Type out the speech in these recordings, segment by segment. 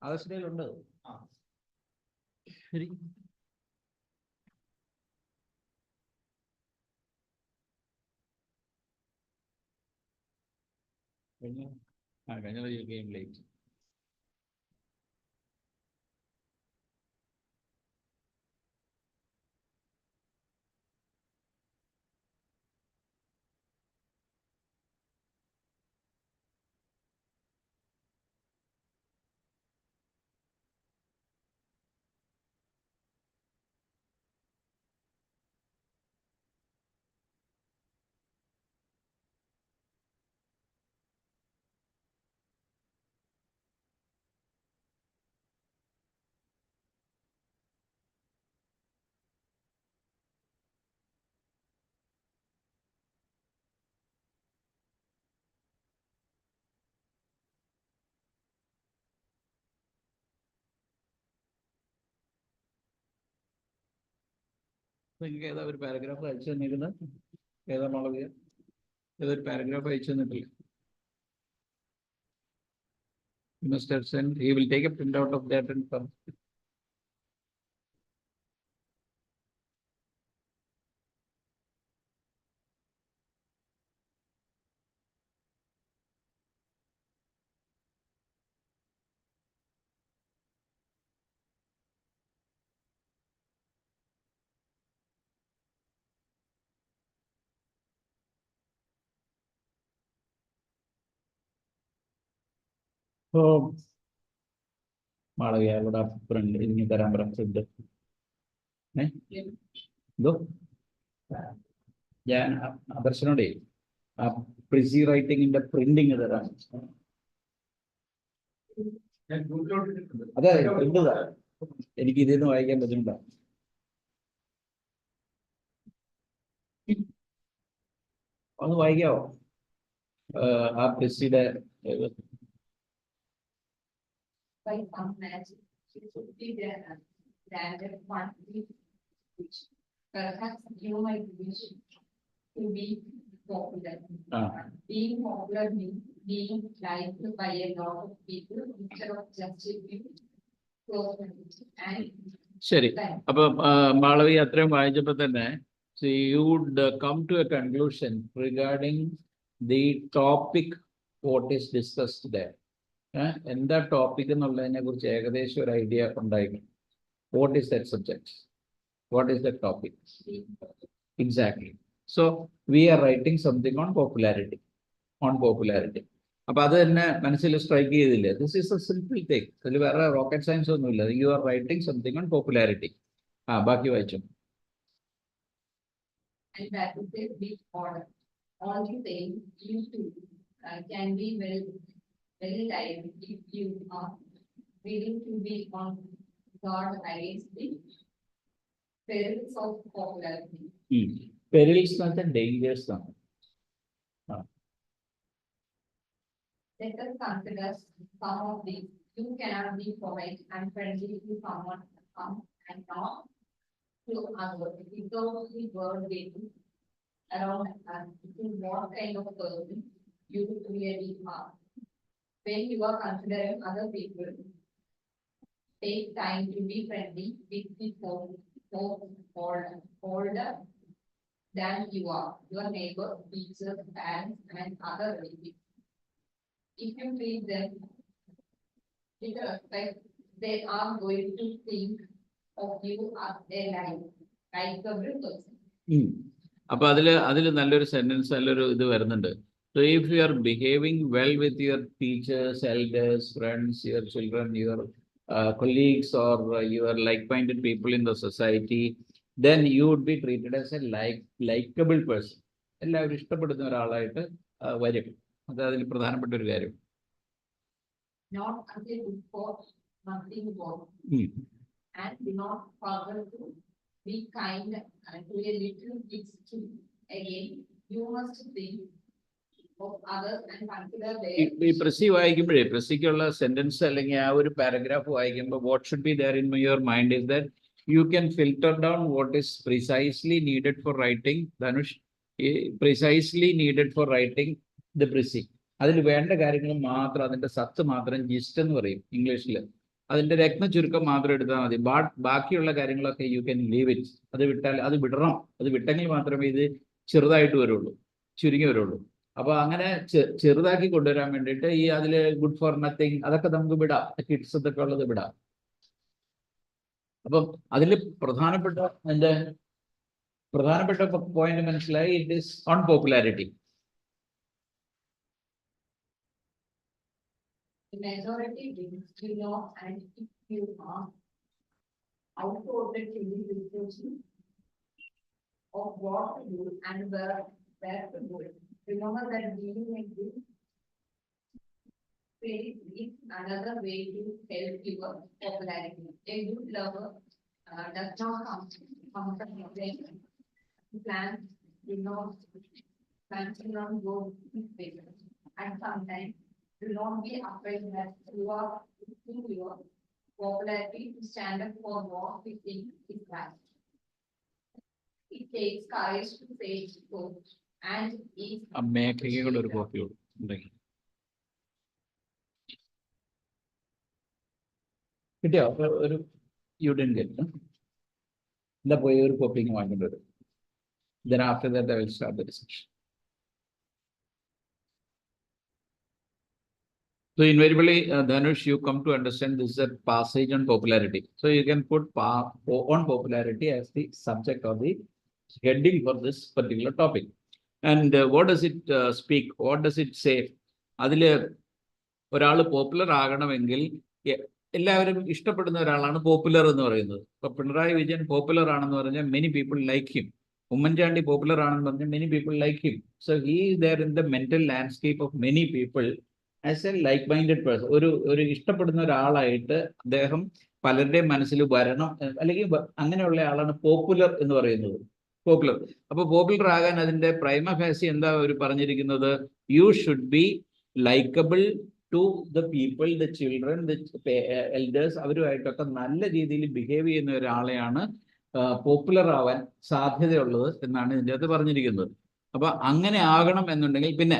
ആവശ്യമുണ്ട്. ശരി. കഴിഞ്ഞ ഗെയിം ലേറ്റ്. നിങ്ങൾക്ക് ഏതാ ഒരു പാരഗ്രാഫ് അയച്ചു തന്നിരുന്നത്? ഏതാണുള്ളത്? ഏതൊരു പാരഗ്രാഫ് അയച്ചു തന്നിട്ടില്ല? You must have sent. He will take a printout of that and come. Malavika ഇവിടെ ഫ്രണ്ട് ഇനി തരാൻ പറയാം ഫ്രണ്ട്. എന്തോ ഞാൻ ദർശനോടെ ആ പ്രിസി റൈറ്റിംഗിന്റെ പ്രിന്റിങ് തരാം. അതെ, പ്രിന്റ് തരാം. എനിക്ക് ഇതിൽ നിന്ന് വായിക്കാൻ ബുദ്ധിമുട്ടാ. ഒന്ന് വായിക്കാവോ ആ പ്രിസിയുടെ? By some magic, it would be granted one which perhaps you might wish to be popular. Being popular means being liked by a lot of people instead of just a few close friends. And ശരി, അപ്പൊ മാളവി അത്രയും വായിച്ചപ്പോ തന്നെ you would come to a conclusion regarding the topic what is discussed there. എന്താ topic എന്നുള്ളതിനെ കുറിച്ച് ഏകദേശം ഒരു idea ഉണ്ടായിരുന്നു. What is that subject? What is that topic? Exactly. So we are writing something on popularity. അപ്പൊ അത് തന്നെ മനസ്സിൽ സ്ട്രൈക്ക് ചെയ്തില്ലേ? This is A simple thing. അതിൽ വേറെ റോക്കറ്റ് സയൻസ് ഒന്നുമില്ല. You are writing something on popularity. ബാക്കി വായിച്ചു. And that is a big order. Only thing you two can be very light if you are willing to be on guard against the perils of popularity. Perils and dangers. Let us consider some of these. You cannot be polite and friendly to someone and not to others without the word getting around to what kind of person you really are. When you are considering other people, take time to be friendly with the folks older than you are, your neighbor, teachers, parents, and other relatives. If you treat them with respect, they are going to think of you as a likable person. അപ്പൊ അതില് നല്ലൊരു sentence, നല്ലൊരു ഇത് വരുന്നുണ്ട്. So if you are behaving well with your teachers, elders, friends, your children, your colleagues, or your like-minded people in the society, then you would be treated as a likable person. എല്ലാവരും ഇഷ്ടപ്പെടുന്ന ഒരാളായിട്ട് വരും. അത് അതിൽ പ്രധാനപ്പെട്ട ഒരു കാര്യം. Not until before nothing more. And do not forget to be kind to a little kids too. Again, you must think of others and consider their. ഈ പ്രസി വായിക്കുമ്പോഴേ, പ്രസിക്കുള്ള സെന്റൻസ് അല്ലെങ്കിൽ ആ ഒരു പാരഗ്രാഫ് വായിക്കുമ്പോൾ what should be there in your mind is that you can filter down what is precisely needed for writing. Dhanush, precisely needed for writing the frizzy. അതിൽ വേണ്ട കാര്യങ്ങൾ മാത്രം, അതിന്റെ സത്ത് മാത്രം ജിസ്റ്റ് എന്ന് പറയും ഇംഗ്ലീഷിൽ. അതിന്റെ രത്ന ചുരുക്കം മാത്രം എടുത്താൽ മതി. ബാക്കിയുള്ള കാര്യങ്ങളൊക്കെ യു ക്യാൻ ലീവ് ഇറ്റ്. അത് വിട്ടാൽ അത് വിടണം. അത് വിട്ടെങ്കിൽ മാത്രമേ ഇത് ചെറുതായിട്ട് വരുള്ളൂ, ചുരുങ്ങി വരുള്ളൂ. അപ്പൊ അങ്ങനെ ചെറുതാക്കി കൊണ്ടുവരാൻ വേണ്ടിയിട്ട് ഈ അതില് ഗുഡ് ഫോർ നത്തിങ് അതൊക്കെ നമുക്ക് വിടാം, കിഡ്സ് ഇതൊക്കെ ഉള്ളത് വിടാം. അപ്പം അതിൽ പ്രധാനപ്പെട്ട പോയിന്റ് മനസ്സിലായി. It is on popularity. The majority will know, and if you are out of the discussion of what to do and where to do it. Remember that being like this is another way to help your popularity. A good lover does not come from the plans will not go with favor. And sometimes do not be afraid that you are using your popularity to stand up for what we think is right. It takes courage to say so, and is ഒരു copy ഉണ്ടെങ്കിൽ കിട്ടിയോ? ഒരു union get എന്താ പോയി ഒരു coping വാങ്ങിക്കൊണ്ട് വരും. Then after that I will start the discussion. So invariably, Dhanush, you come to understand this is a passage on popularity. So you can put on popularity as the subject or the heading for this particular topic. And what does it speak? What does it say? അതിൽ ഒരാൾ popular ആകണമെങ്കിൽ എല്ലാവരും ഇഷ്ടപ്പെടുന്ന ഒരാളാണ് popular എന്ന് പറയുന്നത്. ഇപ്പൊ Pinarayi Vijayan popular ആണെന്ന് പറഞ്ഞാൽ many people like him. Oommen Chandy popular ആണെന്ന് പറഞ്ഞാൽ many people like him. So he is there in the mental landscape of many people as a like minded person. ഒരു ഇഷ്ടപ്പെടുന്ന ഒരാളായിട്ട് അദ്ദേഹം പലരുടെയും മനസ്സിൽ വരണം, അല്ലെങ്കിൽ അങ്ങനെയുള്ള ആളാണ് പോപ്പുലർ എന്ന് പറയുന്നത്. പോപ്പുലർ. അപ്പൊ പോപ്പുലർ ആകാൻ അതിന്റെ പ്രൈമ ഫേസി എന്താ ഒരു പറഞ്ഞിരിക്കുന്നത്? You should be likable to the people, the children, the elders. അവരുമായിട്ടൊക്കെ നല്ല രീതിയിൽ ബിഹേവ് ചെയ്യുന്ന ഒരാളെയാണ് പോപ്പുലർ ആവാൻ സാധ്യതയുള്ളത് എന്നാണ് ഇതിൻ്റെ അകത്ത് പറഞ്ഞിരിക്കുന്നത്. അപ്പൊ അങ്ങനെ ആകണം എന്നുണ്ടെങ്കിൽ പിന്നെ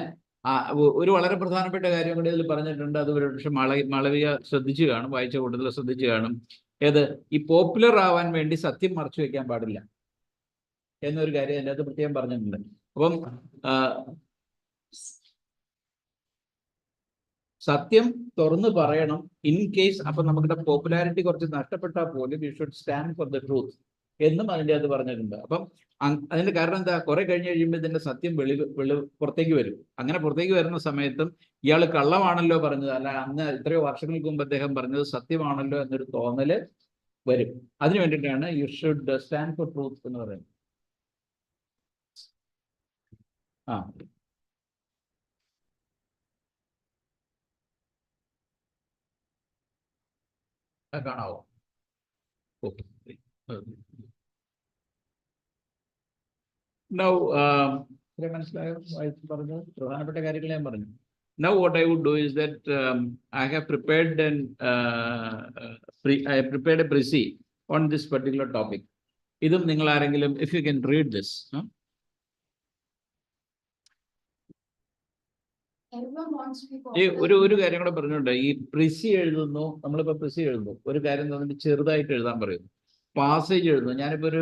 ഒരു വളരെ പ്രധാനപ്പെട്ട കാര്യം കൂടി ഇതിൽ പറഞ്ഞിട്ടുണ്ട്. അത് ഒരുപക്ഷെ മാളവിക ശ്രദ്ധിച്ചു കാണും, വായിച്ച കൂട്ടത്തിൽ ശ്രദ്ധിച്ചു കാണും. ഏത്? ഈ പോപ്പുലർ ആവാൻ വേണ്ടി സത്യം മറച്ചു വെക്കാൻ പാടില്ല എന്നൊരു കാര്യം അതിൻ്റെ അകത്ത് പ്രത്യേകം പറഞ്ഞിട്ടുണ്ട്. അപ്പം സത്യം തുറന്നു പറയണം. ഇൻ കേസ് അപ്പൊ നമ്മുടെ പോപ്പുലാരിറ്റി കുറച്ച് നഷ്ടപ്പെട്ടാൽ പോലും you should stand for the truth എന്നും അതിൻ്റെ അകത്ത് പറഞ്ഞിട്ടുണ്ട്. അപ്പം അതിന്റെ കാരണം എന്താ? കുറെ കഴിഞ്ഞ് കഴിയുമ്പോൾ ഇതിന്റെ സത്യം പുറത്തേക്ക് വരും. അങ്ങനെ പുറത്തേക്ക് വരുന്ന സമയത്തും ഇയാൾ കള്ളമാണല്ലോ പറഞ്ഞത്, അല്ല അന്ന് എത്രയോ വർഷങ്ങൾക്ക് മുമ്പ് അദ്ദേഹം പറഞ്ഞത് സത്യമാണല്ലോ എന്നൊരു തോന്നല് വരും. അതിനു വേണ്ടിയിട്ടാണ് you should stand for truth എന്ന് പറയുന്നത്. കാണാവോ? ഓക്കെ. Now, മനസ്സിലായോ? വായിച്ച് പറഞ്ഞത് പ്രധാനപ്പെട്ട കാര്യങ്ങൾ ഞാൻ പറഞ്ഞു. Now what I would do is that I have prepared a précis on this particular topic. ഇതും നിങ്ങൾ ആരെങ്കിലും, if you can read this. ഒരു കാര്യം കൂടെ പറഞ്ഞുകൊണ്ട്, ഈ പ്രിസി എഴുതുന്നു, നമ്മളിപ്പോ പ്രിസി എഴുതുന്നു, ഒരു കാര്യം തന്നിട്ട് ചെറുതായിട്ട് എഴുതാൻ പറയുന്നു. പാസേജ് എഴുതുന്നു. ഞാനിപ്പോ ഒരു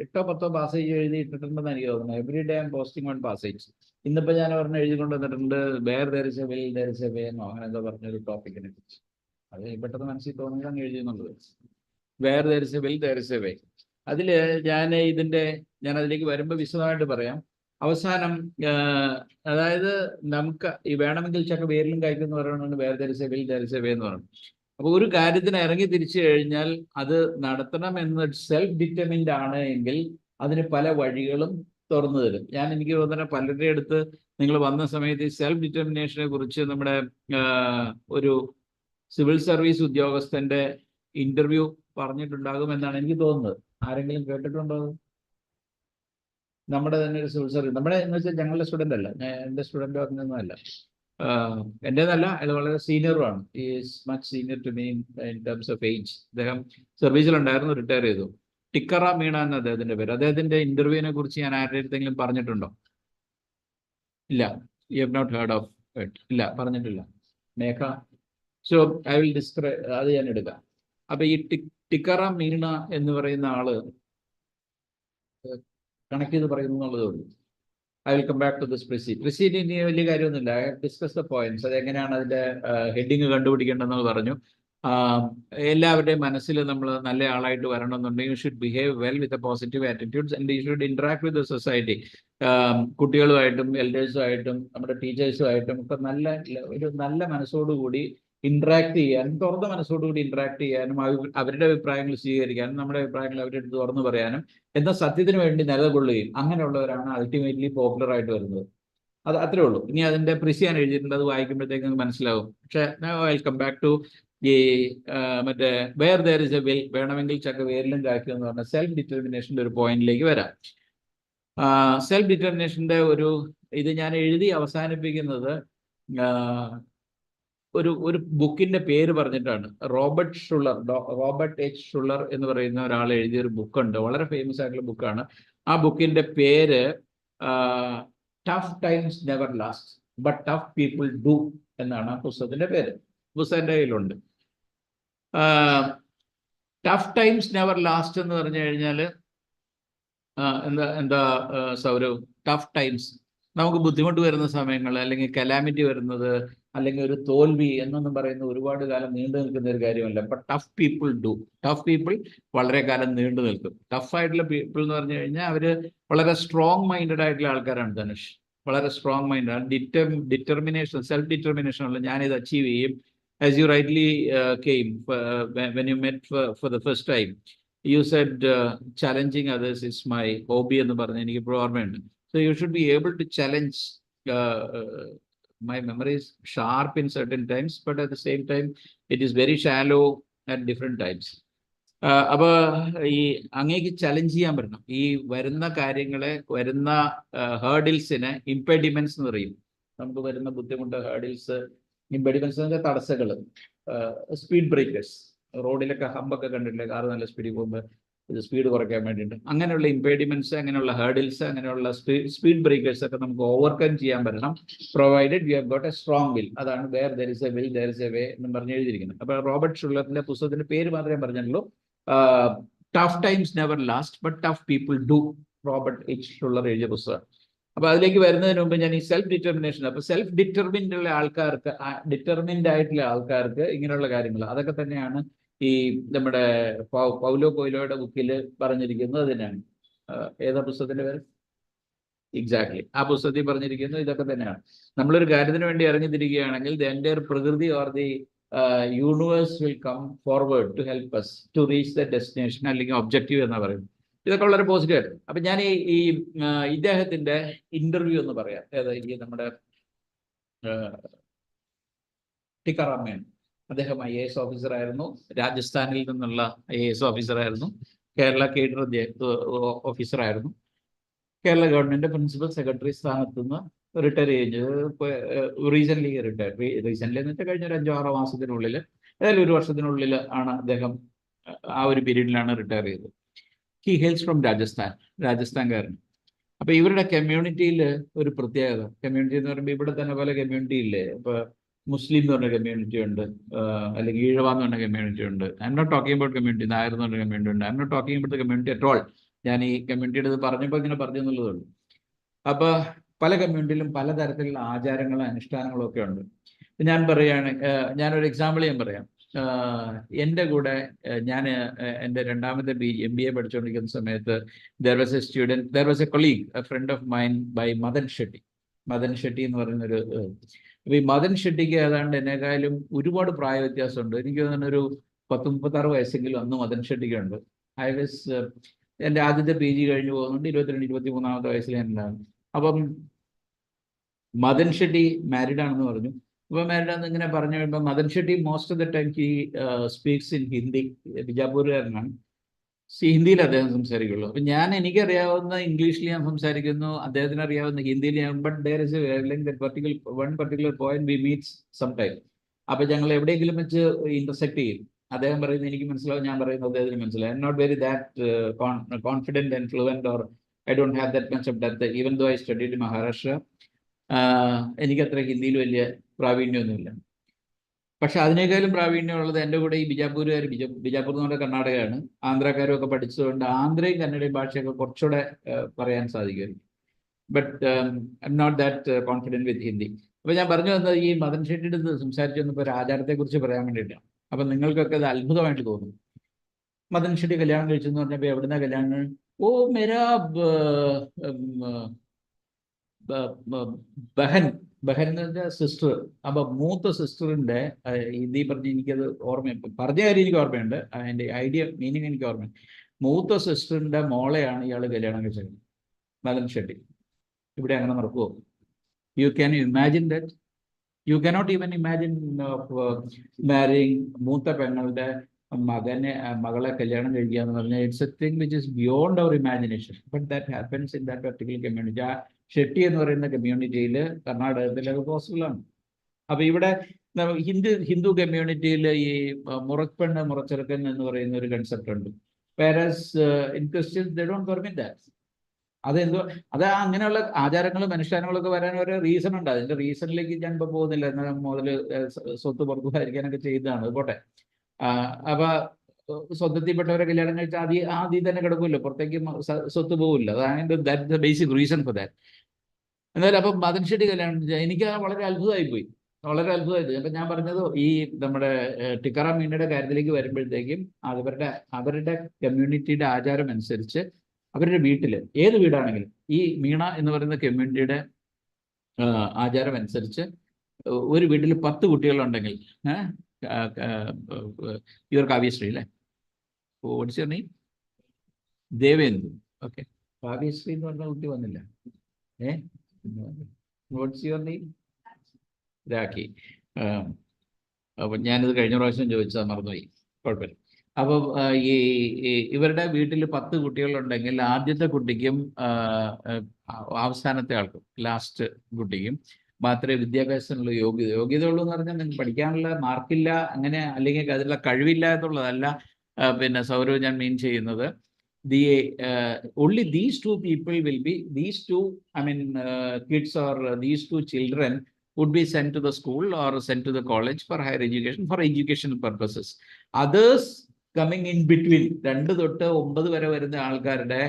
8-10 പാസേജ് എഴുതിയിട്ടുണ്ടെന്ന് എനിക്ക് തോന്നുന്നു. Every day I'm posting on passage. ഇന്നിപ്പോ ഞാൻ ഒരെണ്ണം എഴുതിക്കൊണ്ട് വന്നിട്ടുണ്ട്, where there is a will there is a way എന്നോ അങ്ങനെ എന്തോ പറഞ്ഞൊരു ടോപ്പിക്കിനെ കുറിച്ച്. അത് പെട്ടെന്ന് മനസ്സിൽ തോന്നിയത് അങ്ങ് എഴുതിയെന്നുള്ളത്. Where there is a will there is a way. അതില് ഞാൻ അതിലേക്ക് വരുമ്പോൾ വിശദമായിട്ട് പറയാം. അവസാനം അതായത് നമുക്ക് ഈ വേണമെങ്കിൽ ചക്ക വേരിലും കായ്ക്കുന്നു പറയുന്നത് where there is a will there is a way എന്ന് പറഞ്ഞു. അപ്പൊ ഒരു കാര്യത്തിന് ഇറങ്ങി തിരിച്ചു കഴിഞ്ഞാൽ അത് നടത്തണം എന്ന് സെൽഫ് ഡിറ്റർമിൻഡ് ആണ് എങ്കിൽ അതിന് പല വഴികളും തുറന്നു തരും. എനിക്ക് തോന്നുന്ന പലരുടെ അടുത്ത് നിങ്ങൾ വന്ന സമയത്ത് ഈ സെൽഫ് ഡിറ്റർമിനേഷനെ കുറിച്ച് നമ്മുടെ ഒരു സിവിൽ സർവീസ് ഉദ്യോഗസ്ഥന്റെ ഇന്റർവ്യൂ പറഞ്ഞിട്ടുണ്ടാകുമെന്നാണ് എനിക്ക് തോന്നുന്നത്. ആരെങ്കിലും കേട്ടിട്ടുണ്ടോ? നമ്മുടെ തന്നെ ഒരു സിവിൽ സർവീസ്, നമ്മുടെ എന്ന് വെച്ചാൽ ഞങ്ങളുടെ സ്റ്റുഡൻ്റ് അല്ല, എൻ്റെ സ്റ്റുഡൻ്റ് പറഞ്ഞൊന്നുമല്ല, എൻ്റെതല്ല, അയാൾ വളരെ സീനിയറുമാണ്. Is much senior to me in terms of age. അദ്ദേഹം സർവീസിലുണ്ടായിരുന്നു, റിട്ടയർ ചെയ്തു. ടിക്കറ മീണ എന്ന അദ്ദേഹത്തിന്റെ പേര്. അദ്ദേഹത്തിന്റെ ഇന്റർവ്യൂവിനെ കുറിച്ച് ഞാൻ ആരുടെ അടുത്തെങ്കിലും പറഞ്ഞിട്ടുണ്ടോ? ഇല്ല. You have not heard of it. ഇല്ല, പറഞ്ഞിട്ടില്ല. മേഘ. So I will describe, അത് ഞാൻ എടുക്കാം. അപ്പൊ ഈ ടിക്കറാം മീണ എന്ന് പറയുന്ന ആള് കണക്ട് ചെയ്ത് പറയുന്നു എന്നുള്ളതേ ഉള്ളൂ. I will come back to this precede. Precede ഇനി വലിയ കാര്യമൊന്നുമില്ല. I have discussed the points. അത് എങ്ങനെയാണ് അതിന്റെ ഹെഡിങ് കണ്ടുപിടിക്കേണ്ടതെന്ന് പറഞ്ഞു. എല്ലാവരുടെയും മനസ്സിൽ നമ്മൾ നല്ല ആളായിട്ട് വരണമെന്നുണ്ടെങ്കിൽ you should behave well with a positive attitudes and you should interact with the society. കുട്ടികളുമായിട്ടും എൽഡേഴ്സുമായിട്ടും നമ്മുടെ ടീച്ചേഴ്സുമായിട്ടും ഒക്കെ ഒരു നല്ല മനസ്സോടുകൂടി ഇന്ററാക്ട് ചെയ്യാനും, തുറന്ന മനസ്സോടുകൂടി ഇന്ററാക്ട് ചെയ്യാനും, അവരുടെ അഭിപ്രായങ്ങൾ സ്വീകരിക്കാനും, നമ്മുടെ അഭിപ്രായങ്ങൾ അവരുടെ അടുത്ത് തുറന്നു പറയാനും, എന്നാൽ സത്യത്തിന് വേണ്ടി നിലകൊള്ളുകയും അങ്ങനെയുള്ളവരാണ് അൾട്ടിമേറ്റ്ലി പോപ്പുലർ ആയിട്ട് വരുന്നത്. അത് അത്രേ ഉള്ളൂ. ഇനി അതിന്റെ പ്രിസിയാണ് എഴുതിയിട്ടുണ്ട്, അത് വായിക്കുമ്പോഴത്തേക്ക് മനസ്സിലാവും. പക്ഷെ ഐ കം ബാക്ക് ടു ഈ മറ്റേ where there is a will, വേണമെങ്കിൽ ചക്ക വേരിലും കായ്ക്കും എന്ന് പറഞ്ഞ സെൽഫ് ഡിറ്റർമിനേഷന്റെ ഒരു പോയിന്റിലേക്ക് വരാം. സെൽഫ് ഡിറ്റർമിനേഷന്റെ ഇത് ഞാൻ എഴുതി അവസാനിപ്പിക്കുന്നത് ഒരു ബുക്കിന്റെ പേര് പറഞ്ഞിട്ടാണ്. റോബർട്ട് എച്ച് ഷുള്ളർ എന്ന് പറയുന്ന ഒരാൾ എഴുതിയ ഒരു ബുക്കുണ്ട്, വളരെ ഫേമസ് ആയിട്ടുള്ള ബുക്കാണ്. ആ ബുക്കിന്റെ പേര് tough times never last but tough people do എന്നാണ് ആ പുസ്തകത്തിന്റെ പേര്. പുസ്തകത്തിന്റെ കയ്യിലുണ്ട്. ടഫ് ടൈംസ് നെവർ ലാസ്റ്റ് എന്ന് പറഞ്ഞു കഴിഞ്ഞാൽ എന്താ സൗരവ്, ടഫ് ടൈംസ്, നമുക്ക് ബുദ്ധിമുട്ട് വരുന്ന സമയങ്ങൾ, അല്ലെങ്കിൽ കലാമിറ്റി വരുന്നത്, അല്ലെങ്കിൽ ഒരു തോൽവി എന്നൊന്നും പറയുന്ന ഒരുപാട് കാലം നീണ്ടു നിൽക്കുന്ന ഒരു കാര്യമല്ല. But tough people do. Tough people വളരെ കാലം നീണ്ടു നിൽക്കും. ടഫ് ആയിട്ടുള്ള പീപ്പിൾ എന്ന് പറഞ്ഞു കഴിഞ്ഞാൽ അവര് വളരെ സ്ട്രോങ് മൈൻഡഡ് ആയിട്ടുള്ള ആൾക്കാരാണ് ധനുഷ്. വളരെ സ്ട്രോങ് മൈൻഡാണ്. ഡിറ്റർമിനേഷൻ, സെൽഫ് ഡിറ്റർമിനേഷൻ ഉള്ള ഞാനിത് അച്ചീവ് ചെയ്യും. As you rightly came when you met for the first time, you said challenging others is my hobby എന്ന് പറഞ്ഞ് എനിക്ക് ഇപ്പോൾ ഓർമ്മയുണ്ട്. So you should be able to challenge. My memory is sharp in certain times, but at the same time it is very shallow at different times. അപ്പൊ ഈ അങ്ങേക്ക് challenge ചെയ്യാൻ പറ്റണം. ഈ വരുന്ന കാര്യങ്ങളെ, വരുന്ന ഹേർഡിൽസിനെ ഇംപെഡിമെന്റ്സ് എന്ന് പറയും. നമുക്ക് വരുന്ന ബുദ്ധിമുട്ട്, ഹേർഡിൽസ്, ഇംപെഡിമെന്റ്സിന്റെ തടസ്സങ്ങൾ, സ്പീഡ് ബ്രേക്കേഴ്സ്. റോഡിലൊക്കെ ഹമ്പൊക്കെ കണ്ടിട്ടില്ലേ, കാറ് നല്ല സ്പീഡിൽ പോകുമ്പോൾ ഇത് സ്പീഡ് കുറയ്ക്കാൻ വേണ്ടിയിട്ട്. അങ്ങനെയുള്ള ഇംപെഡിമെന്റ്സ്, അങ്ങനെയുള്ള ഹേർഡിൽസ്, അങ്ങനെയുള്ള സ്പീഡ് ബ്രേക്കേഴ്സ് ഒക്കെ നമുക്ക് ഓവർകം ചെയ്യാൻ പറ്റണം, provided you have got a strong will. അതാണ് where there is a will there is a way എന്ന് പറഞ്ഞ് എഴുതിയിരിക്കുന്നത്. അപ്പൊ റോബർട്ട് ഷുള്ളറിന്റെ പുസ്തകത്തിന്റെ പേര് മാത്രമേ പറഞ്ഞുള്ളൂ. Tough times never last but tough people do. Robert H Schuller എഴുതിയ പുസ്തകം. അപ്പൊ അതിലേക്ക് വരുന്നതിന് മുമ്പ് ഞാൻ ഈ സെൽഫ് ഡിറ്റർമിനേഷൻ, അപ്പൊ സെൽഫ് ഡിറ്റർമിൻഡ് ഉള്ള ആൾക്കാർക്ക്, ഡിറ്റർമിൻഡ് ആയിട്ടുള്ള ആൾക്കാർക്ക് ഇങ്ങനെയുള്ള കാര്യങ്ങൾ, അതൊക്കെ തന്നെയാണ് ഈ നമ്മുടെ പൗലോ കൊയ്ലോയുടെ ബുക്കിൽ പറഞ്ഞിരിക്കുന്നത്. അതിനാണ് ഏതാ പുസ്തകത്തിന്റെ പേര്? എക്സാക്ട്ലി, ആ പുസ്തകത്തിൽ പറഞ്ഞിരിക്കുന്നത് ഇതൊക്കെ തന്നെയാണ്. നമ്മളൊരു കാര്യത്തിന് വേണ്ടി ഇറങ്ങിത്തിരിക്കുകയാണെങ്കിൽ ദി എൻ്റയർ പ്രകൃതി or the universe will come forward to help us to reach the destination, അല്ലെങ്കിൽ ഒബ്ജക്റ്റീവ് എന്നാ പറയുന്നത്. ഇതൊക്കെ വളരെ പോസിറ്റീവ്. അപ്പൊ ഞാൻ ഈ ഇദ്ദേഹത്തിന്റെ ഇന്റർവ്യൂ എന്ന് പറയാം. ഈ നമ്മുടെ ടിക്കറാമേൻ, അദ്ദേഹം IAS ഓഫീസർ ആയിരുന്നു. രാജസ്ഥാനിൽ നിന്നുള്ള IAS ഓഫീസർ ആയിരുന്നു. കേരള കേഡർ ഓഫീസർ ആയിരുന്നു. കേരള ഗവൺമെന്റ് പ്രിൻസിപ്പൽ സെക്രട്ടറി സ്ഥാനത്ത് നിന്ന് റിട്ടയർ ചെയ്ത് റീസെന്റ് റിട്ടയർ. റീസെന്റ് എന്ന് വെച്ചാൽ കഴിഞ്ഞ ഒരു 5-6 മാസത്തിനുള്ളിൽ, ഏതായാലും 1 വർഷത്തിനുള്ളിൽ ആണ് അദ്ദേഹം ആ ഒരു പീരീഡിലാണ് റിട്ടയർ ചെയ്തത്. ഹി ഹെയിൽസ് ഫ്രം രാജസ്ഥാൻകാരൻ. അപ്പൊ ഇവരുടെ കമ്മ്യൂണിറ്റിയിൽ ഒരു പ്രത്യേകത, കമ്മ്യൂണിറ്റി എന്ന് പറയുമ്പോൾ ഇവിടെ തന്നെ പല കമ്മ്യൂണിറ്റി ഇല്ലേ. ഇപ്പൊ മുസ്ലിം എന്ന് പറഞ്ഞ കമ്മ്യൂണിറ്റി ഉണ്ട്, അല്ലെങ്കിൽ ഈഴവ എന്ന് പറഞ്ഞ കമ്മ്യൂണിറ്റി ഉണ്ട്. I M not talking about community. Nair എന്ന് പറഞ്ഞ കമ്മ്യൂണിറ്റി ഉണ്ട്. I M not talking about community at all. ഞാൻ ഈ കമ്മ്യൂണിറ്റിയുടെ ഇത് പറഞ്ഞപ്പോൾ ഇങ്ങനെ പറഞ്ഞു എന്നുള്ളതുള്ളൂ. അപ്പൊ പല കമ്മ്യൂണിറ്റിയിലും പലതരത്തിലുള്ള ആചാരങ്ങളും അനുഷ്ഠാനങ്ങളും ഒക്കെ ഉണ്ട്. ഞാൻ ഞാനൊരു എക്സാമ്പിൾ ഞാൻ പറയാം. എൻ്റെ കൂടെ ഞാൻ എൻ്റെ രണ്ടാമത്തെ MBA പഠിച്ചുകൊണ്ടിരിക്കുന്ന സമയത്ത് there was a colleague, a friend of mine by Madan Shetty എന്ന് പറയുന്നൊരു. അപ്പൊ ഈ മദൻ ഷെട്ടിക്ക് ഏതാണ്ട് എന്നെക്കാളും ഒരുപാട് പ്രായ വ്യത്യാസമുണ്ട്. എനിക്ക് തോന്നുന്ന ഒരു 36 വയസ്സെങ്കിലും അന്ന് മദൻ ഷെട്ടിക്കുണ്ട്. എൻ്റെ ആദ്യത്തെ PG കഴിഞ്ഞു പോകുന്നുണ്ട്. 22-23 വയസ്സിൽ ഞാൻ ഉണ്ടാകും. അപ്പം മദൻ ഷെട്ടി മാരീഡ് ആണെന്ന് പറഞ്ഞു. അപ്പൊ മാരീഡ് ഇങ്ങനെ പറഞ്ഞു കഴിയുമ്പോൾ Madan Shetty most of the time he speaks in Hindi. ബിജാപൂരുകാരനാണ്. ഹിന്ദിയിൽ അദ്ദേഹം സംസാരിക്കുള്ളൂ. അപ്പൊ എനിക്കറിയാവുന്ന ഇംഗ്ലീഷിൽ ഞാൻ സംസാരിക്കുന്നു, അദ്ദേഹത്തിന് അറിയാവുന്ന ഹിന്ദിയിൽ ഞാൻ. But there is one particular point we meet sometime. അപ്പൊ ഞങ്ങൾ എവിടെയെങ്കിലും വെച്ച് ഇന്റർസെക്ട് ചെയ്യും. അദ്ദേഹം പറയുന്നത് എനിക്ക് മനസ്സിലാവും, ഞാൻ പറയുന്നത് അദ്ദേഹത്തിന് മനസ്സിലാവും. I M not very that confident and fluent, or I don't have that much of depth, even though I studied in Maharashtra. എനിക്കത്ര ഹിന്ദിയിൽ വലിയ പ്രാവീണ്യമൊന്നുമില്ല. പക്ഷെ അതിനേക്കാളും പ്രാവീണ്യമുള്ളത് എൻ്റെ കൂടെ ഈ ബിജാപ്പൂരുകാർ, ബിജാപ്പൂർ എന്ന് പറഞ്ഞാൽ കർണാടകയാണ്, ആന്ധ്രാക്കാരും ഒക്കെ പഠിച്ചതുകൊണ്ട് ആന്ധ്രയും കന്നഡയും ഭാഷയൊക്കെ കുറച്ചുകൂടെ പറയാൻ സാധിക്കുമായിരിക്കും. But I M not that confident with Hindi. അപ്പോൾ ഞാൻ പറഞ്ഞു വന്നത് ഈ മദൻ ഷെട്ടിയുടെ സംസാരിച്ചു വന്നപ്പോൾ ഒരു ആചാരത്തെക്കുറിച്ച് പറയാൻ വേണ്ടിയിട്ടാണ്. അപ്പം നിങ്ങൾക്കൊക്കെ അത് അത്ഭുതമായിട്ട് തോന്നും. മദൻ ഷെട്ടി കല്യാണം കഴിച്ചു എന്ന് പറഞ്ഞപ്പോൾ എവിടുന്ന കല്യാണം? ഓ മേരാ ബഹൻ, ബഹൻ എന്ന് വെച്ചാൽ സിസ്റ്റർ. അപ്പൊ മൂത്ത സിസ്റ്ററിന്റെ ഹിന്ദി പറഞ്ഞ് എനിക്കത് പറഞ്ഞ കാര്യം എനിക്ക് ഓർമ്മയുണ്ട്, അതിന്റെ ഐഡിയ മീനിങ് എനിക്ക് ഓർമ്മയുണ്ട്. മൂത്ത സിസ്റ്ററിന്റെ മോളെയാണ് ഇയാൾ കല്യാണം കഴിച്ചത്, മദൻ ഷെട്ടി. ഇവിടെ അങ്ങനെ നടക്കുമോ? You can imagine that? You cannot even imagine marrying മൂത്ത പെങ്ങളുടെ മകളെ കല്യാണം കഴിക്കുക എന്ന് പറഞ്ഞാൽ it's a thing which is beyond our imagination. But that happens in that particular community. ആ ഷെട്ടി എന്ന് പറയുന്ന കമ്മ്യൂണിറ്റിയിൽ കർണാടകത്തിൽ അത് പോസിബിൾ ആണ്. അപ്പൊ ഇവിടെ ഹിന്ദു കമ്മ്യൂണിറ്റിയിൽ ഈ മുറപ്പെണ്ണ് മുറച്ചെറുക്കൻ എന്ന് പറയുന്ന ഒരു കൺസെപ്റ്റ് ഉണ്ട്. Whereas in Christians they don't permit that. അതെന്തോ അത് അങ്ങനെയുള്ള ആചാരങ്ങളും അനുഷ്ഠാനങ്ങളൊക്കെ വരാൻ ഒരു റീസൺ ഉണ്ട്. അതിന്റെ റീസണിലേക്ക് ഞാൻ ഇപ്പോൾ പോകുന്നില്ല. എന്നാൽ മുതൽ സ്വത്ത് പുറത്തു പോകാതിരിക്കാനൊക്കെ ചെയ്തതാണ്, പോട്ടെ. അപ്പൊ സ്വന്തത്തിൽപ്പെട്ടവരെ കല്യാണം കഴിച്ചാൽ ആദ്യം തന്നെ കിടക്കുമല്ലോ, പുറത്തേക്ക് സ്വത്ത് പോകില്ല. അതാണ് that basic reason for that. എന്നാലും അപ്പം മദൻ ഷെട്ടി കല്യാണം എനിക്ക് വളരെ അത്ഭുതമായി പോയി, വളരെ അത്ഭുതമായിട്ട്. അപ്പം ഞാൻ പറഞ്ഞത് ഈ നമ്മുടെ ടിക്കാറാം മീണയുടെ കാര്യത്തിലേക്ക് വരുമ്പോഴത്തേക്കും അവരുടെ കമ്മ്യൂണിറ്റിയുടെ ആചാരം അനുസരിച്ച് അവരുടെ വീട്ടിൽ, ഏത് വീടാണെങ്കിലും ഈ മീണ എന്ന് പറയുന്ന കമ്മ്യൂണിറ്റിയുടെ ആചാരം അനുസരിച്ച് ഒരു വീട്ടിൽ 10 കുട്ടികളുണ്ടെങ്കിൽ, യുവർ കാവ്യശ്രീ അല്ലേ, what's your name? Devendu. Okay, Kavyashree എന്ന് പറഞ്ഞ കുട്ടി വന്നില്ല. What's your name? രാഖി. അപ്പം ഞാനിത് കഴിഞ്ഞ പ്രാവശ്യം ചോദിച്ചത് മറന്നുപോയി, കുഴപ്പമില്ല. അപ്പം ഇവരുടെ വീട്ടിൽ 10 കുട്ടികളുണ്ടെങ്കിൽ ആദ്യത്തെ കുട്ടിക്കും അവസാനത്തെ ആൾക്കും ലാസ്റ്റ് കുട്ടിക്കും മാത്രമേ വിദ്യാഭ്യാസത്തിനുള്ള യോഗ്യത ഉള്ളൂ എന്ന് പറഞ്ഞാൽ നിങ്ങൾക്ക് പഠിക്കാനുള്ള മാർക്കില്ല അങ്ങനെ, അല്ലെങ്കിൽ അതിനുള്ള കഴിവില്ല എന്നുള്ളതല്ല. പിന്നെ സൗരവ് ഞാൻ മീൻ ചെയ്യുന്നത് only these 2 people will be, these 2 kids or these 2 children would be sent to the school or sent to the college for higher education, for educational purposes. Others coming in between 2 തൊട്ട് 9 വരെ വരുന്ന ആൾക്കാരുടെ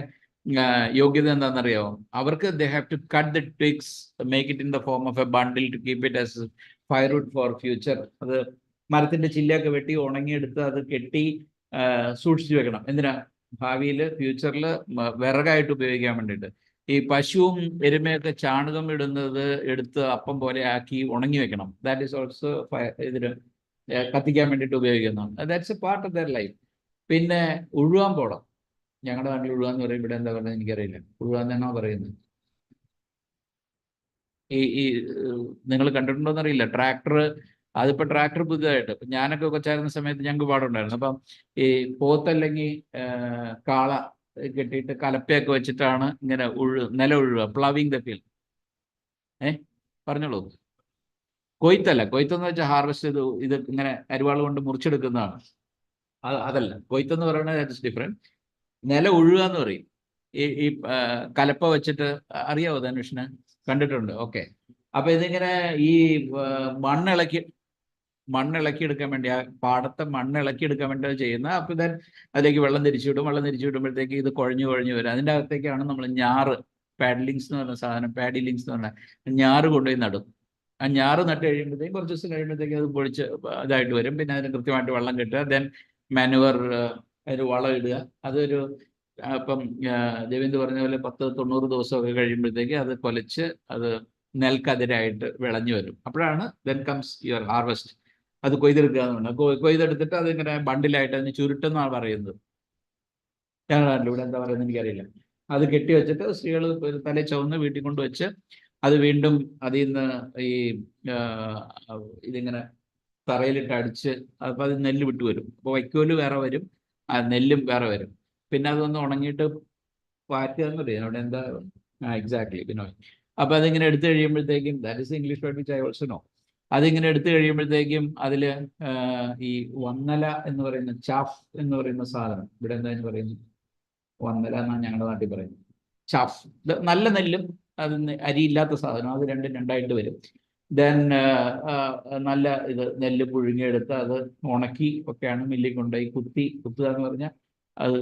യോഗ്യത എന്താണെന്നറിയാമോ? അവർക്ക് they have to cut the twigs, make it in the form of a bundle to keep it as firewood for future. അത് മരത്തിന്റെ ചില്ലയൊക്കെ വെട്ടി ഉണങ്ങിയെടുത്ത് അത് കെട്ടി സൂക്ഷിച്ചു വെക്കണം. എന്തിനാ? ഭാവിയിൽ ഫ്യൂച്ചറിൽ വിറകായിട്ട് ഉപയോഗിക്കാൻ വേണ്ടിയിട്ട്. ഈ പശുവും എരുമയൊക്കെ ചാണകം ഇടുന്നത് എടുത്ത് അപ്പം പോലെ ആക്കി ഉണങ്ങി വെക്കണം. ദാറ്റ് ഈസ് ഓൾസോ ഇതിന് കത്തിക്കാൻ വേണ്ടിയിട്ട് ഉപയോഗിക്കുന്നതാണ്. That's A part of their life. പിന്നെ ഉഴുവാൻ പോണം. ഞങ്ങളുടെ നാട്ടിൽ ഉഴുവാന്ന് പറയും, ഇവിടെ എന്താ പറയുന്നത് എനിക്കറിയില്ല. ഉഴുവാൻ തന്നെയാണോ പറയുന്നത്? ഈ നിങ്ങൾ കണ്ടിട്ടുണ്ടോയെന്നറിയില്ല, ട്രാക്ടർ. അതിപ്പോൾ ട്രാക്ടർ പുതുതായിട്ട്, ഞാനൊക്കെ കൊച്ചായിരുന്ന സമയത്ത് ഞങ്ങൾക്ക് പാടുണ്ടായിരുന്നു. അപ്പം ഈ പോത്തല്ലെങ്കിൽ കാള കെട്ടിയിട്ട് കലപ്പയൊക്കെ വെച്ചിട്ടാണ് ഇങ്ങനെ നില ഉഴുക, പ്ലവിങ് ദ ഫീൽഡ്. പറഞ്ഞോളൂ. കൊയ്ത്തല്ല, കൊയ്ത്തെന്ന് വെച്ചാൽ ഹാർവെസ്റ്റ് ചെയ്ത് ഇത് ഇങ്ങനെ അരിവാൾ കൊണ്ട് മുറിച്ചെടുക്കുന്നതാണ്. അതല്ല കൊയ്ത്തെന്ന് പറയുന്നത്, ദാറ്റ് ഇസ് ഡിഫറെൻറ്റ്. നില ഉഴുക എന്ന് പറയും. ഈ കലപ്പ വെച്ചിട്ട്, അറിയാവോ ധനുഷിന്? കണ്ടിട്ടുണ്ട്. ഓക്കെ. അപ്പൊ ഇതിങ്ങനെ ഈ മണ്ണിളക്കി എടുക്കാൻ വേണ്ടി, ആ പാടത്തെ മണ്ണിളക്കി എടുക്കാൻ വേണ്ടി ചെയ്യുന്ന. അപ്പൊ then അതിലേക്ക് വെള്ളം തിരിച്ചു വിടുമ്പോഴത്തേക്ക് ഇത് കുഴഞ്ഞു വരും. അതിൻ്റെ അകത്തേക്കാണ് നമ്മൾ ഞാറ്, പാഡ്ലിങ്സ് എന്ന് പറഞ്ഞ സാധനം, പാഡിലിങ്സ് എന്ന് പറഞ്ഞാൽ ഞാറ് കൊണ്ടുപോയി നടും. ആ ഞാറ് നട്ട് കഴിയുമ്പോഴത്തേക്കും കുറച്ച് ദിവസം കഴിയുമ്പോഴത്തേക്ക് അത് പൊളിച്ച് ഇതായിട്ട് വരും. പിന്നെ അതിന് കൃത്യമായിട്ട് വെള്ളം കിട്ടുക, ദെൻ മാനുവർ, അതിന് വളം ഇടുക. അതൊരു ഇപ്പം ദേവേന്ദ് പറഞ്ഞ പോലെ 10-90 ദിവസമൊക്കെ കഴിയുമ്പോഴത്തേക്ക് അത് കൊലച്ച് അത് നെൽക്കതിരായിട്ട് വിളഞ്ഞു വരും. അപ്പോഴാണ് ദെൻ കംസ് യുവർ ഹാർവെസ്റ്റ്. അത് കൊയ്തെടുക്കുക എന്ന് പറഞ്ഞാൽ, കൊയ്തെടുത്തിട്ട് അതിങ്ങനെ ബണ്ടിലായിട്ട് അതിന് ചുരുട്ടെന്നാണ് പറയുന്നത്. ഞങ്ങളുടെ നാട്ടിൽ ഇവിടെ എന്താ പറയുന്നത് എനിക്കറിയില്ല. അത് കെട്ടി വെച്ചിട്ട് സ്ത്രീകൾ തല ചുവന്ന് വീട്ടിൽ കൊണ്ടുവച്ച് അത് വീണ്ടും അതിൽ നിന്ന് ഈ ഇതിങ്ങനെ തറയിലിട്ട് അടിച്ച്, അപ്പോൾ അത് നെല്ല് വിട്ടു വരും. അപ്പോൾ വൈക്കോല് വേറെ വരും, നെല്ലും വേറെ വരും. പിന്നെ അതൊന്ന് ഉണങ്ങിയിട്ട് പാറ്റുകയെന്ന് പറയും അവിടെ, എന്താ എക്സാക്ട്ലി പിന്നെ. അപ്പോൾ അതിങ്ങനെ എടുത്തു കഴിയുമ്പോഴത്തേക്കും, that is English word which I also know. അതിങ്ങനെ എടുത്തു കഴിയുമ്പോഴത്തേക്കും അതിൽ ഈ വന്നല എന്ന് പറയുന്ന, ചാഫ് എന്ന് പറയുന്ന സാധനം, ഇവിടെ എന്താ പറയുന്നത്? വന്നല എന്നാണ് ഞങ്ങളുടെ നാട്ടിൽ പറയുന്നത്. ചാഫ്. നല്ല നെല്ലും അതിന് അരിയില്ലാത്ത സാധനം, അത് രണ്ടും രണ്ടായിട്ട് വരും. ദെൻ നല്ല ഇത് നെല്ല് പുഴുങ്ങിയെടുത്ത് അത് ഉണക്കി ഒക്കെയാണ് മില്ലിൽ കൊണ്ടുപോയി കുത്തുക എന്ന് പറഞ്ഞാൽ അത്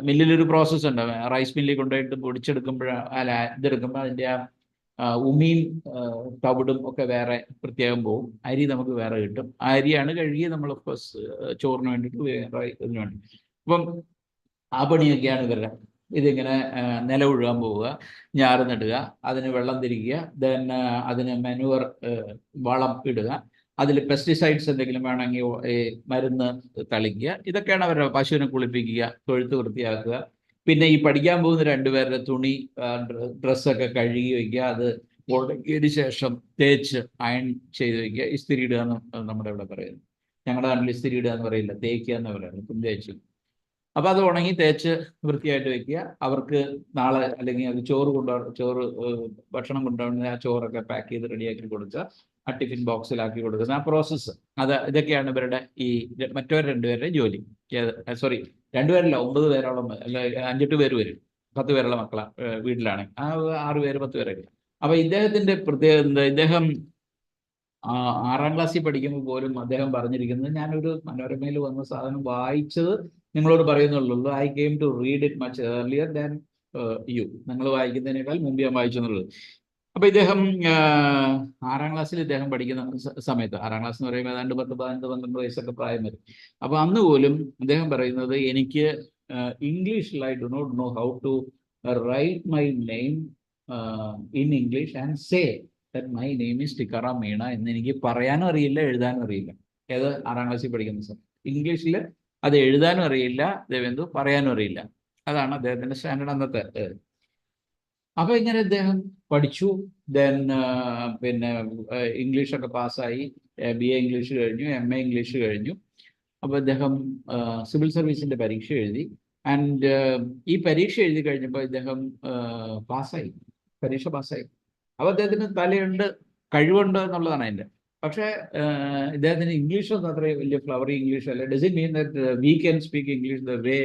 മില്ലിലൊരു പ്രോസസ്സ് ഉണ്ട്. റൈസ് മില്ലിൽ കൊണ്ടുപോയിട്ട് പൊടിച്ചെടുക്കുമ്പോഴാണ്, അല്ല ഇതെടുക്കുമ്പോൾ അതിൻ്റെ ഉമിയും തവിടും ഒക്കെ വേറെ പ്രത്യേകം പോകും. അരി നമുക്ക് വേറെ കിട്ടും. അരിയാണ് കഴുകി നമ്മൾ ഫസ്റ്റ് ചോറിന് വേണ്ടിയിട്ട് വേറെ ഇതിന് വേണ്ടി. അപ്പം ആ പണിയൊക്കെയാണ് ഇവരുടെ. ഇതിങ്ങനെ നില ഉഴുകാൻ പോവുക, ഞാറ് നടുക, അതിന് വെള്ളം തിരിക്കുക, ദെൻ അതിന് മെനുവർ വളം ഇടുക, അതിൽ പെസ്റ്റിസൈഡ്സ് എന്തെങ്കിലും വേണമെങ്കിൽ മരുന്ന് തളിക്കുക. ഇതൊക്കെയാണ് അവരുടെ. പശുവിനെ കുളിപ്പിക്കുക, തൊഴുത്ത് വൃത്തിയാക്കുക. പിന്നെ ഈ പഠിക്കാൻ പോകുന്ന രണ്ടുപേരുടെ തുണി ഡ്രസ്സൊക്കെ കഴുകി വയ്ക്കുക, അത് ഉണക്കിയതിന് ശേഷം തേച്ച് അയൺ ചെയ്ത് വയ്ക്കുക. ഇസ്തിരി ഇടുക എന്ന് നമ്മുടെ ഇവിടെ പറയുന്നത്. ഞങ്ങളുടെ നാട്ടിൽ ഇസ്തിരി ഇടുക എന്ന് പറയില്ല, തേക്കുക എന്ന് പറയുന്നത്, തേച്ചു. അപ്പോൾ അത് ഉണങ്ങി തേച്ച് വൃത്തിയായിട്ട് വെക്കുക. അവർക്ക് നാളെ അല്ലെങ്കിൽ അത് ചോറ് ഭക്ഷണം കൊണ്ടുപോകുന്ന ആ ചോറൊക്കെ പാക്ക് ചെയ്ത് റെഡിയാക്കി കൊടുക്കുക, ആ ടിഫിൻ ബോക്സിലാക്കി കൊടുക്കുന്ന ആ പ്രോസസ്സ്. ഇതൊക്കെയാണ് ഇവരുടെ ഈ മറ്റവർ രണ്ടുപേരുടെ ജോലി. സോറി, രണ്ടുപേരല്ല, 9 പേരോളം, അല്ല 5-8 പേര് വരും. 10 പേരുള്ള മക്കളാ വീട്ടിലാണ്. ആ 6 പേര് 10 പേരൊക്കെ. അപ്പോൾ ഇദ്ദേഹത്തിൻ്റെ പ്രത്യേകത എന്താ? ഇദ്ദേഹം 6ാം ക്ലാസ്സിൽ പഠിക്കുമ്പോൾ പോലും അദ്ദേഹം പറഞ്ഞിരിക്കുന്നത്, ഞാനൊരു മനോരമയിൽ വന്ന സാധനം വായിച്ചത് നിങ്ങളോട് പറയുന്നുള്ളൂ. I came to read it much earlier than you. നിങ്ങൾ വായിക്കുന്നതിനേക്കാൾ മുമ്പ് ഞാൻ വായിച്ചു എന്നുള്ളത്. അപ്പോൾ ഇദ്ദേഹം 6ാം ക്ലാസ്സിൽ ഇദ്ദേഹം പഠിക്കുന്ന സമയത്ത്, 6ാം ക്ലാസ് എന്ന് പറയുമ്പോൾ ഏതാണ്ട് 10, 15, 12 വയസ്സൊക്കെ പ്രായം വരും. അപ്പോൾ അന്ന് പോലും അദ്ദേഹം പറയുന്നത്, എനിക്ക് ഇംഗ്ലീഷിൽ I do not know how to write my name in English and say that my name is Tikaram Meena എന്ന് എനിക്ക് പറയാനും അറിയില്ല, എഴുതാനും അറിയില്ല. ഏത് 6ാം ക്ലാസ്സിൽ പഠിക്കുന്ന സമയം ഇംഗ്ലീഷിൽ അത് എഴുതാനും അറിയില്ല, ദേവേന്ദു പറയാനും അറിയില്ല. അതാണ് അദ്ദേഹത്തിൻ്റെ സ്റ്റാൻഡേർഡ് അന്നത്തെ. അപ്പോൾ ഇങ്ങനെ അദ്ദേഹം പഠിച്ചു. ദെൻ പിന്നെ ഇംഗ്ലീഷൊക്കെ പാസ്സായി. BA ഇംഗ്ലീഷ് കഴിഞ്ഞു, MA ഇംഗ്ലീഷ് കഴിഞ്ഞു. അപ്പോൾ അദ്ദേഹം സിവിൽ സർവീസിൻ്റെ പരീക്ഷ എഴുതി. ആൻഡ് ഈ പരീക്ഷ എഴുതി കഴിഞ്ഞപ്പോൾ ഇദ്ദേഹം പരീക്ഷ പാസ്സായി. അപ്പോൾ അദ്ദേഹത്തിന് തലയുണ്ട്, കഴിവുണ്ട് എന്നുള്ളതാണ് അതിൻ്റെ. പക്ഷേ ഇദ്ദേഹത്തിന് ഇംഗ്ലീഷൊന്നും അത്ര വലിയ ഫ്ലവറി ഇംഗ്ലീഷ് അല്ല. Does it mean that we can speak English the way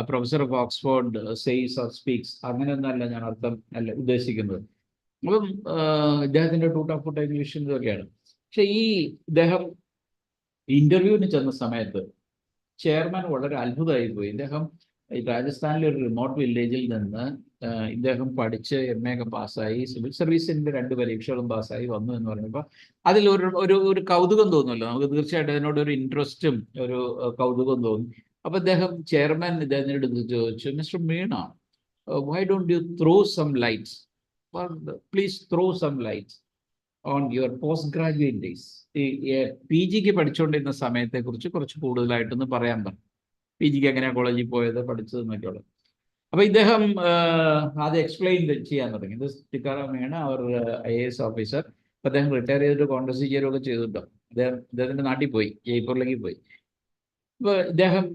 professor of Oxford says or speaks? അങ്ങനെയൊന്നല്ല ഞാൻ അല്ല ഉദ്ദേശിക്കുന്നത്. അപ്പം ഇദ്ദേഹത്തിൻ്റെ ടൂട്ടാഫൂട്ട ഇംഗ്ലീഷ് ഇതൊക്കെയാണ്. പക്ഷേ ഇദ്ദേഹം ഇൻ്റർവ്യൂവിന് ചെന്ന സമയത്ത് ചെയർമാൻ വളരെ അത്ഭുതമായി പോയി. ഇദ്ദേഹം രാജസ്ഥാനിലെ ഒരു റിമോട്ട് വില്ലേജിൽ നിന്ന് ഇദ്ദേഹം പഠിച്ച് MA ഒക്കെ പാസ്സായി, സിവിൽ സർവീസിൻ്റെ 2 പരീക്ഷകളും പാസ്സായി വന്നു എന്ന് പറഞ്ഞപ്പോൾ അതിൽ ഒരു കൗതുകം തോന്നുമല്ലോ നമുക്ക്. തീർച്ചയായിട്ടും അതിനോടൊരു ഇൻട്രസ്റ്റും ഒരു കൗതുകം തോന്നി. അപ്പോൾ ചെയർമാൻ ഇദ്ദേഹത്തിൻ്റെ അടുത്ത് ചോദിച്ചു, mister Meena, why don't you throw some lights, please throw some lights on your post graduate days. PG പഠിച്ചുകൊണ്ടിരുന്ന സമയത്തെക്കുറിച്ച് കുറച്ച് കൂടുതലായിട്ടൊന്ന് പറയാൻ പറഞ്ഞു. PG എങ്ങനെയാണ് കോളേജിൽ പോയത്, പഠിച്ചതെന്നൊക്കെ ഉള്ളത്. അപ്പോൾ ഇദ്ദേഹം അത് എക്സ്പ്ലെയിൻ ചെയ്യാൻ തുടങ്ങി. ഇത് ടിക്കാറാം മീണ, അവർ IAS ഓഫീസർ. അപ്പോൾ അദ്ദേഹം റിട്ടയർ ചെയ്തിട്ട് കോൺഗ്രസ് ചേരുകയൊക്കെ ചെയ്തിട്ടോ. അദ്ദേഹത്തിൻ്റെ നാട്ടിൽ പോയി, ജയ്പൂരിലേക്ക് പോയി. അപ്പോൾ ഇദ്ദേഹം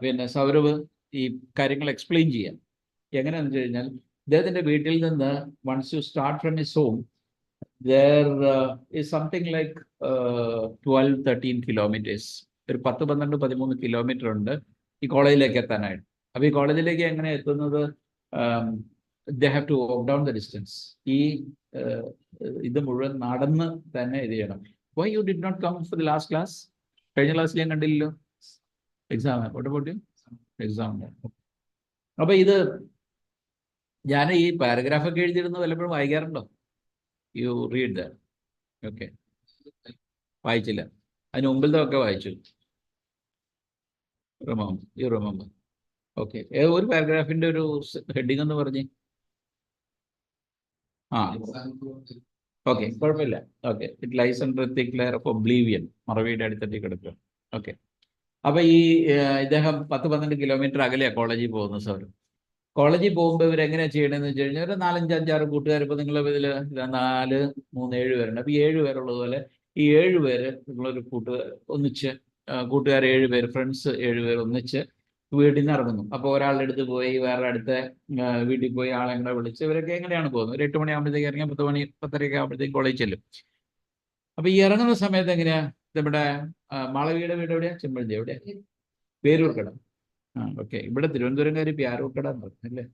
പിന്നെ സൗരവ് ഈ കാര്യങ്ങൾ എക്സ്പ്ലെയിൻ ചെയ്യാം. എങ്ങനെയാണെന്ന് വെച്ച് കഴിഞ്ഞാൽ, ഇദ്ദേഹത്തിൻ്റെ വീട്ടിൽ നിന്ന് once you start from his home, there is something like 12-13 kilometers. ഒരു 10-12-13 കിലോമീറ്റർ ഉണ്ട് ഈ കോളേജിലേക്ക് എത്താനായിട്ട്. അപ്പോൾ ഈ കോളേജിലേക്ക് എങ്ങനെ എത്തുന്നത്? they have to walk down the distance. ഇത് മുഴുവൻ നടന്ന് തന്നെ ഇത് ചെയ്യണം. Why you did not come for the last class? കഴിഞ്ഞ ക്ലാസ്സിൽ ഞാൻ കണ്ടില്ലല്ലോ. Exam exam. അപ്പോൾ ഞാൻ ഈ പാരഗ്രാഫൊക്കെ എഴുതിയിരുന്നത് വല്ലപ്പോഴും വായിക്കാറുണ്ടോ? You read that? ഓക്കെ, വായിച്ചില്ല. അതിന് മുമ്പിലത്തെ വായിച്ചു. റിമെമ്പർ. ഓക്കെ, ഒരു പാരഗ്രാഫിൻ്റെ ഒരു ഹെഡിങ് എന്ന് പറഞ്ഞ്. ഓക്കെ, കുഴപ്പമില്ല. Okay, it lies under thick layer of oblivion. മറവിയുടെ അടിത്തട്ടി കിടക്കുക. ഓക്കെ, അപ്പോൾ ഇദ്ദേഹം 10-12 കിലോമീറ്റർ അകലെയാണ് കോളേജിൽ പോകുന്നത്. സാർ കോളേജിൽ പോകുമ്പോൾ ഇവരെങ്ങനെയാണ് ചെയ്യണമെന്ന് വെച്ച് കഴിഞ്ഞാൽ, ഒരു 4-5-6 കൂട്ടുകാർ, ഇപ്പോൾ നിങ്ങൾ ഇതിൽ 4, 3, 7 പേരുണ്ട്. അപ്പോൾ 7 പേരുള്ളതുപോലെ ഈ 7 പേര് നിങ്ങളൊരു ഒന്നിച്ച് കൂട്ടുകാർ 7 പേര്, ഫ്രണ്ട്സ് 7 പേര് ഒന്നിച്ച് വീട്ടിൽ നിന്ന് ഇറങ്ങുന്നു. അപ്പോൾ ഒരാളുടെ അടുത്ത് പോയി വേറെ അടുത്ത വീട്ടിൽ പോയി ആളെ കൂടെ വിളിച്ച് ഇവരൊക്കെ എങ്ങനെയാണ് പോകുന്നത്? ഒരു 8 മണിയാകുമ്പോഴത്തേക്ക് ഇറങ്ങിയാൽ 10 മണി 10:30 ആകുമ്പോഴത്തേക്ക് കോളേജ് ചെല്ലും. അപ്പോൾ ഈ ഇറങ്ങുന്ന സമയത്ത് എങ്ങനെയാണ്? നമ്മുടെ മാളവിയുടെ വീട് എവിടെയാണ്? ചെമ്പഴന്തി. എവിടെയാണ്? പേരൂർക്കട. ഓക്കെ, ഇവിടെ തിരുവനന്തപുരംകാർ പ്യാരൂർക്കട എന്ന് പറഞ്ഞല്ലേ?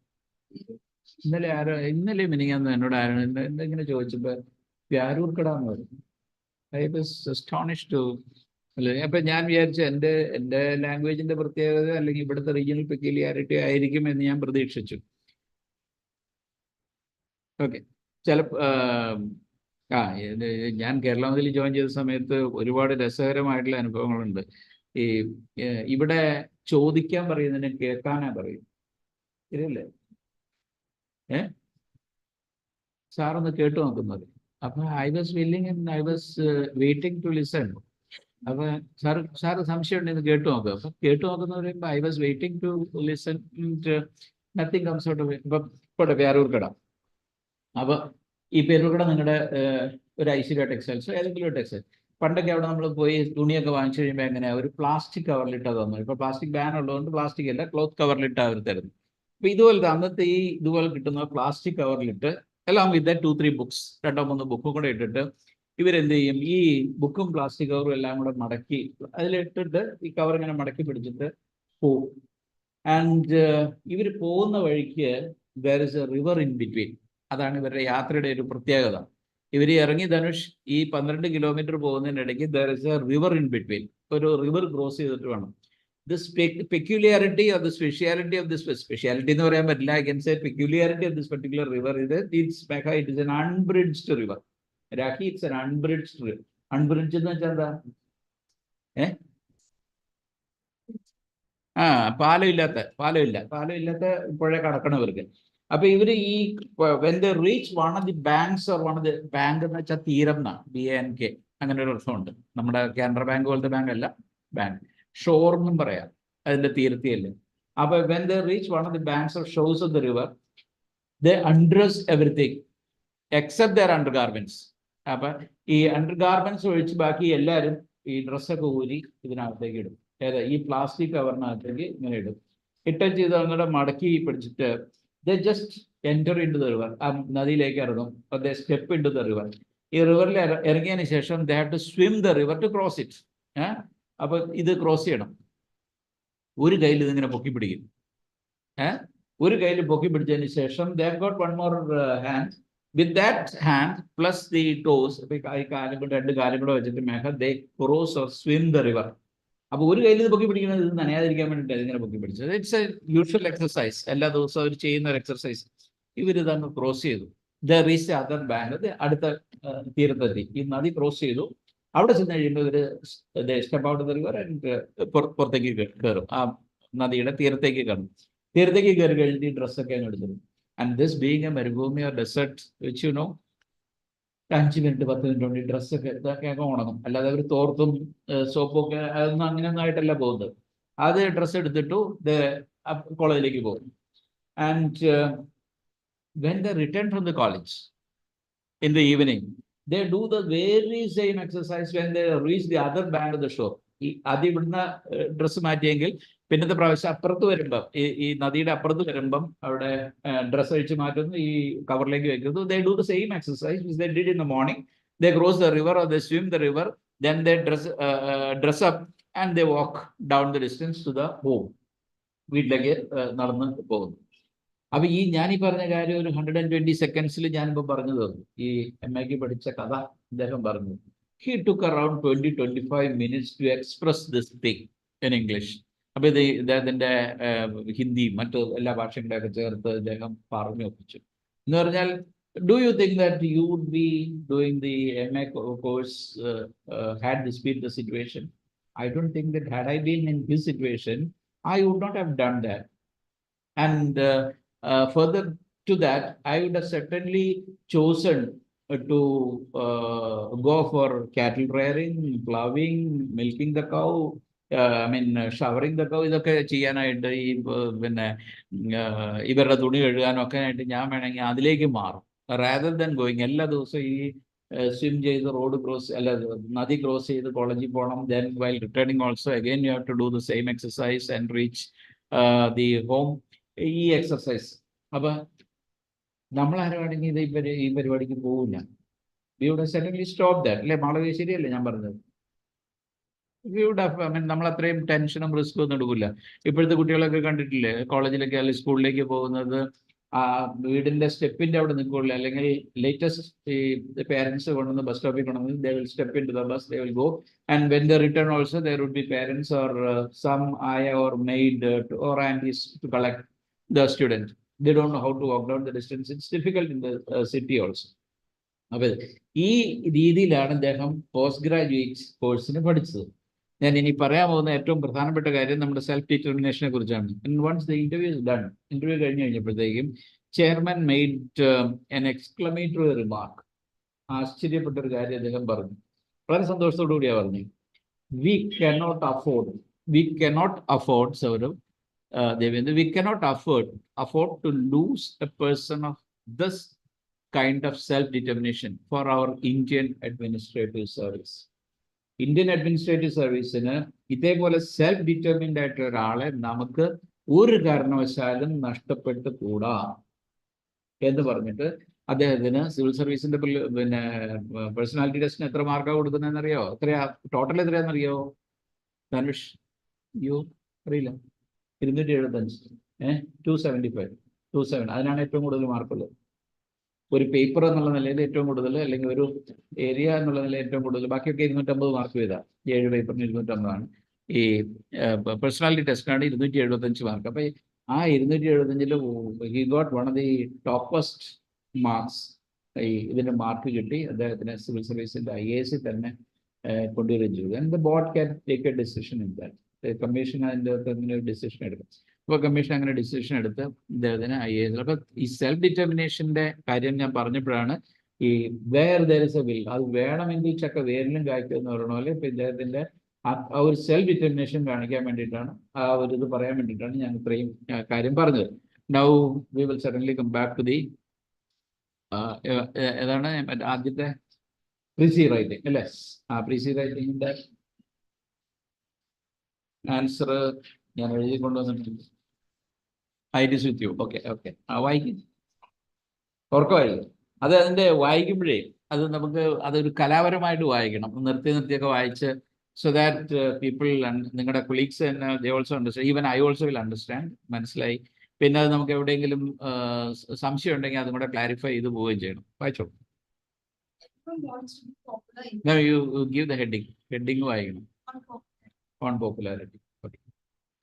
ഇന്നലെ മിനിങ്ങാന്ന് എന്നോട് ആരാണ് എന്തെങ്കിലും ചോദിച്ചപ്പോ പ്യാരൂർക്കടാന്ന് പറഞ്ഞു. I was astonished too. അല്ലെ, അപ്പൊ ഞാൻ വിചാരിച്ചു എൻ്റെ ലാംഗ്വേജിന്റെ പ്രത്യേകത അല്ലെങ്കിൽ ഇവിടുത്തെ റീജിയണൽ പെക്യുലിയാരിറ്റി ആയിരിക്കും എന്ന് ഞാൻ പ്രതീക്ഷിച്ചു. ഓക്കെ. ഞാൻ കേരളത്തിൽ ജോയിൻ ചെയ്ത സമയത്ത് ഒരുപാട് രസകരമായിട്ടുള്ള അനുഭവങ്ങളുണ്ട്. ഈ ഇവിടെ ചോദിക്കാൻ പറയുന്നതിന് കേൾക്കാനാ പറയും. ശരിയല്ലേ? സാറൊന്ന് കേട്ടു നോക്കുന്നത്. അപ്പൊ I was willing and I was waiting to listen. അപ്പൊ സാറ് സംശയം ഉണ്ടെന്ന് കേട്ടു നോക്കുക. അപ്പൊ കേട്ടു നോക്കുന്ന പറയുമ്പോ I was waiting to listen, nothing comes out of. ഇപ്പൊ ഇവിടെ പേരൂർക്കട. അപ്പൊ ഈ പേരൂർക്കട നിങ്ങളുടെ ഒരു ഐശ്വര്യ ടെക്സ്റ്റൈൽസ് ഏതെങ്കിലും ഒരു ടെക്സ്റ്റൈൽ. പണ്ടൊക്കെ അവിടെ നമ്മൾ പോയി തുണിയൊക്കെ വാങ്ങിച്ചു കഴിയുമ്പോൾ എങ്ങനെയാ ഒരു പ്ലാസ്റ്റിക് കവറിലിട്ടാ തന്നു. ഇപ്പൊ പ്ലാസ്റ്റിക് ബാൻ ഉള്ളതുകൊണ്ട് പ്ലാസ്റ്റിക് അല്ല, ക്ലോത്ത് കവറിലിട്ടാ അവർ തരുന്നു. അപ്പൊ ഇതുപോലത്തെ അന്നത്തെ ഇതുപോലെ കിട്ടുന്ന പ്ലാസ്റ്റിക് കവറിലിട്ട് എല്ലാം വിത്ത് 2-3 ബുക്സ്, 2-3 ബുക്കും കൂടെ ഇട്ടിട്ട് ഇവരെന്ത് ചെയ്യും, ഈ ബുക്കും പ്ലാസ്റ്റിക് കവറും എല്ലാം കൂടെ മടക്കി അതിലിട്ടിട്ട് ഈ കവർ ഇങ്ങനെ മടക്കി പിടിച്ചിട്ട് പോവും. ആൻഡ് ഇവർ പോകുന്ന വഴിക്ക് there is a river in between. അതാണ് ഇവരുടെ യാത്രയുടെ ഒരു പ്രത്യേകത. ഇവർ ഇറങ്ങി ധനുഷ് ഈ 12 കിലോമീറ്റർ പോകുന്നതിനിടയ്ക്ക് there is a river in between. ഒരു റിവർ ക്രോസ് ചെയ്തിട്ട് വേണം. This peculiarity or the speciality of this speciality എന്ന് പറയാൻ പറ്റില്ല. I can say peculiarity of this particular river is that it is an unbridged river. Raki, it's an unbridged river. Unbridged എന്ന് വെച്ചാൽ എന്താ? പാലമില്ലാത്ത പുഴ കടക്കണവർക്ക്. അപ്പൊ ഇവര് ഈ when they reach one of the banks or one of the bank എന്ന് വെച്ചാൽ തീരം എന്നാണ്, BANK, അങ്ങനെ ഒരു അർത്ഥമുണ്ട്. നമ്മുടെ കാനറ ബാങ്ക് പോലത്തെ ബാങ്ക് അല്ല, ബാങ്ക് ഷോർ എന്നും പറയാം, അതിന്റെ തീരത്തിയല്ലേ. അപ്പൊ when they reach one of the banks or shores of the river, they undress everything except their undergarments. അപ്പൊ ഈ അണ്ടർഗാർമെന്റ്സ് ഒഴിച്ച് ബാക്കി എല്ലാവരും ഈ ഡ്രസ്സൊക്കെ ഊരി ഇതിനകത്തേക്ക് ഇടും. ഈ പ്ലാസ്റ്റിക് കവറിനകത്തേക്ക് ഇങ്ങനെ ഇടും. ഇട്ടച്ച് ചെയ്ത് അങ്ങോട്ട് മടക്കി പിടിച്ചിട്ട് they just enter into the river. ആ നദിയിലേക്ക് ഇറങ്ങും. they step into the river. ഈ റിവറിൽ ഇറങ്ങിയതിന് ശേഷം they have to swim the river to cross it. അപ്പൊ ഇത് ക്രോസ് ചെയ്യണം. ഒരു കയ്യിൽ ഇതിങ്ങനെ പൊക്കി പിടിക്കും. ഒരു കയ്യിൽ പൊക്കി പിടിച്ചതിന് ശേഷം they have got one more hand. With that hand plus the toes, ഈ കാലും കൊണ്ട് 2 കാലും കൂടെ വെച്ചിട്ട് they cross or swim the river. അപ്പൊ ഒരു കയ്യിൽ ഇത് പൊക്കി പിടിക്കുന്നത് ഇത് നനയാതിരിക്കാൻ വേണ്ടിയിട്ട് ഇങ്ങനെ പൊക്കി പിടിച്ചത്. It's A usual exercise. എല്ലാ ദിവസവും അവർ ചെയ്യുന്ന ഒരു എക്സസൈസ്. ഇവരിതങ്ങ് ക്രോസ് ചെയ്തു. ദ റീച്ച് അതർ ബാങ്ക്, അടുത്ത തീരത്തെത്തി. ഈ നദി ക്രോസ് ചെയ്തു. അവിടെ ചെന്ന് കഴിയുമ്പോൾ ഇവര് step out the river and പുറത്തേക്ക് കയറും. ആ നദിയുടെ തീരത്തേക്ക് കയറും. തീരത്തേക്ക് കയറി കഴിഞ്ഞിട്ട് ഈ ഡ്രസ്സൊക്കെ അങ്ങ് എടുത്തിടും. ആൻഡ് ദിസ് ബീങ് എ മരുഭൂമി ഓർ ഡെസേർട്ട് വെച്ച് യു നോ, 5 മിനിറ്റ് 10 മിനിറ്റ് കൊണ്ട് ഈ ഡ്രസ്സൊക്കെ ഇതൊക്കെ ഉണങ്ങും. അല്ലാതെ അവർ തോർത്തും സോപ്പും ഒക്കെ അതൊന്നും അങ്ങനെയൊന്നും ആയിട്ടല്ല പോകുന്നത്. അത് ഡ്രസ്സ് എടുത്തിട്ടു കോളേജിലേക്ക് പോകും. And when they return from the college in the evening, they do the very same exercise when they reach the other bank of the shore. അത് ഇവിടുന്ന് ഡ്രസ്സ് മാറ്റിയെങ്കിൽ പിന്നത്തെ പ്രാവശ്യം അപ്പുറത്ത് വരുമ്പം ഈ നദിയുടെ അപ്പുറത്ത് വരുമ്പം അവിടെ ഡ്രസ്സ് അഴിച്ച് മാറ്റുന്നു, ഈ കവറിലേക്ക് വെക്കുന്നു. they do the same exercise which they did in the morning. They cross the river or they swim the river, then they dress up and they walk down the distance to the home. വീട്ടിലേക്ക് നടന്ന് പോകുന്നു. അപ്പൊ ഞാനീ പറഞ്ഞ കാര്യം ഒരു 120 സെക്കൻഡ്സിൽ ഞാനിപ്പോ പറഞ്ഞു തന്നു. ഈ MA പഠിച്ച കഥ അദ്ദേഹം പറഞ്ഞു. He took around 20-25 minutes to express this thing in English. അപ്പൊ ഇദ്ദേഹത്തിന്റെ ഹിന്ദി മറ്റു എല്ലാ ഭാഷകളുടെയൊക്കെ ചേർത്ത് അദ്ദേഹം പറഞ്ഞു ഒപ്പിച്ചു. എന്ന് പറഞ്ഞാൽ, do you think that you would be doing the MA course had this been the situation? I don't think that had I been in his situation, I would not have done that. And further to that, I would have certainly chosen to go for cattle rearing, plowing, milking the cow, showering the cow. ഇതൊക്കെ ചെയ്യാനായിട്ട് ഈ പിന്നെ ഇവരുടെ തുണി കഴുകാനൊക്കെ ആയിട്ട് ഞാൻ വേണമെങ്കിൽ അതിലേക്ക് മാറും. റാദർ ദാൻ ഗോയിങ് എല്ലാ ദിവസവും ഈ സ്വിം ചെയ്ത് റോഡ് ക്രോസ് അല്ല നദി ക്രോസ് ചെയ്ത് കോളേജിൽ പോകണം. Then while returning also again you have to do the same exercise and reach the home. ഈ എക്സസൈസ് അപ്പൊ നമ്മളാരുവാണെങ്കിൽ ഈ പരിപാടിക്ക് പോവില്ല. We would have suddenly stop that. അല്ലെ മാളവി, ശരിയല്ലേ ഞാൻ പറഞ്ഞത്? വി വുഡ് ഹാവ് നമ്മൾ അത്രയും ടെൻഷനും റിസ്ക്കും ഒന്നും എടുക്കില്ല. ഇപ്പോഴത്തെ കുട്ടികളൊക്കെ കണ്ടിട്ടില്ലേ, കോളേജിലേക്ക് അല്ലെങ്കിൽ സ്കൂളിലേക്ക് പോകുന്നത് വീടിന്റെ സ്റ്റെപ്പിന്റെ അവിടെ നിൽക്കുള്ളൂ, അല്ലെങ്കിൽ ലേറ്റസ്റ്റ് ഈ പേരൻസ് കൊണ്ടുവന്ന് ബസ് സ്റ്റോപ്പിൽ കൊണ്ടുവന്ന് they will step into the bus, they will go, and when they return also there would be parents or some ayah or maid or aunties to collect the student. They don't know how to walk down the distance. It's difficult in the city also. അപ്പൊ ഈ രീതിയിലാണ് അദ്ദേഹം post graduate കോഴ്സിന് പഠിച്ചത്. ഞാൻ ഇനി പറയാൻ പോകുന്ന ഏറ്റവും പ്രധാനപ്പെട്ട കാര്യം നമ്മുടെ സെൽഫ് ഡിറ്റർമിനേഷനെ കുറിച്ചാണ്. Once the interview is done, interview കഴിഞ്ഞ് കഴിഞ്ഞപ്പോഴത്തേക്കും chairman made an exclamatory remark. ആശ്ചര്യപ്പെട്ട ഒരു കാര്യം അദ്ദേഹം പറഞ്ഞു, വളരെ സന്തോഷത്തോടു കൂടിയാ പറഞ്ഞു. We cannot afford Saurav, Devendra, we cannot afford to lose a person of this kind of self-determination for our Indian administrative service. Indian administrative സർവീസിന് ഇതേപോലെ സെൽഫ് ഡിറ്റർമിൻഡ് ആയിട്ടുള്ള ഒരാളെ നമുക്ക് ഒരു കാരണവശാലും നഷ്ടപ്പെട്ടു കൂടാ എന്ന് പറഞ്ഞിട്ട് അദ്ദേഹത്തിന് സിവിൽ സർവീസിന്റെ പിന്നെ പേഴ്സണാലിറ്റി ടെസ്റ്റിന് എത്ര മാർക്കാണ് കൊടുക്കുന്നതെന്ന് അറിയോ? എത്രയാ ടോട്ടൽ എത്രയാണെന്നറിയോ ധനുഷ്? യോ അറിയില്ല. 275, 275, 27. അതിനാണ് ഏറ്റവും കൂടുതൽ മാർക്കുള്ളത്. ഒരു പേപ്പർ എന്നുള്ള നിലയിൽ ഏറ്റവും കൂടുതൽ, അല്ലെങ്കിൽ ഒരു ഏരിയ എന്നുള്ള നിലയിൽ ഏറ്റവും കൂടുതൽ. ബാക്കിയൊക്കെ 250 മാർക്ക് ചെയ്താ. 7 പേപ്പറിന് 250 ഈ പേഴ്സണാലിറ്റി ടെസ്റ്റിനാണ് 275 മാർക്ക്. അപ്പൊ ആ 275 he got one of the ടോപ്പസ്റ്റ് marks. ഇതിന്റെ മാർക്ക് കിട്ടി അദ്ദേഹത്തിന് സിവിൽ സർവീസിന്റെ IAS തന്നെ കൊണ്ടുവരികയും ചെയ്തു. And the board can take A decision in that. Commission അതിൻ്റെ അങ്ങനെ ഒരു ഡിസിഷൻ എടുക്കും. അപ്പോൾ കമ്മീഷൻ അങ്ങനെ ഡിസിഷൻ എടുത്ത് ഇദ്ദേഹത്തിന് IAS. അപ്പൊ ഈ സെൽഫ് ഡിറ്റർമിനേഷന്റെ കാര്യം ഞാൻ പറഞ്ഞപ്പോഴാണ് ഈ where there is a will, അത് വേണമെങ്കിൽ ചക്ക വേരിലും കായ്ക്കും എന്ന് പറയുന്ന പോലെ ഇപ്പൊ ഇദ്ദേഹത്തിന്റെ ആ ഒരു സെൽഫ് ഡിറ്റർമിനേഷൻ കാണിക്കാൻ വേണ്ടിയിട്ടാണ്, ആ ഒരു ഇത് പറയാൻ വേണ്ടിയിട്ടാണ് ഞാൻ ഇത്രയും കാര്യം പറഞ്ഞത്. Now we will suddenly come back to the ഏതാണ് ആദ്യത്തെ പ്രീസി റൈറ്റിംഗ് അല്ലേ? പ്രീസി റൈറ്റിംഗിന്റെ ആൻസർ ഞാൻ എഴുതി കൊണ്ടുവന്നിട്ടുണ്ട്. I this with you. Okay വായിക്കും, ഓർക്കുമായിരിക്കും. അത് അതിന്റെ വായിക്കുമ്പോഴേ അത് നമുക്ക് അതൊരു കലാപരമായിട്ട് വായിക്കണം, നിർത്തിയൊക്കെ വായിച്ച്, സോ ദാറ്റ് പീപ്പിൾ, നിങ്ങളുടെ കൊളീഗ്സ് തന്നെ they also understand, even I also will understand. മനസ്സിലായി. പിന്നെ അത് നമുക്ക് എവിടെയെങ്കിലും സംശയം ഉണ്ടെങ്കിൽ അതും കൂടെ ക്ലാരിഫൈ ചെയ്ത് പോവുകയും ചെയ്യണം. വായിച്ചോ. യു ഗിവ് ദ ഹെഡിങ് വായിക്കണം. On popularity. Okay.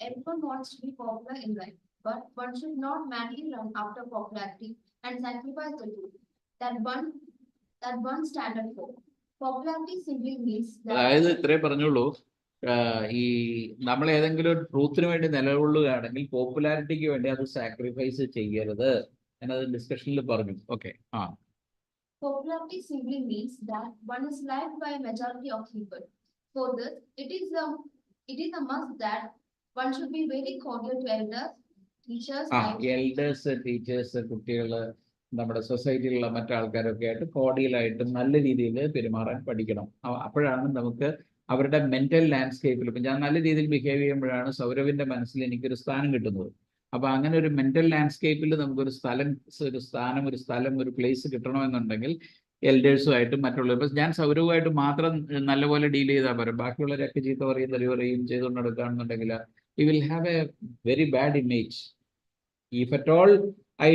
Everyone wants to be popular in life, but one should not madly run after popularity and sacrifice the truth that one standard for. Popularity simply means that. അതായത് ഇത്രേ പറഞ്ഞുള്ളൂ, ഈ നമ്മൾ ഏതെങ്കിലും ഒരു ട്രൂത്തിന് വേണ്ടി നിലകൊള്ളുകയാണെങ്കിൽ പോപ്പുലാരിറ്റിക്ക് വേണ്ടി അത് സാക്രിഫൈസ് ചെയ്യരുത് എന്നത് ഡിസ്കഷനിൽ പറഞ്ഞു. Okay. Popularity simply means that one is liked by a majority of people. For this, it is a must that one should be very cordial to elders, teachers. Elders, teachers, കുട്ടികള്, നമ്മുടെ സൊസൈറ്റിയിലുള്ള മറ്റാൾക്കാരൊക്കെ ആയിട്ട് കോർഡിയലായിട്ടും നല്ല രീതിയിൽ പെരുമാറാൻ പഠിക്കണം. അപ്പോഴാണ് നമുക്ക് അവരുടെ മെന്റൽ ലാൻഡ്സ്കേപ്പിൽ, ഇപ്പം ഞാൻ നല്ല രീതിയിൽ ബിഹേവ് ചെയ്യുമ്പോഴാണ് സൗരവിന്റെ മനസ്സിൽ എനിക്കൊരു സ്ഥാനം കിട്ടുന്നത്. അപ്പൊ അങ്ങനെ ഒരു മെന്റൽ ലാൻഡ്സ്കേപ്പിൽ നമുക്കൊരു സ്ഥലം, ഒരു പ്ലേസ് കിട്ടണമെന്നുണ്ടെങ്കിൽ എൽഡേഴ്സുമായിട്ടും മറ്റുള്ളവർ, ഇപ്പം ഞാൻ സൗരവുമായിട്ട് മാത്രം നല്ലപോലെ ഡീൽ ചെയ്താൽ പോരാ, ബാക്കിയുള്ളവരൊക്കെ ചീത്ത പറയും തെളിവറിയും ചെയ്തുകൊണ്ട് നടക്കുകയാണെന്നുണ്ടെങ്കിൽ you will have a very bad image. If at all I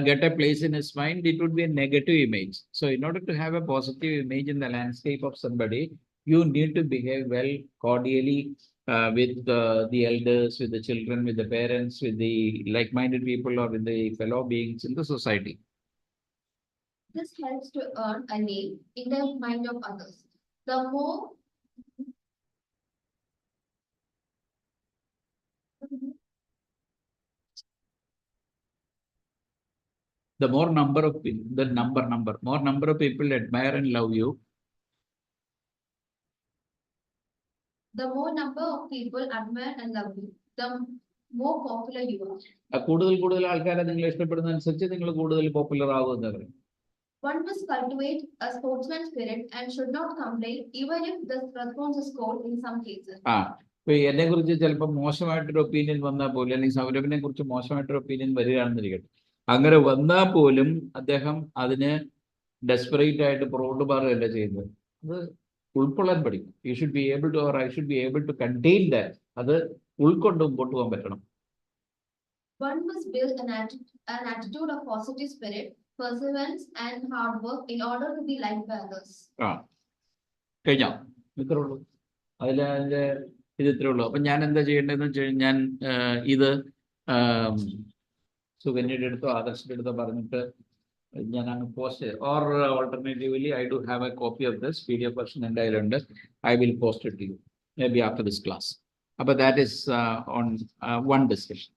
get a place in his mind, it would be a negative image. So in order to have a positive image in the landscape of somebody, you need to behave well, cordially, with the elders, with the children, with the parents, with the like-minded people, or with the fellow beings in the society. This helps to earn a name in the mind of others. The more number of people, more number of people admire and love you, the more number of people admire and love you, the more popular you are. കൂടുതൽ ആൾക്കാരെ നിങ്ങൾ ഇഷ്ടപ്പെടുന്നതനുസരിച്ച് നിങ്ങൾ കൂടുതൽ popular ആകുമെന്ന്. One must cultivate a sportsman spirit and should not complain even if the response is cold in some cases. എന്നെ കുറിച്ച് ചിലപ്പോൾ മോശമായിട്ടൊരു opinion വന്നാൽ പോലും, അല്ലെങ്കിൽ സൗരഭിനെ കുറിച്ച് മോശമായിട്ടൊരു ഒപ്പീനിയൻ വരികയാണെന്നിരിക്കട്ടെ, അങ്ങനെ വന്നാൽ പോലും അദ്ദേഹം അതിന് ഡെസ്പറേറ്റ് ആയിട്ട് പുറകോട്ട് മാറുകയല്ല ചെയ്യുന്നത്. അത് ഉൾക്കൊള്ളാൻ പഠിക്കും. You should be able to, or I should be able to contain that. അത് ഉൾക്കൊണ്ട് മുമ്പോട്ട് പോകാൻ പറ്റണം. One must build an attitude of positive spirit, perseverance, and hard work in order to be liked by others. കഴിഞ്ഞോ? ഇത്രേ ഉള്ളൂ. അതിൻ്റെ ഇത് ഇത്രേ ഉള്ളൂ. അപ്പം ഞാൻ എന്താ ചെയ്യേണ്ടതെന്ന് വെച്ച് കഴിഞ്ഞാൽ ഇത് സുകന്യയുടെ അടുത്തോ ആദർശിൻ്റെ അടുത്തോ പറഞ്ഞിട്ട് ഞാൻ അങ്ങ് post or alternatively I do have a copy of this PDF version എൻ്റെ കയ്യിലുണ്ട്. I will post it to you maybe after this class. അപ്പോൾ that is on one discussion.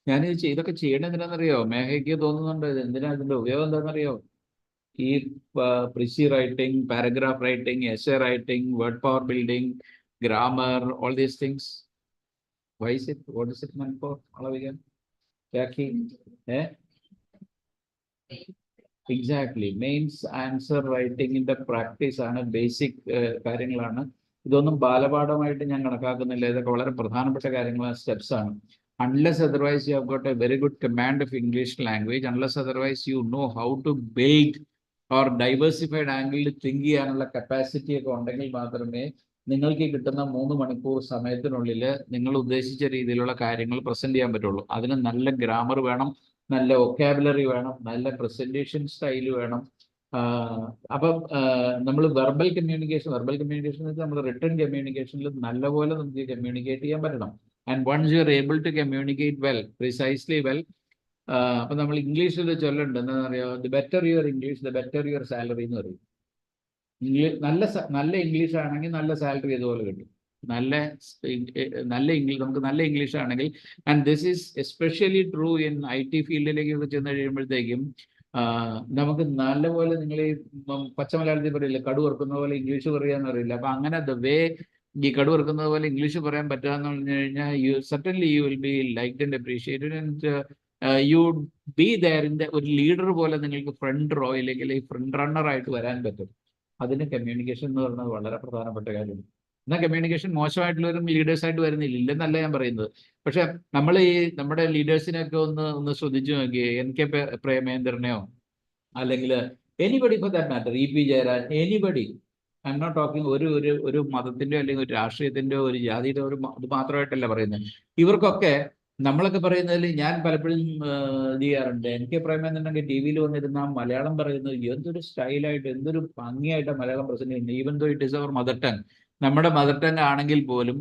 ഞാനിത് ഇതൊക്കെ ചെയ്യണത് എന്തിനാണെന്നറിയോ? മേഘയ്ക്ക് തോന്നുന്നുണ്ട് ഇത് എന്തിനാ, ഇതിൻ്റെ ഉപയോഗം എന്താണെന്നറിയോ? ഈ frizzy writing, paragraph writing, essay writing, word power building, grammar, all these things. Why is it? What is it meant for? All of again? Exactly. Means answer writing in the practice ആണ്, basic കാര്യങ്ങളാണ്. ഇതൊന്നും ബാലപാഠമായിട്ട് ഞാൻ കണക്കാക്കുന്നില്ല. ഇതൊക്കെ വളരെ പ്രധാനപ്പെട്ട കാര്യങ്ങളാണ്, steps ആണ്. Unless otherwise you have got a very good command of English language, unless otherwise you know how to build or diversified angle think ചെയ്യാനുള്ള കപ്പാസിറ്റി ഒക്കെ ഉണ്ടെങ്കിൽ മാത്രമേ നിങ്ങൾക്ക് കിട്ടുന്ന 3 മണിക്കൂർ സമയത്തിനുള്ളിൽ നിങ്ങൾ ഉദ്ദേശിച്ച രീതിയിലുള്ള കാര്യങ്ങൾ പ്രസന്റ് ചെയ്യാൻ പറ്റുള്ളൂ. അതിന് നല്ല ഗ്രാമർ വേണം, നല്ല വൊക്കാബുലറി വേണം, നല്ല പ്രസന്റേഷൻ സ്റ്റൈൽ വേണം. അപ്പം നമ്മൾ വെർബൽ കമ്മ്യൂണിക്കേഷൻ നമ്മൾ റിട്ടൺ കമ്മ്യൂണിക്കേഷനിൽ നല്ലപോലെ നമുക്ക് കമ്മ്യൂണിക്കേറ്റ് ചെയ്യാൻ പറ്റണം. And once you are able to communicate well, precisely well, അപ്പം നമ്മൾ ഇംഗ്ലീഷിൽ ചൊല്ലുന്നുണ്ട്, എന്താണെന്ന് അറിയാം, the better your English the better your salary എന്ന് പറയും. നല്ല ഇംഗ്ലീഷ് ആണെങ്കിൽ നല്ല സാലറി ഇതുപോലെ കിട്ടും. നല്ല ഇംഗ്ലീഷ്, നമുക്ക് നല്ല ഇംഗ്ലീഷ് ആണെങ്കിൽ, and this is especially true in IT ഫീൽഡിലേക്കൊക്കെ ചെന്ന് കഴിയുമ്പോഴത്തേക്കും നമുക്ക് നല്ലപോലെ, നിങ്ങൾ ഈ പച്ച മലയാളത്തിൽ പറയില്ല, കടുവറുക്കുന്ന പോലെ ഇംഗ്ലീഷ് പറയാന്ന് പറയില്ല. അപ്പം അങ്ങനെ ദ വേ ഈ കടുവറുക്കുന്നത് പോലെ ഇംഗ്ലീഷ് പറയാൻ പറ്റാന്ന് പറഞ്ഞു കഴിഞ്ഞാൽ certainly you will be liked and appreciated and you would be there in the ഒരു ലീഡർ പോലെ നിങ്ങൾക്ക് ഫ്രണ്ട് റോയിലേക്ക് അല്ലെങ്കിൽ ഫ്രണ്ട് റണ്ണർ ആയിട്ട് വരാൻ പറ്റും. അതിന് കമ്മ്യൂണിക്കേഷൻ എന്ന് പറയുന്നത് വളരെ പ്രധാനപ്പെട്ട കാര്യമാണ്. എന്നാൽ കമ്മ്യൂണിക്കേഷൻ മോശമായിട്ടുള്ളവരും ലീഡേഴ്സായിട്ട് വരുന്നില്ല, ഇല്ലെന്നല്ല ഞാൻ പറയുന്നത്. പക്ഷെ നമ്മൾ ഈ നമ്മുടെ ലീഡേഴ്സിനെയൊക്കെ ഒന്ന് ശ്രദ്ധിച്ചു നോക്കി, NK പ്രേമേന്ദ്രനെയോ അല്ലെങ്കിൽ anybody for that matter, EP Jayarajan, anybody, I M not talking ഒരു മതത്തിൻ്റെയോ അല്ലെങ്കിൽ ഒരു രാഷ്ട്രീയത്തിൻ്റെയോ ഒരു ജാതിയുടെ ഒരു ഇത് മാത്രമായിട്ടല്ല പറയുന്നത്. ഇവർക്കൊക്കെ നമ്മളൊക്കെ പറയുന്നതിൽ ഞാൻ പലപ്പോഴും ഇത് ചെയ്യാറുണ്ട്. NK പ്രേമേന്ദ്രനൊക്കെ TV വന്നിരുന്ന മലയാളം പറയുന്നത് എന്തൊരു സ്റ്റൈലായിട്ട്, എന്തൊരു ഭംഗിയായിട്ട് മലയാളം പ്രസന്റ് ചെയ്യുന്നത്. Even though it is our mother tongue, നമ്മുടെ മദർ ടങ് ആണെങ്കിൽ പോലും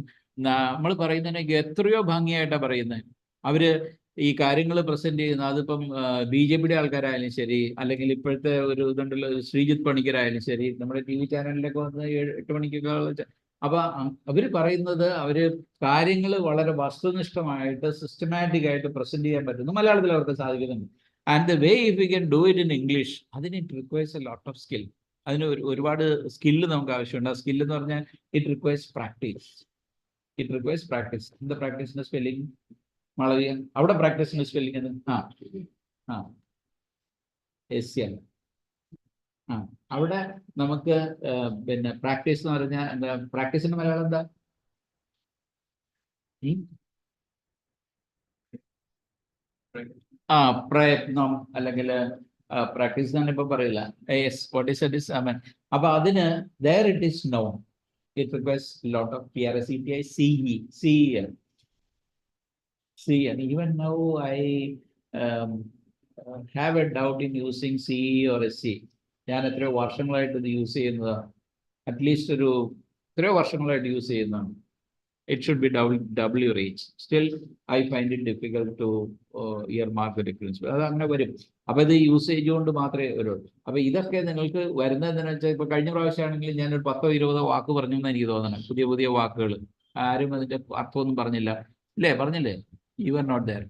നമ്മൾ പറയുന്നതിനൊക്കെ എത്രയോ ഭംഗിയായിട്ടാണ് പറയുന്നത്. അവർ ഈ കാര്യങ്ങൾ പ്രസന്റ് ചെയ്യുന്നത്. അതിപ്പം BJPയുടെ ആൾക്കാരായാലും ശരി, അല്ലെങ്കിൽ ഇപ്പോഴത്തെ ഒരു ഇതുണ്ടല്ലോ ശ്രീജിത്ത് പണിക്കരായാലും ശരി, നമ്മുടെ TV ചാനലിലൊക്കെ വന്ന് 8 മണിക്കൊക്കെ. അപ്പൊ അവർ പറയുന്നത്, അവര് കാര്യങ്ങൾ വളരെ വസ്തുനിഷ്ഠമായിട്ട് സിസ്റ്റമാറ്റിക് ആയിട്ട് പ്രസന്റ് ചെയ്യാൻ പറ്റുന്നു, മലയാളത്തിൽ അവർക്ക് സാധിക്കുന്നുണ്ട്. And the way if you can do it in English, അതിന് it requires a lot of skill. അതിന് ഒരുപാട് സ്കില്ല് നമുക്ക് ആവശ്യമുണ്ട്. ആ സ്കില്ല് എന്ന് പറഞ്ഞാൽ ഇറ്റ് റിക്വയർസ് പ്രാക്ടീസ്. എന്താ പ്രാക്ടീസിന്റെ സ്പെല്ലിംഗ് മാളവിക? അവിടെ പ്രാക്ടീസിന്റെ സ്പെല്ലിംഗ് SL. അവിടെ നമുക്ക് പിന്നെ പ്രാക്ടീസ് എന്ന് പറഞ്ഞാൽ എന്താ? പ്രാക്ടീസിന്റെ മലയാളം എന്താ? പ്രയത്നം, അല്ലെങ്കിൽ പ്രാക്ടീസ് തന്നെ ഇപ്പൊ പറയില്ല. What is it is Aman. അപ്പൊ അതിന് there it is known. It requires lot of PRSETI, CE. And even now I have a doubt in using CE or SE. ഞാൻ എത്രയോ വർഷങ്ങളായിട്ട് ഇത് യൂസ് ചെയ്യുന്നതാണ്. അറ്റ്ലീസ്റ്റ് എത്രയോ വർഷങ്ങളായിട്ട് യൂസ് ചെയ്യുന്നതാണ്. It should be WH. Still, I find it difficult to earmark the difference. അത് അങ്ങനെ വരും. അപ്പൊ ഇത് യൂസേജ് കൊണ്ട് മാത്രമേ വരുള്ളൂ. അപ്പൊ ഇതൊക്കെ നിങ്ങൾക്ക് വരുന്നതെന്ന് വെച്ചാൽ, ഇപ്പൊ കഴിഞ്ഞ പ്രാവശ്യമാണെങ്കിൽ ഞാനൊരു 10-20 വാക്ക് പറഞ്ഞു എന്ന് എനിക്ക് തോന്നണം, പുതിയ വാക്കുകൾ. ആരും അതിന്റെ അർത്ഥമൊന്നും പറഞ്ഞില്ല, ഇല്ലേ? പറഞ്ഞില്ലേ? You were not there.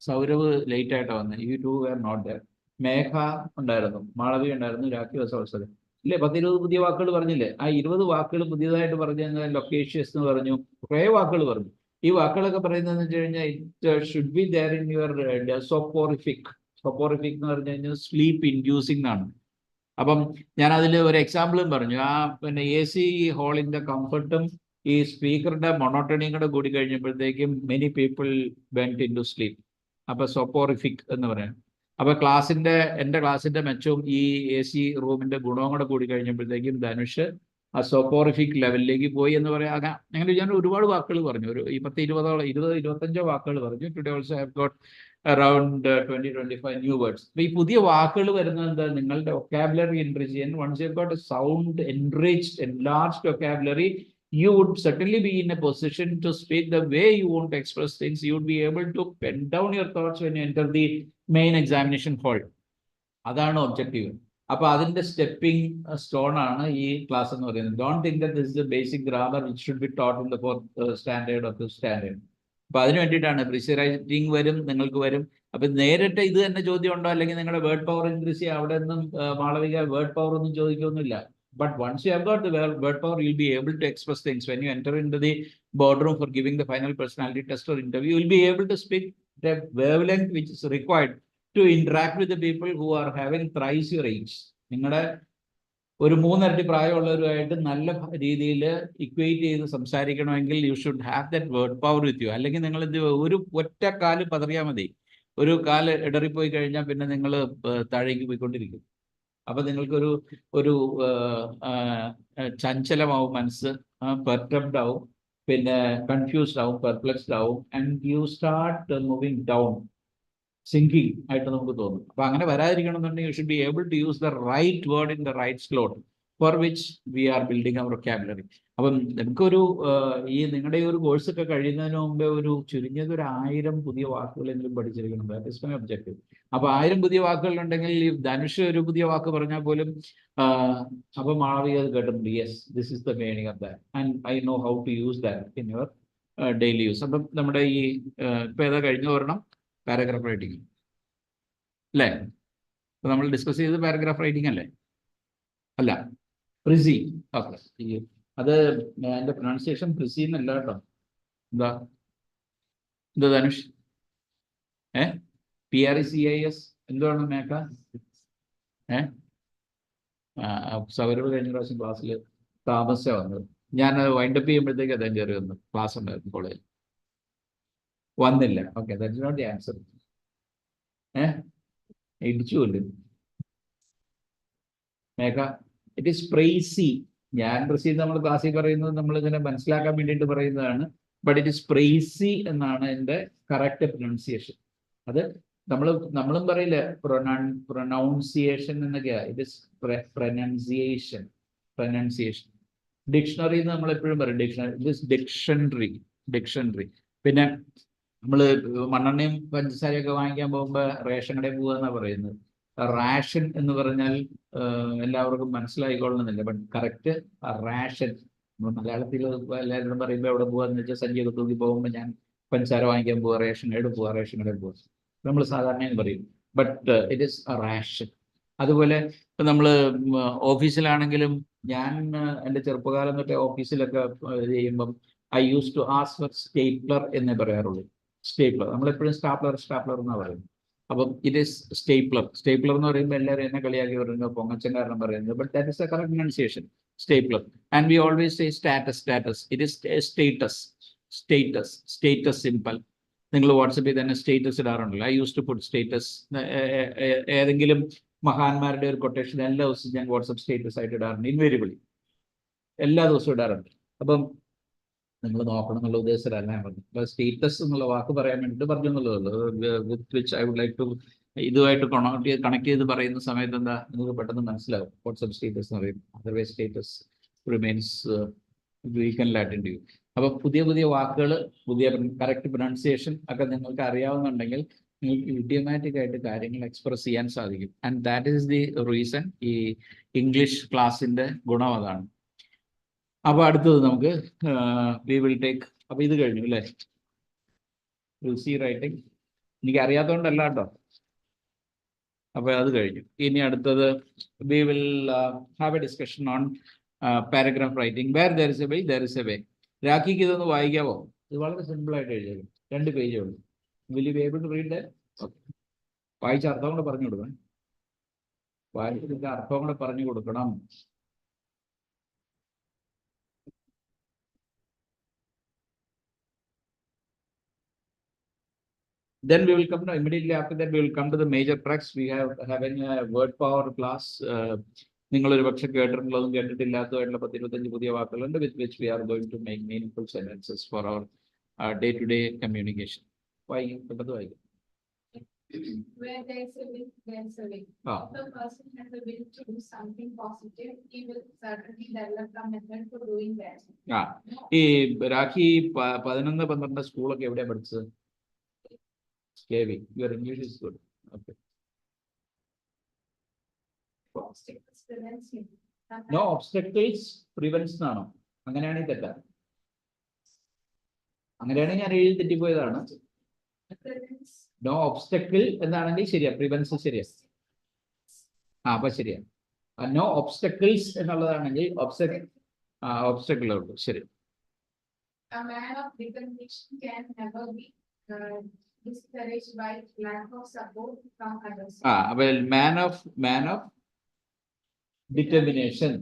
Saurav late ആയിട്ടാണ് വന്നത്. You two were not there. മേഘ ഉണ്ടായിരുന്നു, മാളവി ഉണ്ടായിരുന്നു, രാഖി വസവസരം, ഇല്ലേ? 10-20 പുതിയ വാക്കുകൾ പറഞ്ഞില്ലേ? ആ 20 വാക്കുകൾ പുതിയതായിട്ട് പറഞ്ഞു. ലൊക്കേഷ്യസ് എന്ന് പറഞ്ഞു, കുറേ വാക്കുകൾ പറഞ്ഞു. ഈ വാക്കുകളൊക്കെ പറയുന്നതെന്ന് വെച്ച് കഴിഞ്ഞാൽ it should be there in your soporific എന്ന് പറഞ്ഞു കഴിഞ്ഞാൽ സ്ലീപ്പ് ഇൻഡ്യൂസിങ് ആണ്. അപ്പം ഞാൻ അതിൽ ഒരു എക്സാമ്പിളും പറഞ്ഞു. പിന്നെ AC ഹാളിന്റെ കംഫർട്ടും ഈ സ്പീക്കറുടെ മൊണോട്ടണിയും കൂടെ കൂടി കഴിഞ്ഞപ്പോഴത്തേക്കും many people went in to sleep. അപ്പൊ സോപ്പോറിഫിക് എന്ന് പറയാം. അപ്പൊ എൻ്റെ ക്ലാസിന്റെ മെച്ചവും ഈ AC റൂമിന്റെ ഗുണവും കൂടെ കൂടി കഴിഞ്ഞപ്പോഴത്തേക്കും ധനുഷ് ആ സോപ്പോറിഫിക് ലെവലിലേക്ക് പോയി എന്ന് പറയാം. അങ്ങനെ ഞാൻ ഒരുപാട് വാക്കുകൾ പറഞ്ഞു, ഒരു 20-25 വാക്കുകൾ പറഞ്ഞു. Today also have got around 20-25 new words. അപ്പൊ ഈ പുതിയ വാക്കുകൾ വരുന്നത് എന്താ, നിങ്ങളുടെ വൊക്കാബുലറി എൻറിച്ച് ചെയ്യാൻ. Once you got a sound enriched enlarged vocabulary, you would certainly be in a position to speak the way you want to express things. You would be able to pen down your thoughts when you enter the main examination hall. അതാണ് objective. അപ്പൊ അതിന്റെ stepping stone ആണ് ഈ class എന്ന് പറയുന്നത്. Don't think that this is the basic grammar which should be taught in the 4th standard of 5th standard. അപ്പൊ അതിന് വേണ്ടിയിട്ടാണ് പ്രീസി റൈറ്റിംഗ് വരും, നിങ്ങൾക്ക് വരും. അപ്പൊ നേരിട്ട് ഇത് തന്നെ ചോദ്യം ഉണ്ടോ, അല്ലെങ്കിൽ നിങ്ങളുടെ വേർഡ് പവർ ഇൻക്രീസ് ചെയ്യുക, അവിടെ നിന്നും മാളവിക വേർഡ് പവർ ഒന്നും ചോദിക്കൊന്നുമില്ല. But once you have got the word power, you'll be able to express things. When you enter into the boardroom for giving the final personality test or interview, you'll be able to speak the wavelength which is required to interact with the people who are having thrice your age. നിങ്ങളുടെ ഒരു 3 ഇരട്ടി പ്രായമുള്ളവരുമായിട്ട് നല്ല രീതിയിൽ equate ചെയ്ത് സംസാരിക്കണമെങ്കിൽ you should have that word power with you. അല്ലെങ്കിൽ നിങ്ങൾ ഒരു ഒറ്റ കാല് പതറിയാൽ മതി, ഒരു കാല് ഇടറിപ്പോയി കഴിഞ്ഞാൽ പിന്നെ നിങ്ങൾ താഴേക്ക് പോയിക്കൊണ്ടിരിക്കും. അപ്പൊ നിങ്ങൾക്കൊരു ചഞ്ചലമാവും മനസ്സ്, പെർട്ടർബ്ഡ് ആവും, പിന്നെ കൺഫ്യൂസ്ഡ് ആവും, പെർപ്ലക്സ്ഡ് ആവും, and you start moving down, sinking ആയിട്ട് നമുക്ക് തോന്നും. അപ്പൊ അങ്ങനെ വരാതിരിക്കണം എന്നുണ്ടെങ്കിൽ you should be able to use the right word in the right slot for which we are building our vocabulary. അപ്പം നമുക്കൊരു ഈ നിങ്ങളുടെ ഈ ഒരു കോഴ്സ് ഒക്കെ കഴിയുന്നതിന് മുമ്പേ ഒരു ചുരുങ്ങിയത് ഒരു 1000 പുതിയ വാക്കുകളെങ്കിലും പഠിച്ചിരിക്കണം. That is my objective. അപ്പൊ 1000 പുതിയ വാക്കുകൾ ഉണ്ടെങ്കിൽ ഈ ധനുഷ് ഒരു പുതിയ വാക്ക് പറഞ്ഞാൽ പോലും അപ്പൊ മാളവിക അത് കേട്ടിട്ടുണ്ട്, yes this is the meaning of that and I know how to use that in your daily use. അപ്പം നമ്മുടെ ഈ ഇപ്പൊ ഏതാ കഴിഞ്ഞ ഒരെണ്ണം പാരഗ്രാഫ് റൈറ്റിംഗ് അല്ലേ? അപ്പൊ നമ്മൾ ഡിസ്കസ് ചെയ്ത് പാരഗ്രാഫ് റൈറ്റിംഗ് അല്ലേ? അല്ല, പ്രിസി. ഓക്കെ, അത് എൻ്റെ പ്രൊനൗൺസിയേഷൻ പ്രിസി എന്നല്ല കേട്ടോ. എന്താ ധനുഷ്? PRECIS എന്തുവാണ് മേക്ക? സൗരവ് കഴിഞ്ഞ പ്രാവശ്യം ക്ലാസ്സിൽ താമസിച്ചാണ് വന്നത്. ഞാൻ വൈൻഡപ്പ് ചെയ്യുമ്പോഴത്തേക്ക് അദ്ദേഹം കയറി വന്നു. ക്ലാസ് ഉണ്ടായിരുന്നു കോളേജിൽ, വന്നില്ല. Okay, that is not the answer. ഇടിച്ചുകൊല്ലും മേഘ. It is pricey. ഞാൻ പ്രസീത് നമ്മൾ ക്ലാസ്സിൽ പറയുന്നത് നമ്മൾ ഇങ്ങനെ മനസ്സിലാക്കാൻ വേണ്ടിയിട്ട് പറയുന്നതാണ്. ബട്ട് ഇറ്റ് ഈസ് പ്രൈസി എന്നാണ് എൻ്റെ കറക്റ്റ് പ്രൊനൗൺസിയേഷൻ. അത് നമ്മളും പറയില്ല പ്രൊനൗൺസിയേഷൻ എന്നൊക്കെയാ. It is pronunciation. ഡിക്ഷണറി എന്ന് നമ്മൾ എപ്പോഴും പറയും ഡിക്ഷണറി. It is dictionary. പിന്നെ നമ്മൾ മണ്ണെണ്ണയും പഞ്ചസാരയൊക്കെ വാങ്ങിക്കാൻ പോകുമ്പോൾ റേഷൻ കടയിൽ പോകുക എന്നാണ് പറയുന്നത്. റാഷൻ എന്ന് പറഞ്ഞാൽ എല്ലാവർക്കും മനസ്സിലായിക്കൊള്ളുന്നില്ല. But correct ration. മലയാളത്തിൽ എല്ലാവരും പറയുമ്പോൾ എവിടെ പോകാന്ന് വെച്ചാൽ സഞ്ചിയൊക്കെ തൂക്കി പോകുമ്പോൾ ഞാൻ പഞ്ചസാര വാങ്ങിക്കാൻ പോവുക, റേഷൻ കടയിൽ പോവുക, നമ്മൾ സാധാരണ പറയും. But it is ration. അതുപോലെ ഇപ്പം നമ്മൾ ഓഫീസിലാണെങ്കിലും ഞാൻ എൻ്റെ ചെറുപ്പകാലം തൊട്ട് ഓഫീസിലൊക്കെ ചെയ്യുമ്പം I use to ask for stapler എന്നേ പറയാറുള്ളൂ. സ്റ്റേപ്ലർ നമ്മളെപ്പോഴും സ്റ്റാപ്ലർ എന്നാണ് പറയുന്നത്. അപ്പം ഇറ്റ് ഈസ് സ്റ്റേപ്ലർ എന്ന് പറയുമ്പോൾ എല്ലാവരും എന്നെ കളിയാക്കി പറയുന്നത് പൊങ്ങച്ചൻ കാരണം പറയുന്നത്. But that is a correct pronunciation, stapler. And we always say status. It is status simple. നിങ്ങൾ വാട്സപ്പിൽ തന്നെ സ്റ്റേറ്റസ് ഇടാറുണ്ടല്ലോ. I use to put status. ഏതെങ്കിലും മഹാന്മാരുടെ ഒരു കൊട്ടേഷൻ എല്ലാ ദിവസവും ഞാൻ വാട്സപ്പ് സ്റ്റേറ്റസ് ആയിട്ട് ഇടാറുണ്ട്. ഇൻവേരിയബിളി എല്ലാ ദിവസവും ഇടാറുണ്ട്. അപ്പം നിങ്ങൾ നോക്കണം എന്നുള്ള ഉദ്ദേശത്തിലല്ല ഞാൻ പറഞ്ഞു. അപ്പൊ സ്റ്റേറ്റസ് എന്നുള്ള വാക്ക് പറയാൻ വേണ്ടിയിട്ട് പറഞ്ഞു എന്നുള്ളതുള്ളൂ. With which I would like to ഇതുമായിട്ട് കണക്ട് ചെയ്ത് പറയുന്ന സമയത്ത് എന്താ നിങ്ങൾക്ക് പെട്ടെന്ന് മനസ്സിലാവും വാട്സപ്പ് സ്റ്റേറ്റസ് എന്ന് പറയും. Otherwise status remains weekend Latin due. അപ്പൊ പുതിയ വാക്കുകൾ, പുതിയ കറക്റ്റ് പ്രൊനൗൺസിയേഷൻ ഒക്കെ നിങ്ങൾക്ക് അറിയാവുന്നുണ്ടെങ്കിൽ നിങ്ങൾക്ക് ഇഡിയമാറ്റിക് ആയിട്ട് കാര്യങ്ങൾ എക്സ്പ്രസ് ചെയ്യാൻ സാധിക്കും. And that is the reason ഈ ഇംഗ്ലീഷ് ക്ലാസ്സിന്റെ ഗുണം അതാണ്. അപ്പൊ അടുത്തത് നമുക്ക് വി വിൽ ടേക്ക്. അപ്പൊ ഇത് കഴിഞ്ഞു അല്ലേ? പ്രിസി റൈറ്റിംഗ് എനിക്ക് അറിയാത്തതുകൊണ്ടല്ല കേട്ടോ. അപ്പൊ അത് കഴിഞ്ഞു. ഇനി അടുത്തത് we will have a discussion on paragraph writing. Where there is a way, there is a way. രാഖിക്ക് ഇതൊന്ന് വായിക്കാവോ? ഇത് വളരെ സിമ്പിൾ ആയിട്ട് എഴുതിയത്, 2 പേജേ ഉള്ളൂ. Will you be able to read that? വായിച്ച അർത്ഥം കൂടെ പറഞ്ഞു കൊടുക്കണം. വായിച്ചതിന്റെ അർത്ഥം കൂടെ പറഞ്ഞു കൊടുക്കണം. Then we will come to immediately after that. We will come to the major crux. We have having a word power class നിങ്ങളൊരു പക്ഷെ കേട്ടിട്ടുള്ളതും കേട്ടിട്ടില്ലാത്തതായിട്ടുള്ള 10-25 പുതിയ വാക്കുകളുണ്ട് with which we are going to make meaningful sentences for our day to day communication. വായിക്കും, പെട്ടെന്ന് വായിക്കും. Where there is a will, there is a way. Ah. If the person has a will to do something positive, he will certainly develop a method for doing that. ആ ഈ രാഖി 11-12 സ്കൂളൊക്കെ എവിടെയാ പഠിച്ചത്? KV. Your English is good. Okay. Obstacles prevents him. No obstacles prevents എന്നാണോ? അങ്ങനെയാണെങ്കിൽ തെറ്റാ. അങ്ങനെയാണെങ്കിൽ ഞാൻ എഴുതി തെറ്റിപ്പോയതാണ്. Prevents. നോ ഒബ്സ്റ്റക്കിൾ എന്നാണെങ്കിൽ ശരിയാ, പ്രിവെൻസ് ശരിയാ. അപ്പൊ ശരിയാ. നോ ഒബ്സ്റ്റക്കിൾസ് എന്നുള്ളതാണെങ്കിൽ ഒബ്സ്റ്റക്കിൾ ഉള്ളൂ. ശരി. A man of determination can never be discouraged by lack of support from others. അപ്പൊ മാൻ ഓഫ് ഡിറ്റർമിനേഷൻ.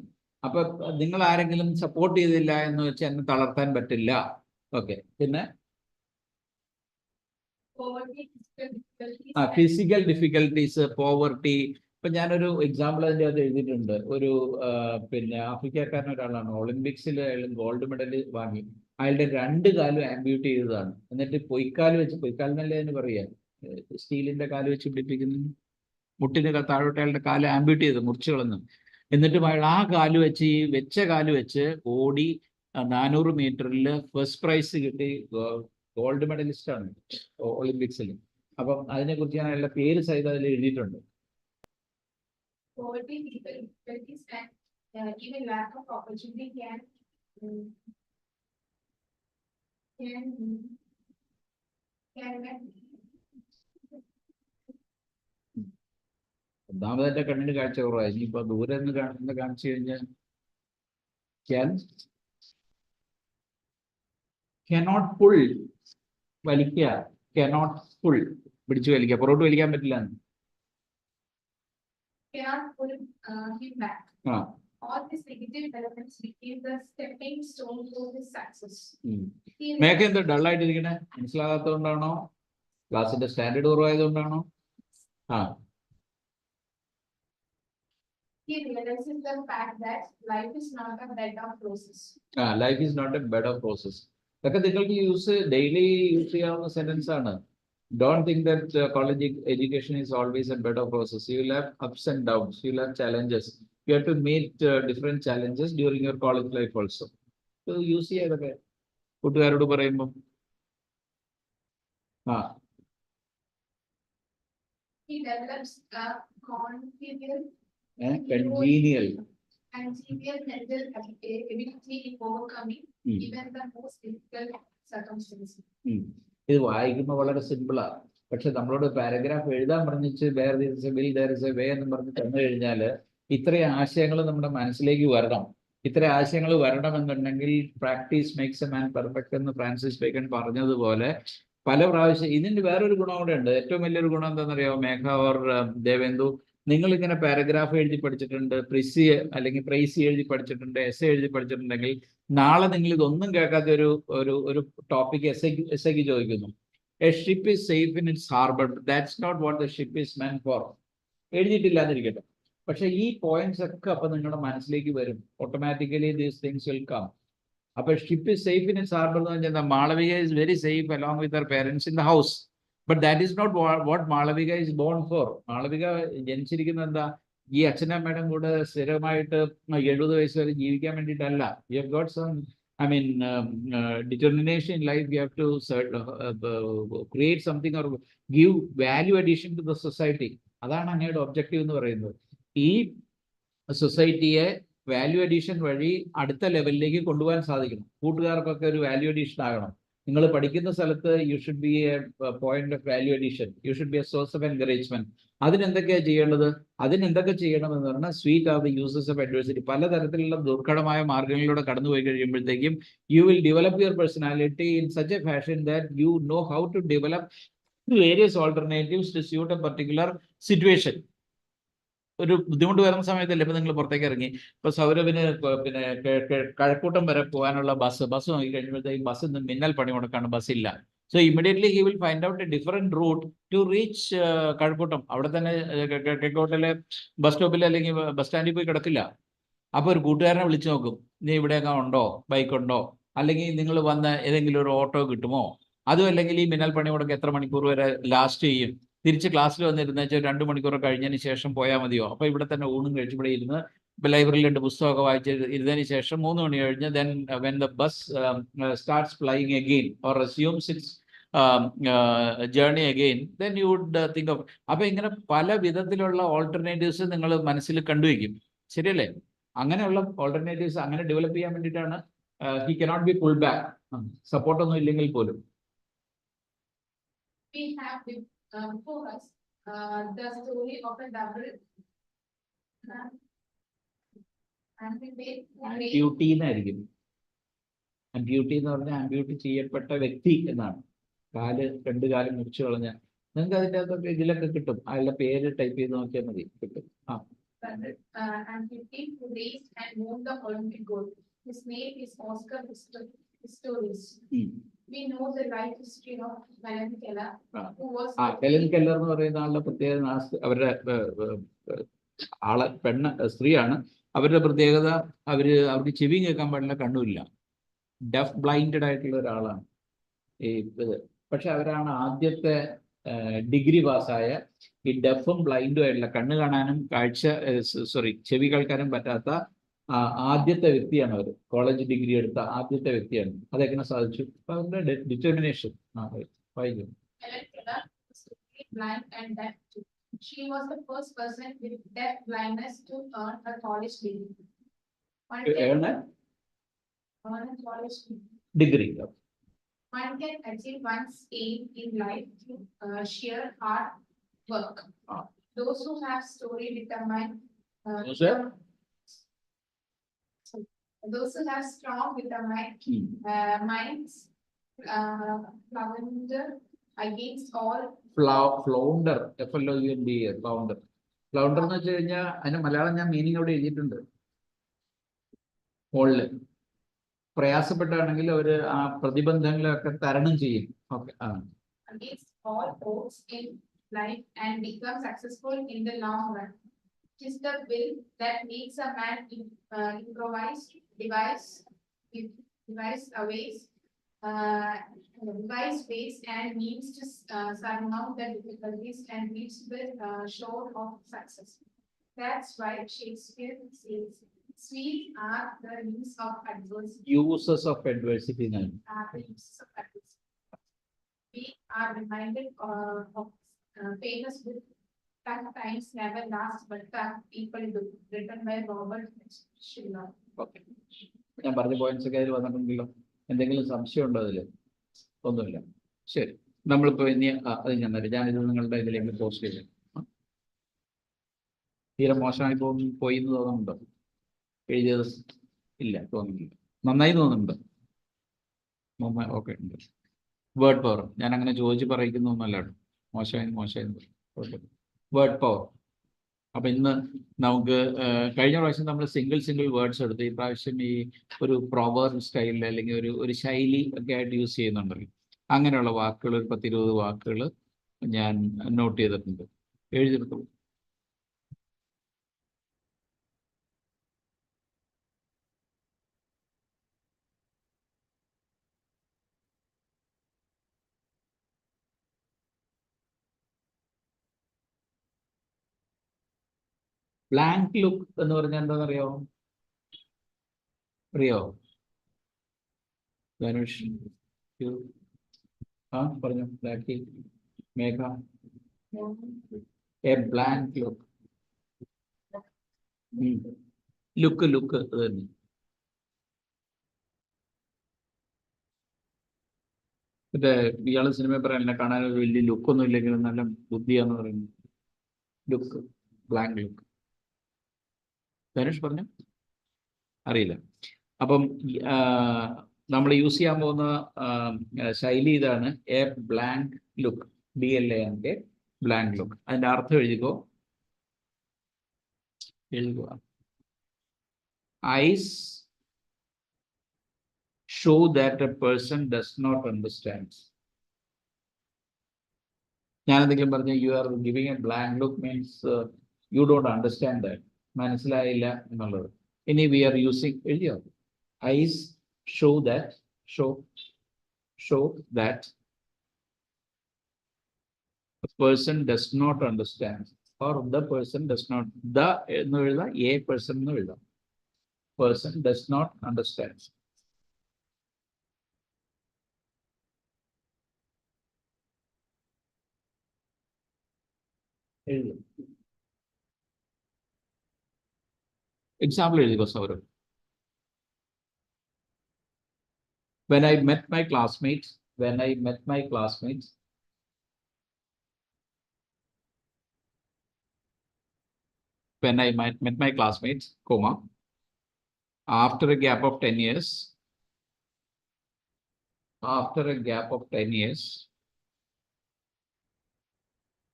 അപ്പൊ നിങ്ങൾ ആരെങ്കിലും സപ്പോർട്ട് ചെയ്തില്ല എന്ന് വെച്ചാൽ എന്നെ തളർത്താൻ പറ്റില്ല. ഓക്കെ. പിന്നെ ഫിസിക്കൽ ഡിഫിക്കൽട്ടീസ്, പോവർട്ടി. ഇപ്പൊ ഞാനൊരു എക്സാമ്പിൾ അതിൻ്റെ അത് എഴുതിയിട്ടുണ്ട്. ഒരു പിന്നെ ആഫ്രിക്കക്കാരൻ ഒരാളാണ്, ഒളിമ്പിക്സിൽ അയാൾ ഗോൾഡ് മെഡൽ വാങ്ങി. അയാളുടെ 2 കാലും ആംബ്യൂട്ട് ചെയ്തതാണ്. എന്നിട്ട് പൊയ്ക്കാല് വെച്ച്, പൊയ്ക്കാലിനല്ലേ അതിന് പറയാ, സ്റ്റീലിന്റെ കാല് വെച്ച് പിടിപ്പിക്കുന്നു, മുട്ടിന് താഴോട്ട് അയാളുടെ കാല് ആംബ്യൂട്ട് ചെയ്ത് മുറിച്ചു കളഞ്ഞു. എന്നിട്ടും അയാൾ ആ കാല് വെച്ച്, ഈ വെച്ച കാല് വെച്ച് ഓടി 400 മീറ്ററിൽ ഫസ്റ്റ് പ്രൈസ് കിട്ടി. ഗോൾഡ് മെഡലിസ്റ്റ് ആണ് ഒളിമ്പിക്സിൽ. അപ്പം അതിനെക്കുറിച്ച് ഞാൻ അയാളുടെ പേര് സഹിതം അതിൽ എഴുതിയിട്ടുണ്ട്. Poverty, difficulties, and even lack of opportunity can ഒന്നാമതായിട്ട് കണ്ണിന് കാഴ്ച കുറവായി. ഇനിയിപ്പോ ദൂരെ നിന്ന് കാണിച്ചു കഴിഞ്ഞാൽ cannot pull, വലിക്കുക, cannot pull, പിടിച്ചു വലിക്കുക, പുറകോട്ട് വലിക്കാൻ പറ്റില്ല. cannot pull him back. All these negative elements became the stepping stone to his success. മേഘ എന്താ ഡള്ളായിട്ടിരിക്കണേ? മനസ്സിലാകാത്തതുകൊണ്ടാണോ? ക്ലാസിന്റെ standard കുറവായതുകൊണ്ടാണോ? He realizes the fact that life is not a bed of roses. Life is not a bed of roses. ഇതൊക്കെ നിങ്ങൾക്ക് daily use ചെയ്യാവുന്ന sentence ആണ്. Don't think that college education is always a bed of roses. You will have ups and downs. You will have challenges. You have to meet different challenges during your college life also. So use ചെയ്തൊക്കെ കൂട്ടുകാരോട് പറയുമ്പോൾ. He develops a congenial mental ability in overcoming even the most difficult circumstances. ഇത് വായിക്കുമ്പോൾ വളരെ സിമ്പിളാ. പക്ഷെ നമ്മളോട് paragraph എഴുതാൻ പറഞ്ഞിട്ട് there is a way എന്ന് പറഞ്ഞ് തന്നു കഴിഞ്ഞാൽ ഇത്രയും ആശയങ്ങൾ നമ്മുടെ മനസ്സിലേക്ക് വരണം. ഇത്രയും ആശയങ്ങൾ വരണമെന്നുണ്ടെങ്കിൽ practice makes a man perfect എന്ന് ഫ്രാൻസിസ് ബേക്കൺ പറഞ്ഞതുപോലെ പല പ്രാവശ്യം. ഇതിന് വേറൊരു ഗുണം കൂടെ ഉണ്ട്. ഏറ്റവും വലിയൊരു ഗുണം എന്താണെന്നറിയോ മേഘ ഓർ ദേവേന്ദു? നിങ്ങൾ ഇങ്ങനെ പാരഗ്രാഫ് എഴുതി പഠിച്ചിട്ടുണ്ട്, അല്ലെങ്കിൽ പ്രൈസി എഴുതി പഠിച്ചിട്ടുണ്ട്, എസ് എഴുതി പഠിച്ചിട്ടുണ്ടെങ്കിൽ നാളെ നിങ്ങൾ ഇതൊന്നും കേൾക്കാത്ത ഒരു ടോപ്പിക് എസ്ഐക്ക് ചോദിക്കുന്നു. A ship is safe in its harbour, that's not what the ship is meant for. എഴുതിയിട്ടില്ല എന്നിരിക്കട്ടെ, പക്ഷെ ഈ പോയിന്റ്സ് ഒക്കെ അപ്പൊ നിങ്ങളുടെ മനസ്സിലേക്ക് വരും. Automatically these things will come. അപ്പൊ ship is safe in its harbour എന്ന് പറഞ്ഞാൽ Malavika is very safe along with her parents in the house. But that is not what Malavika is born for. Malavika ജനിച്ചിരിക്കുന്നത് എന്താ? ഈ അച്ഛനമ്മയുടെ കൂടെ സ്ഥിരമായിട്ട് 70 വയസ്സ് വരെ ജീവിക്കാൻ വേണ്ടിയിട്ടല്ല. You have got some, determination in life. You have to create something or give value addition to the society. അതാണ് അങ്ങയുടെ ഒബ്ജക്റ്റീവ് എന്ന് പറയുന്നത്. ഈ സൊസൈറ്റിയെ വാല്യൂ അഡീഷൻ വഴി അടുത്ത ലെവലിലേക്ക് കൊണ്ടുപോകാൻ സാധിക്കണം. കൂട്ടുകാർക്കൊക്കെ ഒരു വാല്യൂ അഡീഷൻ ആകണം. നിങ്ങൾ പഠിക്കുന്ന സ്ഥലത്ത് you should be a point of value addition. You should be a source of encouragement. അതിനെന്തൊക്കെയാണ് ചെയ്യേണ്ടത്? അതിനെന്തൊക്കെ ചെയ്യണമെന്ന് പറഞ്ഞാൽ sweet are the uses of adversity. പലതരത്തിലുള്ള ദുർഘടമായ മാർഗങ്ങളിലൂടെ കടന്നുപോയി കഴിയുമ്പോഴത്തേക്കും you will develop your personality in such a fashion that you know how to develop various alternatives to suit a particular situation. ഒരു ബുദ്ധിമുട്ട് വരുന്ന സമയത്തല്ലേ ഇപ്പൊ നിങ്ങൾ പുറത്തേക്ക് ഇറങ്ങി. ഇപ്പൊ സൗരഭിന് പിന്നെ കഴക്കൂട്ടം വരെ പോകാനുള്ള ബസ് നോക്കി കഴിയുമ്പോഴത്തേക്കും ബസ് മിന്നൽ പണി മുടക്കാണ്, ബസ്സില്ല. So immediately he will find out a different route to reach Kalkuttam. അവിടെ തന്നെ കെക്കോട്ടിലെ ബസ് സ്റ്റോപ്പിൽ അല്ലെങ്കിൽ ബസ് സ്റ്റാൻഡിൽ പോയി കിടക്കില്ല. അപ്പോൾ ഒരു കൂട്ടുകാരനെ വിളിച്ചു നോക്കും, നീ ഇവിടെയൊക്കെ ഉണ്ടോ, ബൈക്ക് ഉണ്ടോ, അല്ലെങ്കിൽ നിങ്ങൾ വന്ന് ഏതെങ്കിലും ഒരു ഓട്ടോ കിട്ടുമോ, അതും അല്ലെങ്കിൽ ഈ മിന്നൽ പണിയോടൊക്കെ എത്ര മണിക്കൂർ വരെ ലാസ്റ്റ് ചെയ്യും, തിരിച്ച് ക്ലാസ്സിൽ വന്നിരുന്ന വെച്ചാൽ 2 മണിക്കൂർ കഴിഞ്ഞതിന് ശേഷം പോയാൽ മതിയോ, അപ്പോൾ ഇവിടെ തന്നെ ഊണും കഴിച്ച് ഇവിടെ ഇരുന്ന് ലൈബ്രറിയിൽ 2 പുസ്തകമൊക്കെ വായിച്ച് ഇരുന്നതിന് ശേഷം 3 മണി കഴിഞ്ഞ് then when the bus starts flying again or resumes its journey again, then you would think of. അപ്പോൾ ഇങ്ങനെ പല വിധത്തിലുള്ള ഓൾട്ടർനേറ്റീവ്സ് നിങ്ങൾ മനസ്സിൽ കണ്ടുവയ്ക്കും, ശരിയല്ലേ? അങ്ങനെയുള്ള ഓൾട്ടർനേറ്റീവ്സ് അങ്ങനെ ഡെവലപ്പ് ചെയ്യാൻ വേണ്ടിയിട്ടാണ് he cannot be pulled back, സപ്പോർട്ടൊന്നും ഇല്ലെങ്കിൽ പോലും. We have before us the story of a double amputee എന്നായിരിക്കും. ആംപ്യൂട്ടി എന്ന് പറഞ്ഞാൽ ആംപ്യൂട്ടി ചെയ്യപ്പെട്ട വ്യക്തി എന്നാണ്. 2 കാല് മുറിച്ചു കളഞ്ഞ, നിങ്ങൾക്ക് അതിൻ്റെ അകത്തൊക്കെ ഇതിലൊക്കെ കിട്ടും, അയാളുടെ പേര് ടൈപ്പ് ചെയ്ത് നോക്കിയാൽ മതി, കിട്ടും. Amputee who raised and won the Olympic gold. His name is Oscar Pistorius. We know the life history of Helen Keller, who was Helen Keller എന്ന് പറയുന്ന ആളുടെ പ്രത്യേകത, അവരുടെ സ്ത്രീയാണ്. അവരുടെ പ്രത്യേകത അവർക്ക് ചെവി കേൾക്കാൻ പാടില്ല, കണ്ണുമില്ല, ഡെഫ് ബ്ലൈൻഡഡ് ആയിട്ടുള്ള ഒരാളാണ് ഈ ഇത്. പക്ഷെ അവരാണ് ആദ്യത്തെ ഡിഗ്രി പാസ്സായ ഈ ഡെഫും ബ്ലൈൻഡും ആയിട്ടുള്ള, കണ്ണ് കാണാനും ചെവി കേൾക്കാനും പറ്റാത്ത ആദ്യത്തെ വ്യക്തിയാണ് അവർ. കോളേജ് ഡിഗ്രി എടുത്ത ആദ്യത്തെ വ്യക്തിയാണ്. അതെങ്ങനെ സാധിച്ചു? അവരുടെ ഡിറ്റർമിനേഷൻ. വായിക്കും. She was the first person with deaf blindness to earn a college degree. Degree. One can achieve one's aim in life through sheer hard work. Those who have story determined, those who have strong determined minds, flounder against all. Flounder, FLOUNDER, flounder. Flounder എന്ന് വെച്ച് കഴിഞ്ഞാൽ അതിന് മലയാളം ഞാൻ meaning അവിടെ എഴുതിയിട്ടുണ്ട്. മുകളിൽ പ്രയാസപ്പെട്ടാണെങ്കിൽ അവർ ആ പ്രതിബന്ധങ്ങളൊക്കെ തരണം ചെയ്യും. Okay. Against all odds in life and become successful in the long run. It is the will that makes a man devise ways and means to surmount the difficulties and reach the shore of success. That's why Shakespeare says, "Sweet are the uses of adversity." Uses of adversity. We are reminded of famous book, "Tough times never last, but tough people do," written by Robert Schiller. Okay. ഞാൻ പറഞ്ഞ points ഒക്കെ അതിൽ വന്നിട്ടുണ്ടല്ലോ. എന്തെങ്കിലും സംശയം ഉണ്ടോ അതിൽ? ഒന്നുമില്ല. ശരി, നമ്മളിപ്പോൾ ഇനി അത് ഞാനിത് നിങ്ങളുടെ ഇതിലേക്ക് പോസ്റ്റ് ചെയ്യും. തീരെ മോശമായി പോയി എന്ന് തോന്നുന്നുണ്ടോ? എഴുതിയത് ഇല്ല, തോന്നുന്നില്ല. നന്നായി തോന്നുന്നുണ്ട്. ഓക്കെ ഉണ്ട്. വേർഡ് പവർ ഞാൻ അങ്ങനെ ചോദിച്ച് പറയിക്കുന്നൊന്നുമല്ല കേട്ടോ. മോശമായി വേർഡ് പവർ. അപ്പം ഇന്ന് നമുക്ക് കഴിഞ്ഞ പ്രാവശ്യം നമ്മൾ സിംഗിൾ വേർഡ്സ് എടുത്ത്, ഈ പ്രാവശ്യം ഈ ഒരു പ്രൊവർബ് സ്റ്റൈലിൽ അല്ലെങ്കിൽ ഒരു ശൈലി ഒക്കെ ആയിട്ട് യൂസ് ചെയ്യുന്നുണ്ടല്ലോ. അങ്ങനെയുള്ള വാക്കുകൾ ഒരു 10-20 വാക്കുകൾ ഞാൻ നോട്ട് ചെയ്തിട്ടുണ്ട്. എഴുതിയെടുത്തോളൂ. ബ്ലാങ്ക് ലുക്ക് എന്ന് പറഞ്ഞാൽ എന്താണെന്നറിയാമോ? അറിയോ ധനുഷ്? പറഞ്ഞു. Black Megha. A blank look. Look അത് തന്നെ. മറ്റേ ഇയാള് സിനിമ പറയാനില്ല, കാണാൻ ഒരു വലിയ ലുക്കൊന്നും ഇല്ലെങ്കിലും നല്ല ബുദ്ധിയാന്ന് പറയുന്നത്. Look, blank look. ധനുഷ് പറഞ്ഞു? അറിയില്ല. അപ്പം നമ്മൾ യൂസ് ചെയ്യാൻ പോകുന്ന ശൈലി ഇതാണ്, a blank look. BLANK, blank look. അതിന്റെ അർത്ഥം എഴുതുക. Eyes show that a person does not understand. ഞാൻ എന്തെങ്കിലും പറഞ്ഞ you are giving a blank look means you don't understand that. മനസ്സിലായില്ല എന്നുള്ളത്. ഇനി we are using എഴുതിയോ? Eyes show that the person does not understand or the person does not എന്ന് എഴുതാം, a person എന്ന് എഴുതാം. Person does not understand. Example എഴുതിക്കോ Sourav. When I met my classmates, when I met my classmates, comma, after a gap of 10 years,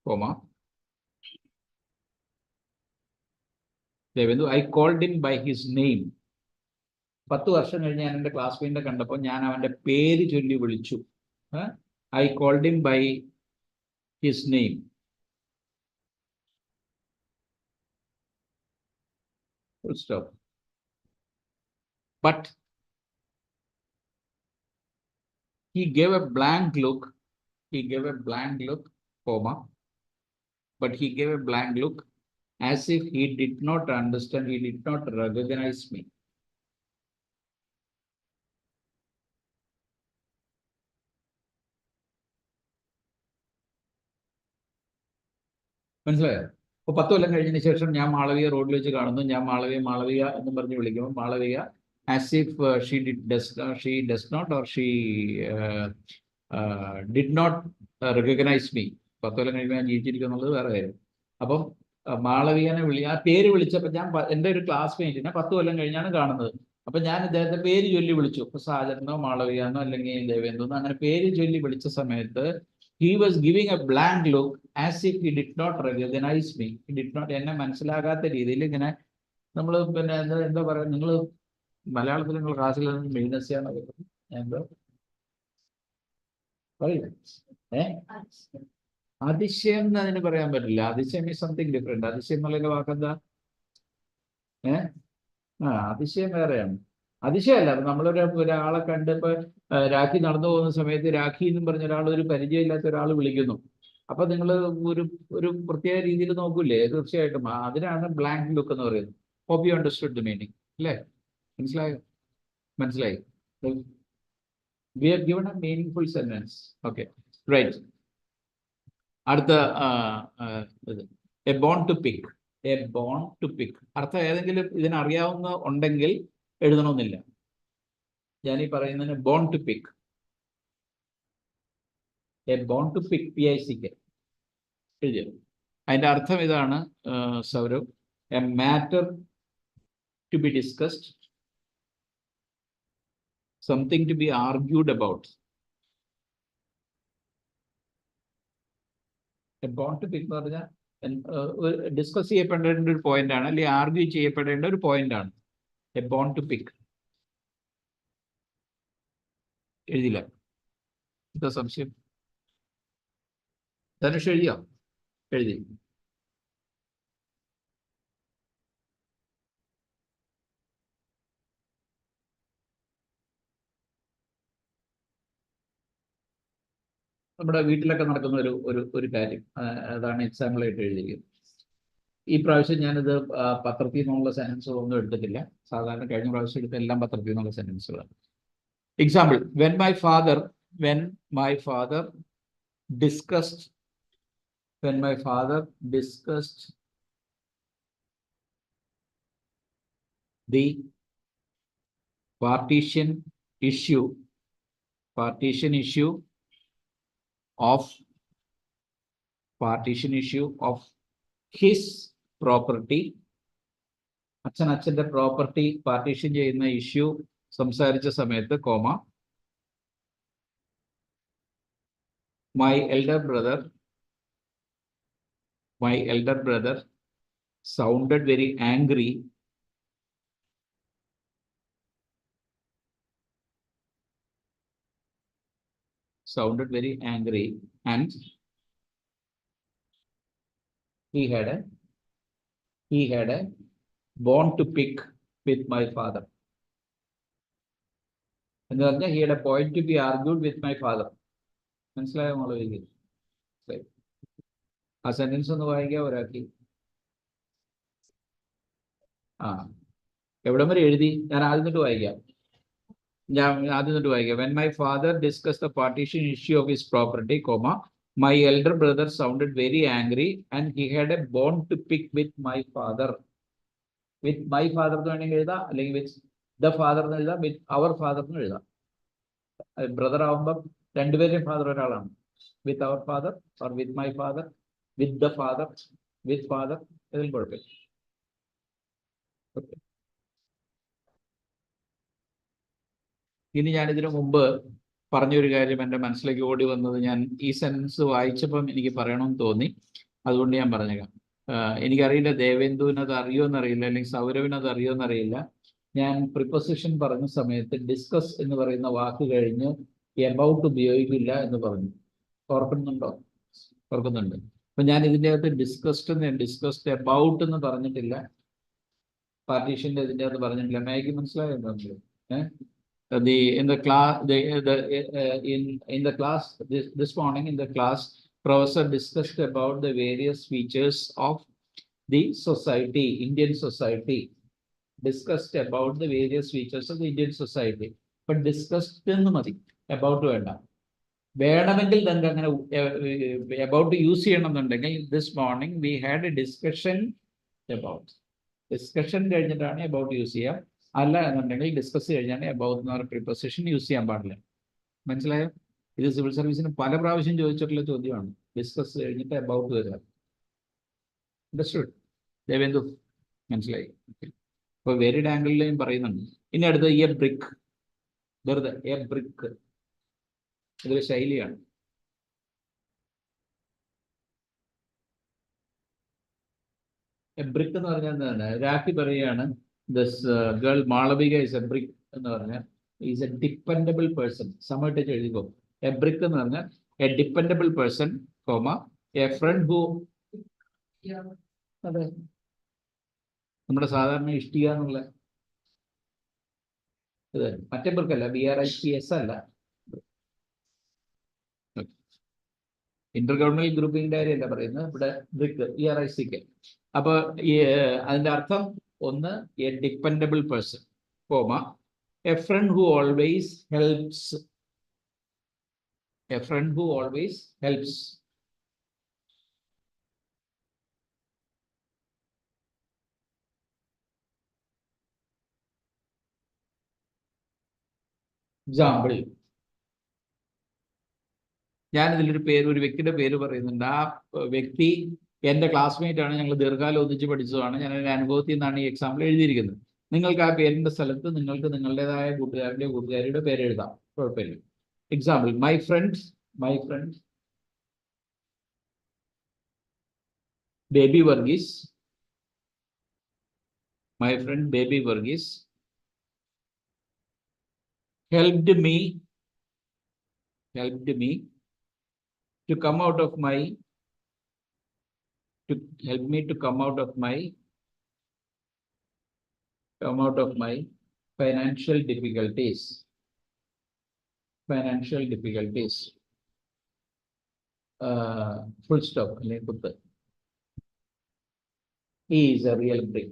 comma, Devendu, I called him by his name. 10 വർഷം കഴിഞ്ഞ് ഞാൻ എൻ്റെ ക്ലാസ്മേറ്റിനെ കണ്ടപ്പോൾ ഞാൻ അവൻ്റെ പേര് ചൊല്ലി വിളിച്ചു. I called him by his name. Full stop. But he gave a blank look, comma, but he gave a blank look as if he did not understand, he did not recognize me. മനസ്സിലായോ? അപ്പോൾ 10 കൊല്ലം കഴിഞ്ഞതിന് ശേഷം ഞാൻ മാളവിക റോഡിൽ വെച്ച് കാണുന്നു, ഞാൻ മാളവിക എന്ന് പറഞ്ഞ് വിളിക്കുമ്പോൾ Malavika as if she does not or she did not recognize me. 10 കൊല്ലം കഴിയുമ്പോൾ ഞാൻ ജീവിച്ചിരിക്കുന്നുള്ളത് വേറെ കാര്യം. അപ്പം മാളവികനെ ആ പേര് വിളിച്ചപ്പോൾ ഞാൻ എൻ്റെ ഒരു ക്ലാസ്മേറ്റിനെ 10 കൊല്ലം കഴിഞ്ഞാണ് കാണുന്നത്. അപ്പൊ ഞാൻ ഇദ്ദേഹത്തെ പേര് ചൊല്ലി വിളിച്ചു. ഇപ്പൊ സാജനോ മാളവികന്നോ അല്ലെങ്കിൽ ദേവേന്ദ്രനോ അങ്ങനെ പേര് ചൊല്ലി വിളിച്ച സമയത്ത് he was giving a blank look as if he did not recognize me. He did not, എന്നെ മനസ്സിലാകാത്ത രീതിയിൽ ഇങ്ങനെ നമ്മൾ പിന്നെ എന്താ പറയുക, നിങ്ങൾ മലയാളത്തിൽ നിങ്ങൾ ക്ലാസ്സിൽ ബിസിനസ്സാണ് എന്തോ പറയില്ല, അതിശയം എന്ന് അതിന് പറയാൻ പറ്റില്ല. അതിശയം is something different. അതിശയം എന്നുള്ള വാക്കെന്താ? അതിശയം വേറെയാണ്. അതിശയമല്ല, ഒരാളെ കണ്ട് ഇപ്പൊ രാഖി നടന്നു പോകുന്ന സമയത്ത് രാഖി എന്നും പറഞ്ഞ ഒരാൾ, ഒരു പരിചയമില്ലാത്ത ഒരാൾ വിളിക്കുന്നു. അപ്പൊ നിങ്ങൾ ഒരു പ്രത്യേക രീതിയിൽ നോക്കൂലേ? തീർച്ചയായിട്ടും അതിനാണ് ബ്ലാങ്ക് ലുക്ക് എന്ന് പറയുന്നത്. Hope you understood the meaning, അല്ലേ? മനസ്സിലായി? We have given a meaningful sentence. Okay, right. അടുത്ത a bone to pick. അർത്ഥം ഏതെങ്കിലും ഇതിനറിയാവുന്ന ഉണ്ടെങ്കിൽ എഴുതണമെന്നില്ല. ഞാൻ ഈ പറയുന്നതിന് ബോൺ ടു പിക്ക്, PICK എഴുതിയത്. അതിന്റെ അർത്ഥം ഇതാണ് Saurav, a matter to be discussed, something to be argued about. A bone to pick എന്ന് പറഞ്ഞാൽ ഡിസ്കസ് ചെയ്യപ്പെടേണ്ട ഒരു പോയിന്റ് ആണ്, അല്ലെങ്കിൽ ആർഗ്യൂ ചെയ്യപ്പെടേണ്ട ഒരു പോയിന്റ് ആണ്. എ ബോൺ ടു പിക്ക് എഴുതില്ല. എന്താ സംശയം? ധനുഷ് എഴുതിയോ? എഴുതി. നമ്മുടെ വീട്ടിലൊക്കെ നടക്കുന്ന ഒരു കാര്യം, അതാണ് എക്സാമ്പിളായിട്ട് എഴുതിയിരിക്കുന്നത്. ഈ പ്രാവശ്യം ഞാനിത് പത്രത്തിൽ നിന്നുള്ള സെന്റൻസുകളൊന്നും എടുത്തിട്ടില്ല. സാധാരണ കഴിഞ്ഞ പ്രാവശ്യം എടുത്ത എല്ലാം പത്രത്തിൽ നിന്നുള്ള സെന്റൻസുകളാണ്. Example, when my father discussed the partition issue of his property, അച്ഛൻ്റെ പ്രോപ്പർട്ടി പാർട്ടീഷൻ ചെയ്യുന്ന ഇഷ്യൂ സംസാരിച്ച സമയത്ത് comma, my elder brother sounded very angry and he had a bone to pick with my father. എന്ന് പറഞ്ഞാൽ he had a point to be argued with my father. മനസ്സിലായോ മോളെ? ആ sentence ഒന്ന് വായിക്കാം ഒരാക്കി. ആ എവിടം വരെ എഴുതി? ഞാൻ ആദ്യം തൊട്ട് വായിക്കാം. When my father discussed the partition issue of his property, my elder brother sounded very angry and he had a bone to pick with my father. With my father എന്ന് വേണമെങ്കിൽ എഴുതാം, അല്ലെങ്കിൽ with the father എന്ന് എഴുതാം, with our father എന്ന് എഴുതാം. Brother ആവുമ്പം രണ്ടുപേരുടെയും ഫാദർ ഒരാളാണ്. with our father or with my father, with the father, with father, ഇതിൽ കുഴപ്പമില്ല. ഓക്കെ. ഇനി ഞാൻ ഇതിനു മുമ്പ് പറഞ്ഞൊരു കാര്യം എൻ്റെ മനസ്സിലേക്ക് ഓടി വന്നത്, ഞാൻ ഈ സെൻറ്റൻസ് വായിച്ചപ്പം എനിക്ക് പറയണമെന്ന് തോന്നി, അതുകൊണ്ട് ഞാൻ പറഞ്ഞേക്കാം. എനിക്കറിയില്ല ദേവേന്ദുവിന് അത് അറിയുമെന്നറിയില്ല, അല്ലെങ്കിൽ സൗരവിന് അത് അറിയുമെന്നറിയില്ല. ഞാൻ പ്രിപ്പൊസിഷൻ പറഞ്ഞ സമയത്ത് ഡിസ്കസ് എന്ന് പറയുന്ന വാക്ക് കഴിഞ്ഞ് എബൌട്ട് ഉപയോഗിക്കില്ല എന്ന് പറഞ്ഞു. ഓർക്കുന്നുണ്ടോ? ഓർക്കുന്നുണ്ട്. അപ്പൊ ഞാൻ ഇതിൻ്റെ അകത്ത് ഡിസ്കസ്ഡ് എബൌട്ട് എന്ന് പറഞ്ഞിട്ടില്ല, പാർട്ടീഷൻ്റെ ഇതിൻ്റെ അകത്ത് പറഞ്ഞിട്ടില്ല. മേക്ക് മനസ്സിലായോ? In the class this morning in the class, professor discussed about the various features of the society, Indian society. Discussed about the various features of the Indian society. But discussed എന്ന് മതി, about വേണ്ട. വേണമെങ്കിൽ തന്നെ അങ്ങനെ about use ചെയ്യണമെന്നുണ്ടെങ്കിൽ this morning we had a discussion about. Discussion കഴിഞ്ഞിട്ടാണ് about use ചെയ്യാം. അല്ല എന്നുണ്ടെങ്കിൽ ഡിസ്കസ് കഴിഞ്ഞാൽ അബൌട്ട് എന്ന് പറഞ്ഞ പ്രിപ്പൊസിഷൻ യൂസ് ചെയ്യാൻ പാടില്ല. മനസ്സിലായോ? ഇത് സിവിൽ സർവീസിന് പല പ്രാവശ്യം ചോദിച്ചിട്ടുള്ള ചോദ്യമാണ്. ഡിസ്കസ് കഴിഞ്ഞിട്ട് അബൌട്ട് വരിക. അണ്ടർസ്റ്റുഡ്? ദേവേന്ദു മനസ്സിലായി? അപ്പോൾ വേരിഡ് ആംഗിളിലും പറയുന്നുണ്ട്. ഇനി അടുത്ത എ ബ്രിക്ക്. വെറുതെ എ ബ്രിക്ക്, ഇതൊരു ശൈലിയാണ്. എ ബ്രിക്ക് എന്ന് പറഞ്ഞാൽ എന്താണ്? രാഖി പറയുകയാണ്, this girl Malavika is a brick എന്ന് പറഞ്ഞാൽ is a dependable person. സമയത്ത് എഴുതിക്കോ. എ ബ്രിക്ക് എന്ന് പറഞ്ഞാൽ a dependable person, a friend who. അതെ, നമ്മുടെ സാധാരണ ഇഷ്ടിക എന്നുള്ള ഇത് മറ്റേ ബ്രിക്കല്ല, BRICS അല്ല. ഇന്റർ ഗവൺമെന്റ് ഗ്രൂപ്പിംഗിന്റെ കാര്യമല്ല പറയുന്നത് ഇവിടെ, ബ്രിക്ക് BRICK. അപ്പൊ അതിന്റെ അർത്ഥം ഒന്ന്, a dependable person, a friend who always helps. A friend who always helps. Example, ഞാനിതിലൊരു ഒരു വ്യക്തിയുടെ പേര് പറയുന്നുണ്ട്. ആ വ്യക്തി എൻ്റെ ക്ലാസ്മേറ്റ് ആണ്, ഞങ്ങൾ ദീർഘകാലം ഒന്നിച്ച് പഠിച്ചതാണ്. ഞാൻ എൻ്റെ അനുഭവത്തിൽ നിന്നാണ് ഈ എക്സാമ്പിൾ എഴുതിയിരിക്കുന്നത്. നിങ്ങൾക്ക് ആ പേരിൻ്റെ സ്ഥലത്ത് നിങ്ങൾക്ക് നിങ്ങളുടേതായ കൂട്ടുകാരിയുടെ പേര് എഴുതാം, കുഴപ്പമില്ല. Example, my front baby Varghese. My friend baby Varghese helped me to come out of my financial difficulties. Full stop. He is a real brick.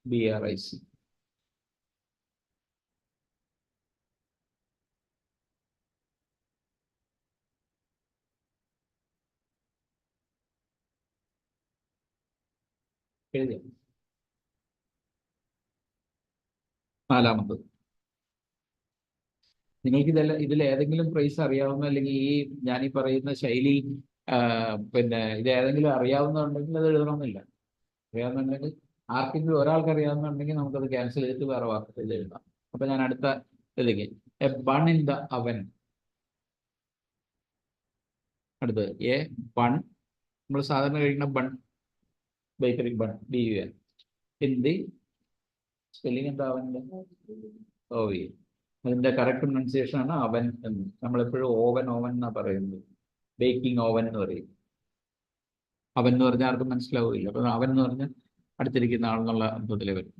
BRIC. നാലാമത്, നിങ്ങൾക്ക് ഇതിൽ ഏതെങ്കിലും ഫ്രേസ് അറിയാവുന്ന, അല്ലെങ്കിൽ ഈ ഞാനീ പറയുന്ന ശൈലി പിന്നെ ഇത് ഏതെങ്കിലും അറിയാവുന്നുണ്ടെങ്കിൽ അത് എഴുതണമെന്നില്ല. അറിയാവുന്നുണ്ടെങ്കിൽ ആർക്കെങ്കിലും ഒരാൾക്ക് അറിയാവുന്നുണ്ടെങ്കിൽ നമുക്കത് ക്യാൻസൽ ചെയ്തിട്ട് വേറെ വാർത്തയിൽ എഴുതാം. അപ്പൊ ഞാൻ അടുത്ത ഇതിലേക്ക്, എ ബൺ ഇൻ ദ അവൻ. അടുത്തത് എ ബൺ, നമ്മൾ സാധാരണ കഴിക്കുന്ന bun, bakery bun, BUN. Hindi spelling എന്താ അവൻ്റെ? OV. അതിന്റെ കറക്റ്റ് പ്രൊനൗൺസിയേഷൻ ആണ് അവൻ എന്ന്. നമ്മളെപ്പോഴും ഓവൻ എന്നാ പറയുന്നത്. ബേക്കിംഗ് ഓവൻ എന്ന് പറയും. അവൻ എന്ന് പറഞ്ഞാൽ ആർക്കും മനസ്സിലാവില്ല. അപ്പൊ അവൻ എന്ന് പറഞ്ഞാൽ അടുത്തിരിക്കുന്ന ആളെന്നുള്ള അർത്ഥത്തിലേ വരും.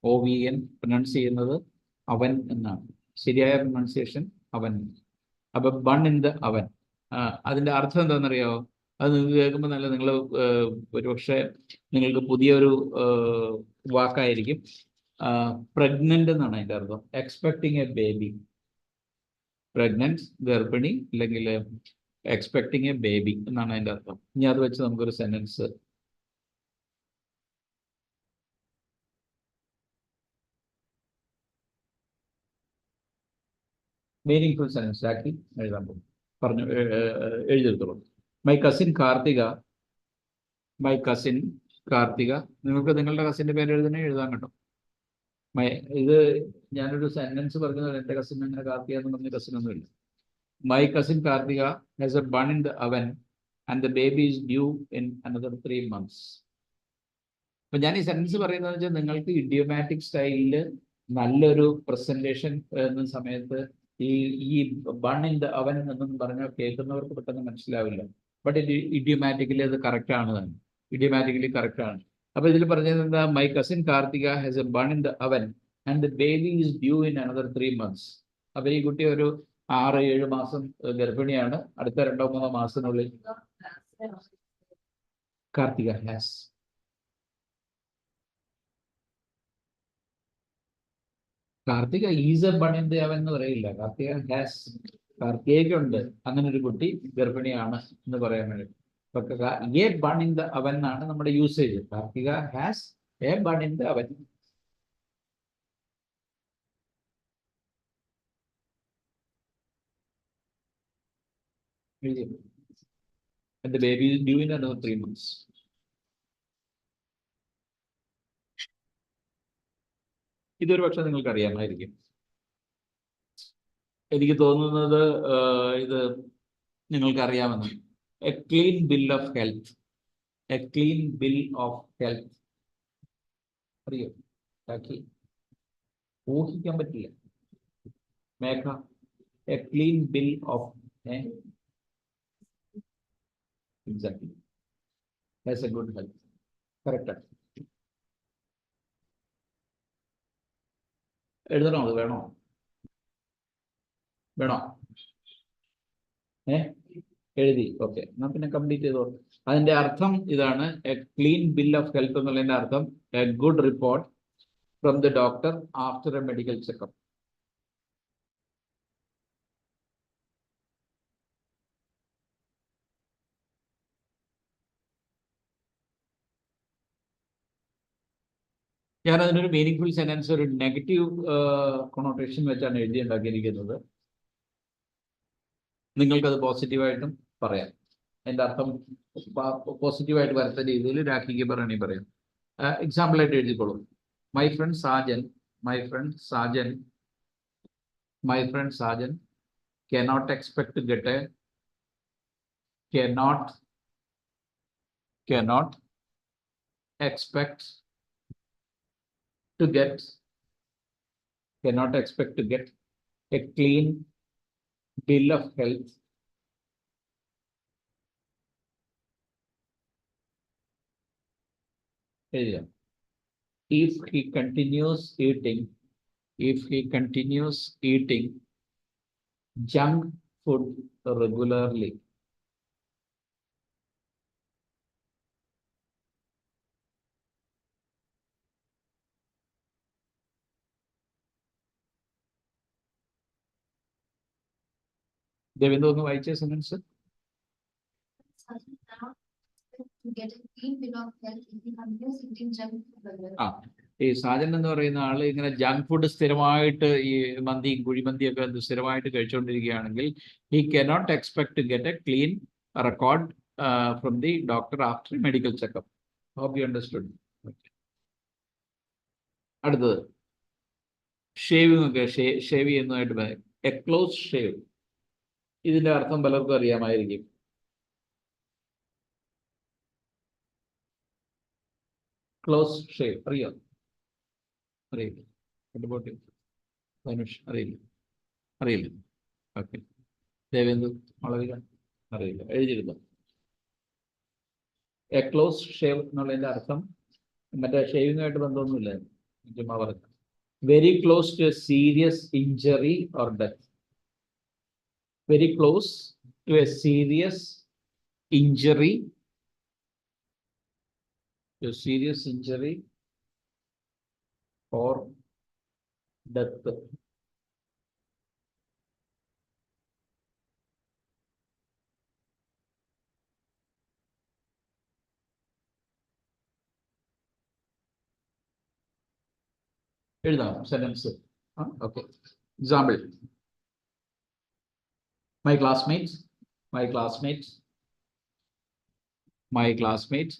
OVN പ്രൊനൗൺസ് ചെയ്യുന്നത് അവൻ എന്നാണ്. ശരിയായ പ്രൊനൗൺസിയേഷൻ അവൻ. അപ്പൊ ബൺ ഇൻ ദ അവൻ, അതിന്റെ അർത്ഥം എന്താണെന്നറിയാമോ? അത് നിങ്ങൾക്ക് കേൾക്കുമ്പോൾ നല്ല നിങ്ങൾ ഒരുപക്ഷെ നിങ്ങൾക്ക് പുതിയൊരു വാക്കായിരിക്കും. പ്രഗ്നന്റ് എന്നാണ് അതിന്റെ അർത്ഥം. Expecting A baby. പ്രഗ്നന്റ്, ഗർഭിണി, അല്ലെങ്കിൽ എക്സ്പെക്ടിങ് എ ബേബി എന്നാണ് അതിന്റെ അർത്ഥം. ഇനി അത് വെച്ച് നമുക്കൊരു സെന്റൻസ് മീനിങ്ഫുൾ സെന്റൻസ് ആക്കി എഴുതാൻ പോകും. പറഞ്ഞു എഴുതിയെടുത്തോളൂ. My cousin Karthika. My cousin Karthika. നിങ്ങൾക്ക് നിങ്ങളുടെ കസിന്റെ പേര് എഴുതാൻ കേട്ടോ. ഇത് ഞാനൊരു സെന്റൻസ് പറഞ്ഞത് എന്റെ കസിൻ അങ്ങനെ കാർത്തിക എന്ന് പറഞ്ഞ കസിനൊന്നും ഇല്ല. My cousin Karthika has a bun in the oven and the baby is due in another 3 months. അപ്പൊ ഞാൻ ഈ സെന്റൻസ് പറയുന്നത് വെച്ചാൽ നിങ്ങൾക്ക് ഇഡിയോമാറ്റിക് സ്റ്റൈലിൽ നല്ലൊരു പ്രസന്റേഷൻ എന്ന സമയത്ത് ഈ ബൺ ഇൻ ദ അവൻ എന്നും പറഞ്ഞാൽ കേൾക്കുന്നവർക്ക് പെട്ടെന്ന് മനസ്സിലാവില്ല. ബട്ട് ഇഡിയോമാറ്റിക്കലി അത് കറക്റ്റ് ആണ് തന്നെ. ഇഡിയോമാറ്റിക്കലി കറക്റ്റ് ആണ്. അപ്പൊ ഇതിൽ പറഞ്ഞത് എന്താ? My cousin Karthika has a bun in the oven and the baby is due in another 3 months. അപ്പൊ ഈ കുട്ടി ഒരു 6-7 മാസം ഗർഭിണിയാണ്. അടുത്ത 2-3 മാസത്തിനുള്ളിൽ. Karthika has. Karthika is A bun in the അവൻ എന്ന് പറയില്ല. കാർത്തിക ഹാസ്. കാർത്തികയ്ക്കുണ്ട് അങ്ങനെ ഒരു കുട്ടി ഗർഭിണിയാണ് എന്ന് പറയാൻ വേണ്ടി. എ ബൺ ഇൻ ദ അവൻ ആണ് നമ്മുടെ usage. Karthika has a bun in the അവൻ. And the baby is due in another 3 months. ഇതൊരു പക്ഷെ നിങ്ങൾക്ക് അറിയാമായിരിക്കും. എനിക്ക് തോന്നുന്നത് ഇത് നിങ്ങൾക്ക് അറിയാമെന്ന്. A clean bill of health. A clean bill of health അറിയോ? ബാക്കി ഊഹിക്കാൻ പറ്റില്ല. Megha, a clean bill of exactly has a good health. Correct ആണ്. എഴുതണോ? അത് വേണോ? വേണോ? എഴുതി. ഓക്കെ, എന്നാ പിന്നെ കംപ്ലീറ്റ് ചെയ്തോ. അതിന്റെ അർത്ഥം ഇതാണ്. A clean bill of health എന്നുള്ളതിന്റെ അർത്ഥം A good report from the doctor after A medical checkup. ഞാൻ അതിനൊരു മീനിങ്ഫുൾ സെന്റൻസ് ഒരു നെഗറ്റീവ് കൊണോട്ടേഷൻ വെച്ചാണ് എഴുതിയുണ്ടാക്കിയിരിക്കുന്നത്. നിങ്ങൾക്കത് പോസിറ്റീവായിട്ടും പറയാം. അതിന്റെ അർത്ഥം പോസിറ്റീവായിട്ട് വരത്ത രീതിയിൽ രാഖിക്ക് പറയണേ പറയാം. എക്സാമ്പിൾ ആയിട്ട് എഴുതിക്കോളൂ. My friend Sajan. My friend Sajan. My friend Sajan cannot expect to get a cannot expect to get cannot expect to get a clean bill of health if he continues eating junk food regularly. Devendra ഒന്ന് വായിച്ച sentence. ഈ സാജൻ എന്ന് പറയുന്ന ആള് ഇങ്ങനെ junk food സ്ഥിരമായിട്ട് ഈ മന്തിയും കുഴിമന്തിയും ഒക്കെ സ്ഥിരമായിട്ട് കഴിച്ചുകൊണ്ടിരിക്കുകയാണെങ്കിൽ he cannot expect to get a clean record from the doctor after medical checkup. Hope you understood. അടുത്തത് ഷേവിംഗ് ഒക്കെ ഷേവ് ചെയ്യുന്നതായിട്ട് എ ക്ലോസ് ഷേവ്. ഇതിന്റെ അർത്ഥം പലർക്കും അറിയാമായിരിക്കും. ക്ലോസ് ഷേവ് അറിയോ? അറിയില്ല. ധനുഷ് അറിയില്ല. ഓക്കെ. ദേവേന്ദു, വളവിക. അറിയില്ല, എഴുതിയിരുന്നു. എ ക്ലോസ് ഷേവ് എന്നുള്ളതിന്റെ അർത്ഥം മറ്റേ ഷേവിങ്ങായിട്ട് ബന്ധമൊന്നുമില്ല, ചുമ്മാ പറഞ്ഞു. Very close to a serious injury or death. Very close to a serious injury, or death. എഴുതാം sentence. Okay. Example: my classmates, my classmates, my classmates.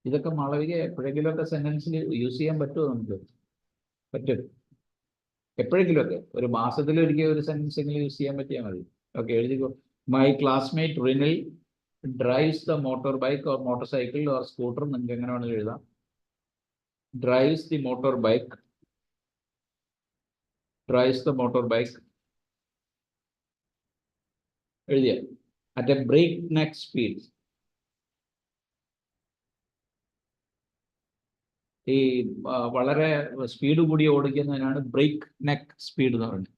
ഇതൊക്കെ മാളവിക എപ്പോഴെങ്കിലുമൊക്കെ സെന്റൻസിൽ യൂസ് ചെയ്യാൻ പറ്റുമോ? നമുക്ക് പറ്റും, എപ്പോഴെങ്കിലുമൊക്കെ ഒരു മാസത്തിലൊരിക്കൽ ഒരു സെന്റൻസ് എങ്കിലും യൂസ് ചെയ്യാൻ പറ്റിയാൽ മതി. ഓക്കെ, എഴുതിക്കോ. My classmate Rinil drives the motorbike or motorcycle or scooter. നിങ്ങൾക്ക് എങ്ങനെ വേണമെങ്കിലും എഴുതാം. drives the motorbike, എഴുതിയ at a breakneck speed. ഈ വളരെ സ്പീഡ് കൂടി ഓടിക്കുന്നതിനാണ് ബ്രേക്ക് നെക്ക് സ്പീഡ് എന്ന് പറയുന്നത്.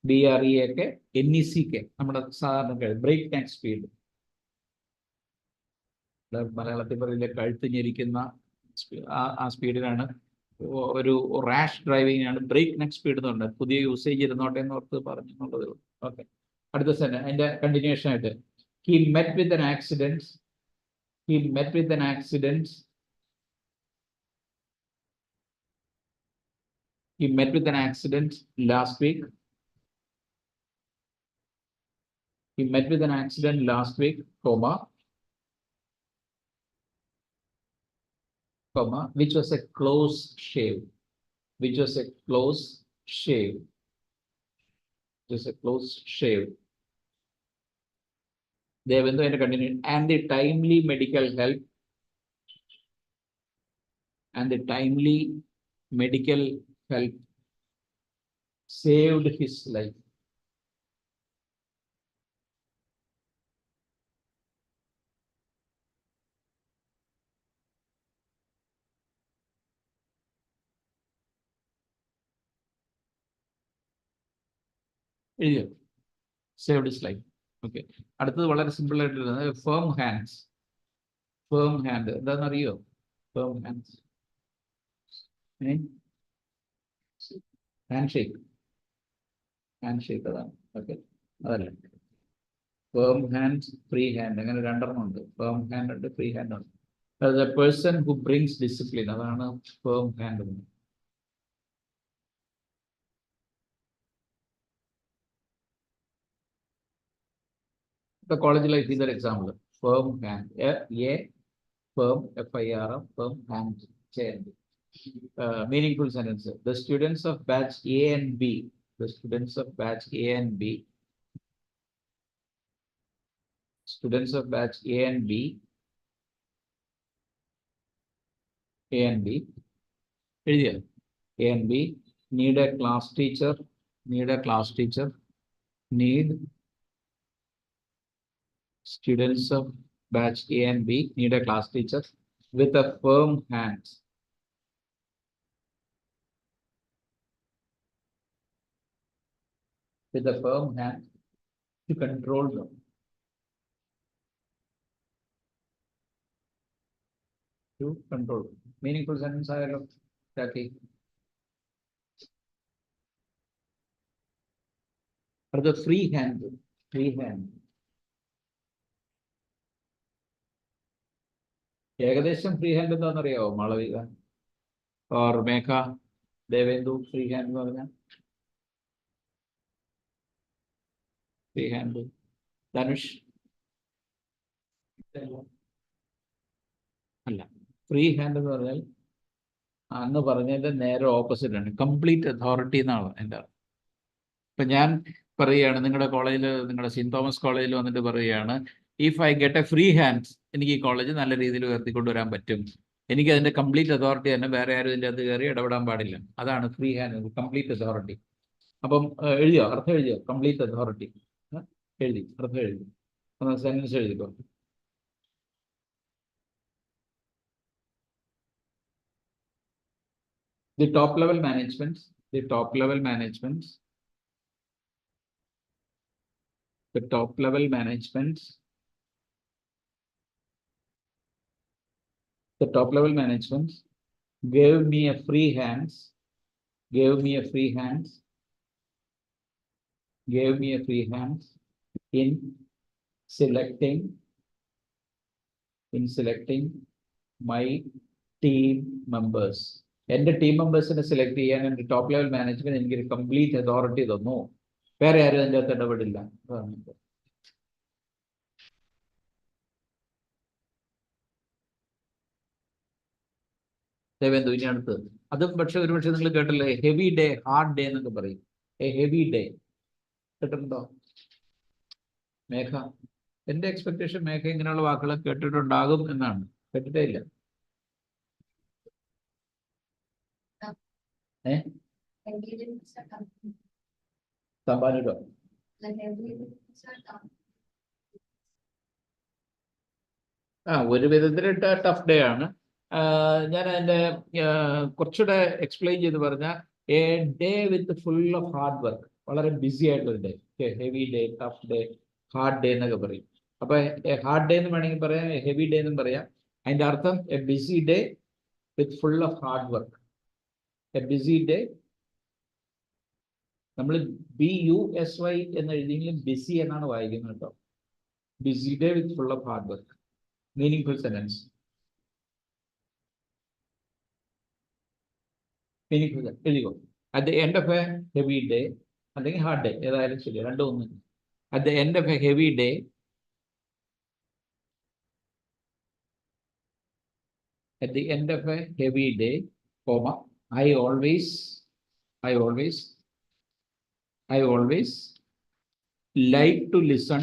BREAK NECK നമ്മുടെ സാധാരണ ബ്രേക്ക് നെക്ക് സ്പീഡ്. മലയാളത്തിൽ പറയില്ല, കഴുത്ത് ഞെരിക്കുന്ന ആ സ്പീഡിലാണ്. ഒരു റാഷ് ഡ്രൈവിങ്ങിനാണ് ബ്രേക്ക് നെക്ക് സ്പീഡ് എന്ന് പറയുന്നത്. പുതിയ യൂസേജ് ഇരുന്നോട്ടെ എന്ന് ഓർത്ത് പറഞ്ഞെന്നുള്ളതേ ഉള്ളൂ. ഓക്കെ, അടുത്ത സെന്റൻസ് അതിന്റെ കണ്ടിന്യൂഷൻ ആയിട്ട്. He met with an accident. He met with an accident last week. He met with an accident last week, comma, which was a close shave. Which was a close shave. Just a close shave. They went to continue. And the timely medical help. And the timely medical help saved his life. Saved his life. Okay. അടുത്തത് വളരെ simple ആയിട്ടുള്ളത് firm hands. Firm hand എന്താണെന്നറിയോ? Firm hands, handshake. അതാണ്. Okay, അതല്ല. Firm hand, free hand, അങ്ങനെ രണ്ടെണ്ണം ഉണ്ട്. Firm hand ഉണ്ട്, ഫ്രീ ഹാൻഡ് ഉണ്ട്. The person who brings discipline, അതാണ് firm hand. The college life is an example. Firm hand. Firm, FIRM, firm hand. Meaningful sentence. The students of batch A and B. The students of batch A and B. Students of batch A and B. A and B. A and B need a class teacher. Need students of batch A and B need a class teacher with a firm hand. With a firm hand to control them. To control. Meaningful sentence ayallo Jackie. Or the free hand. ഏകദേശം free hand എന്താണെന്നറിയാവോ Malavika or Megha, Devendu? Free hand എന്ന് പറഞ്ഞാൽ free hand. Dhanush? അല്ല, free hand എന്ന് പറഞ്ഞാൽ അന്ന് പറഞ്ഞതിന്റെ നേരെ ഓപ്പോസിറ്റ് ആണ്. കംപ്ലീറ്റ് അതോറിറ്റി എന്നാണ് എൻ്റെ അർത്ഥം. ഇപ്പൊ ഞാൻ പറയുകയാണ്, നിങ്ങളുടെ കോളേജിൽ, നിങ്ങളുടെ സെന്റ് തോമസ് കോളേജിൽ വന്നിട്ട് പറയുകയാണ്, if I get A free hand, എനിക്ക് ഈ കോളേജ് നല്ല രീതിയിൽ ഉയർത്തിക്കൊണ്ടുവരാൻ പറ്റും. എനിക്ക് അതിന്റെ കംപ്ലീറ്റ് അതോറിറ്റി തന്നെ, വേറെ ആരും ഇതിൻ്റെ അത് കയറി ഇടപെടാൻ പാടില്ല. അതാണ് ഫ്രീ ഹാൻഡ്, കംപ്ലീറ്റ് അതോറിറ്റി. അപ്പം എഴുതിയോ, അർത്ഥം എഴുതിയോ? Complete authority. എഴുതി അർത്ഥം എഴുതി സെന്റൻസ് എഴുതിക്കോ. The top level management, the top level management, the top level management, the top level management gave me a free hands, gave me a free hands, gave me a free hands in selecting my team members. എന്റെ team മെമ്പേഴ്സിനെ select ചെയ്യാൻ എന്റെ top level management എനിക്ക് complete authority തന്നു. വേറെ ആരും അതിൻ്റെ അകത്ത് ഇടപെടില്ല. ദേവേന്ദു ഇനി അടുത്ത് അതും പക്ഷെ ഒരുപക്ഷെ നിങ്ങൾ കേട്ടില്ലേ, ഹെവി ഡേ, ഹാർഡ് ഡേ എന്നൊക്കെ പറയും. എ ഹെവി ഡേ കേട്ടിട്ടുണ്ടോ മേഘ? എന്റെ എക്സ്പെക്ടേഷൻ മേഘ ഇങ്ങനെയുള്ള വാക്കുകൾ കേട്ടിട്ടുണ്ടാകും എന്നാണ്. കേട്ടിട്ടേ ഇല്ല. തമ്പാനിടോ? ഒരു വിധത്തിൽ ടഫ് ഡേ ആണ്. ഞാൻ അതിന്റെ കുറച്ചുകൂടെ എക്സ്പ്ലെയിൻ ചെയ്ത് പറഞ്ഞാൽ A day with full of hard work, വളരെ ബിസി ആയിട്ടുള്ള day, heavy day, tough day, hard day എന്നൊക്കെ പറയും. അപ്പൊ ഹാർഡ് ഡേ എന്ന് വേണമെങ്കിൽ പറയാം, ഹെവി ഡേ എന്നും പറയാം. അതിന്റെ അർത്ഥം a busy day with full of hard work. A busy day നമ്മൾ BUSY എന്ന് എഴുതിയെങ്കിലും ബിസി എന്നാണ് വായിക്കുന്നത് കേട്ടോ. Busy day with full of hard work. Meaningful sentence. എഴുതിക്കോ. At the end of a heavy day അല്ലെങ്കിൽ ഹാർഡ് ഡേ, ഏതായാലും ശരി, രണ്ടും ഒന്ന്. At the end of a heavy day, at the end of a heavy day, comma, I always like to listen.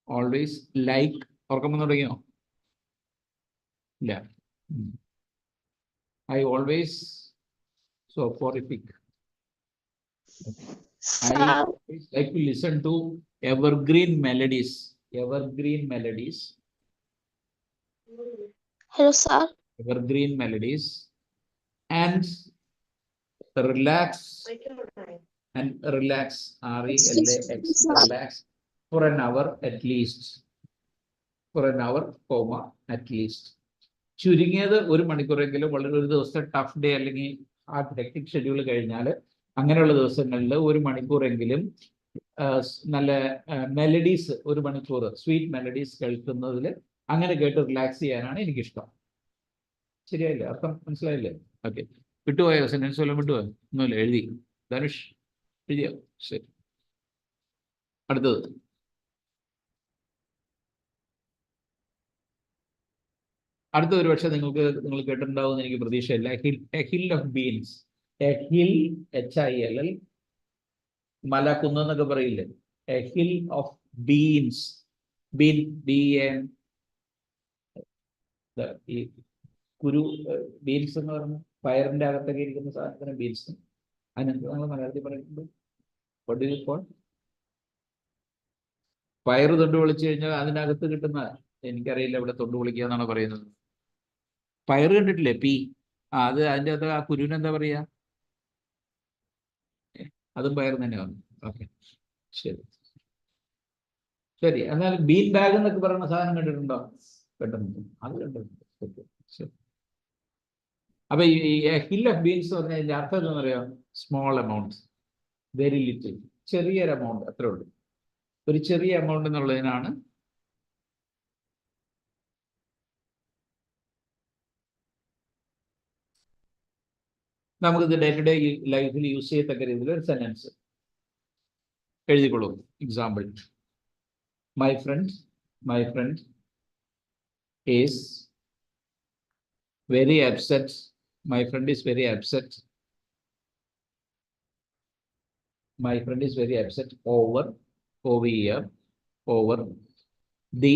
Always like, ഓർക്കുമ്പോൾ തുടങ്ങിയോ? ഇല്ല. I always, so horrific. I always like to listen to evergreen melodies. Evergreen melodies. Hello, sir. Evergreen melodies and relax RELAX, relax for an hour at least. For an hour, comma, at least. ചുരുങ്ങിയത് 1 മണിക്കൂറെങ്കിലും വളരെ ഒരു ദിവസത്തെ tough day അല്ലെങ്കിൽ ആ hectic schedule കഴിഞ്ഞാൽ അങ്ങനെയുള്ള ദിവസങ്ങളിൽ 1 മണിക്കൂറെങ്കിലും നല്ല മെലഡീസ്, 1 മണിക്കൂർ സ്വീറ്റ് മെലഡീസ് കേൾക്കുന്നതിൽ അങ്ങനെ കേട്ട് റിലാക്സ് ചെയ്യാനാണ് എനിക്കിഷ്ടം. ശരിയായില്ലേ? അർത്ഥം മനസ്സിലായില്ലേ? ഓക്കെ. വിട്ടുപോയോ? സെന്റൻസ് വല്ലതും വിട്ടുപോയോ? ഒന്നുമില്ല. എഴുതി. ധനുഷ് എഴുതിയോ? ശരി. അടുത്തത് ഒരു പക്ഷേ നിങ്ങൾ കേട്ടിട്ടുണ്ടാവുമെന്ന് എനിക്ക് പ്രതീക്ഷയില്ല. A hill of beans. A hill, HILL, മല, കുന്ന് എന്നൊക്കെ പറയില്ലേ? A hill of beans. Been, BN, ഈ കുരു, ബീൻസ് എന്ന് പറഞ്ഞ പയറിന്റെ അകത്തൊക്കെ ഇരിക്കുന്ന സാധനത്തിന് ബീൻസ്. അതിനെന്ത് നമ്മൾ മലയാളത്തിൽ പറയുന്നത്? പയറ് തൊണ്ട് പൊളിച്ചു കഴിഞ്ഞാൽ അതിനകത്ത് കിട്ടുന്ന, എനിക്കറിയില്ല ഇവിടെ തൊണ്ട് പൊളിക്കുക എന്നാണ് പറയുന്നത്. പയറ് കണ്ടിട്ടില്ലേ? അത് അതിൻ്റെ അകത്ത് ആ കുരുവിന് എന്താ പറയാ? അതും പയർ തന്നെയാണ്. ഓക്കെ, ശരി. എന്നാൽ ബീൻ ബാഗ് എന്നൊക്കെ പറയുന്ന സാധനം കണ്ടിട്ടുണ്ടോ? കേട്ടിട്ടുണ്ട്. അത് കണ്ടിട്ടുണ്ട്. ശരി. അപ്പൊ ഈ ഹിൽ ഓഫ് ബീൻസ് പറഞ്ഞതിന്റെ അർത്ഥം എന്താണെന്ന് അറിയാം? സ്മോൾ എമൗണ്ട്, വെരി ലിറ്റിൽ, ചെറിയൊരു എമൗണ്ട്, അത്രേ ഉള്ളൂ. ഒരു ചെറിയ എമൗണ്ട് എന്നുള്ളതിനാണ് നമുക്കിത് ഡേ ടു ഡേ ലൈഫിൽ യൂസ് ചെയ്യത്തക്ക രീതിയിൽ ഒരു സെന്റൻസ് എഴുതിക്കൊള്ളൂ. Example, my friend is very upset. My friend is very upset. My friend is very upset over the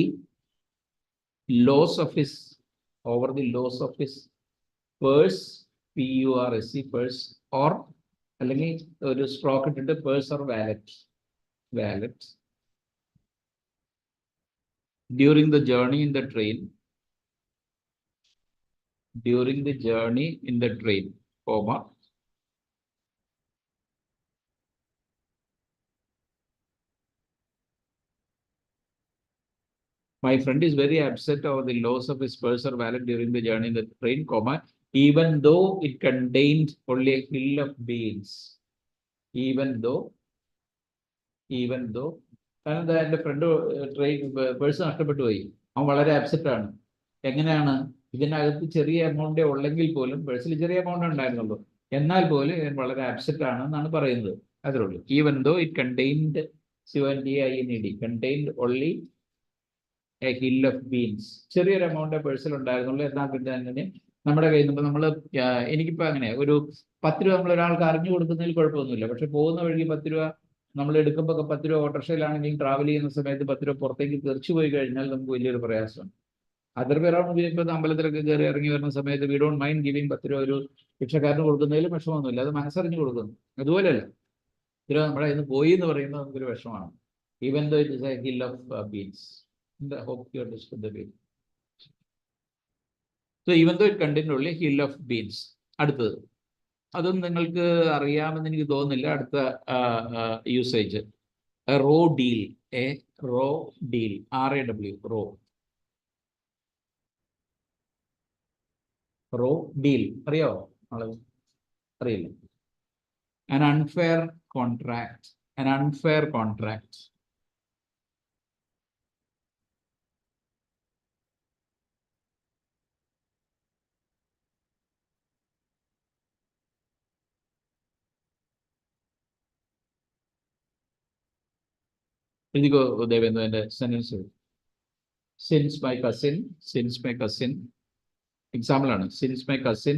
loss of his purse, PURSE, purse, or അല്ലെങ്കിൽ ഒരു stroke ഇട്ടിട്ട് purse or wallet. valid during the journey in the train, during the journey in the train, comma, my friend is very upset over the loss of his purse or wallet during the journey in the train, comma, even though it contained only a hill of beans. Even though കാരണം എന്റെ front train purse നഷ്ടപ്പെട്ടു പോയി, അവൻ വളരെ upset ആണ്. എങ്ങനെയാണ്? ഇതിനകത്ത് ചെറിയ എമൗണ്ടേ ഉള്ളെങ്കിൽ പോലും, പേഴ്സിൽ ചെറിയ എമൗണ്ട് ഉണ്ടായിരുന്നുള്ളൂ, എന്നാൽ പോലും ഞാൻ വളരെ അപ്സെറ്റ് ആണ് എന്നാണ് പറയുന്നത്. അതേ ഉള്ളൂ. Even though it contained contained only a hill of beans. ചെറിയൊരു എമൗണ്ട് പേഴ്സിൽ ഉണ്ടായിരുന്നുള്ളൂ, എന്നാൽ പിന്നെ അങ്ങനെ നമ്മുടെ കയ്യിൽ നിന്ന് നമ്മൾ, എനിക്കിപ്പോൾ അങ്ങനെ ഒരു 10 രൂപ നമ്മൾ ഒരാൾക്ക് അറിഞ്ഞു കൊടുക്കുന്നതിൽ കുഴപ്പമൊന്നുമില്ല. പക്ഷെ പോകുന്ന വഴിക്ക് 10 രൂപ നമ്മൾ എടുക്കുമ്പോൾ 10 രൂപ ഓട്ടോറിക്ഷയിലാണെങ്കിൽ ട്രാവൽ ചെയ്യുന്ന സമയത്ത് 10 രൂപ പുറത്തേക്ക് തെറിച്ചു പോയി കഴിഞ്ഞാൽ നമുക്ക് വലിയൊരു പ്രയാസമാണ്. അതർ പേരാണ് ഇപ്പോൾ അമ്പലത്തിലൊക്കെ കയറി ഇറങ്ങി വരുന്ന സമയത്ത് വി ഡോണ്ട് മൈൻഡ് ഗിവിങ് 10 രൂപ ഒരു ഭിക്ഷക്കാരന് കൊടുക്കുന്നതിലും വിഷമമൊന്നുമില്ല, അത് മനസ്സറിഞ്ഞു കൊടുക്കുന്നു. അതുപോലെയല്ല, 10 രൂപ നമ്മുടെ ഇന്ന് പോയി എന്ന് പറയുന്നത് നമുക്കൊരു വിഷമമാണ്. Even though it is a hill of beans. Hope you understood the way. So even though it contained only a hill of beans. അടുത്തത്, അതും നിങ്ങൾക്ക് അറിയാമെന്ന് എനിക്ക് തോന്നുന്നില്ല. അടുത്ത usage, raw deal. Raw deal, RAW, raw deal അറിയാവോ? അറിയില്ല. An unfair contract. An unfair contract. എഴുതിക്കോ ദേവേന്ദ്ര, എൻ്റെ sentence. Since my cousin example ആണ്. Since my cousin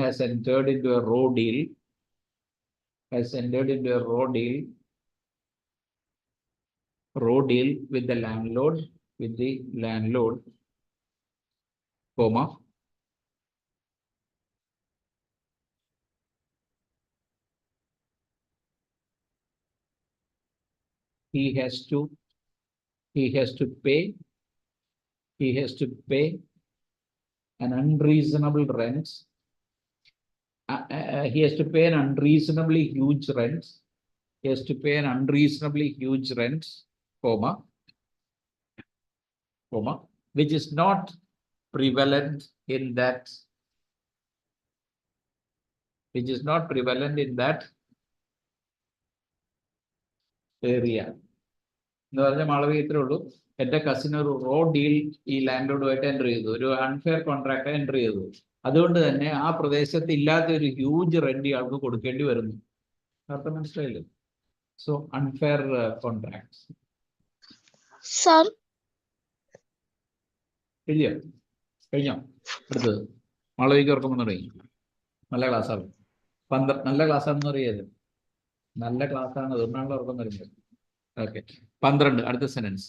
has entered into a raw deal, with the landlord, comma, he has to pay an unreasonable rent. He has to pay an unreasonably huge rent. Comma, which is not prevalent in that area. എന്ന് പറഞ്ഞാൽ മാളവിക ഇത്രേ ഉള്ളൂ. എൻ്റെ cousin ഒരു raw deal ഈ ലാൻഡ്ലോഡുമായിട്ട് enter ചെയ്തു, ഒരു unfair contract enter ചെയ്തു. അതുകൊണ്ട് തന്നെ ആ പ്രദേശത്ത് ഇല്ലാത്ത ഒരു ഹ്യൂജ് റെന്റ് ഇയാൾക്ക് കൊടുക്കേണ്ടി വരുന്നു. അർത്ഥം മനസ്സിലായില്ലേ? So unfair contract. കഴിഞ്ഞോ? അടുത്തത് മാളവിക ഓർക്കുമ്പോൾ തുടങ്ങി. നല്ല ക്ലാസ്സാണ്, നല്ല ക്ലാസ്സാണെന്ന് അറിയാതെ, നല്ല ക്ലാസ്സാണ്, അതുകൊണ്ടാണല്ലോ ഉറക്കം വരുന്നത്. ഓക്കെ, 12. അടുത്ത sentence.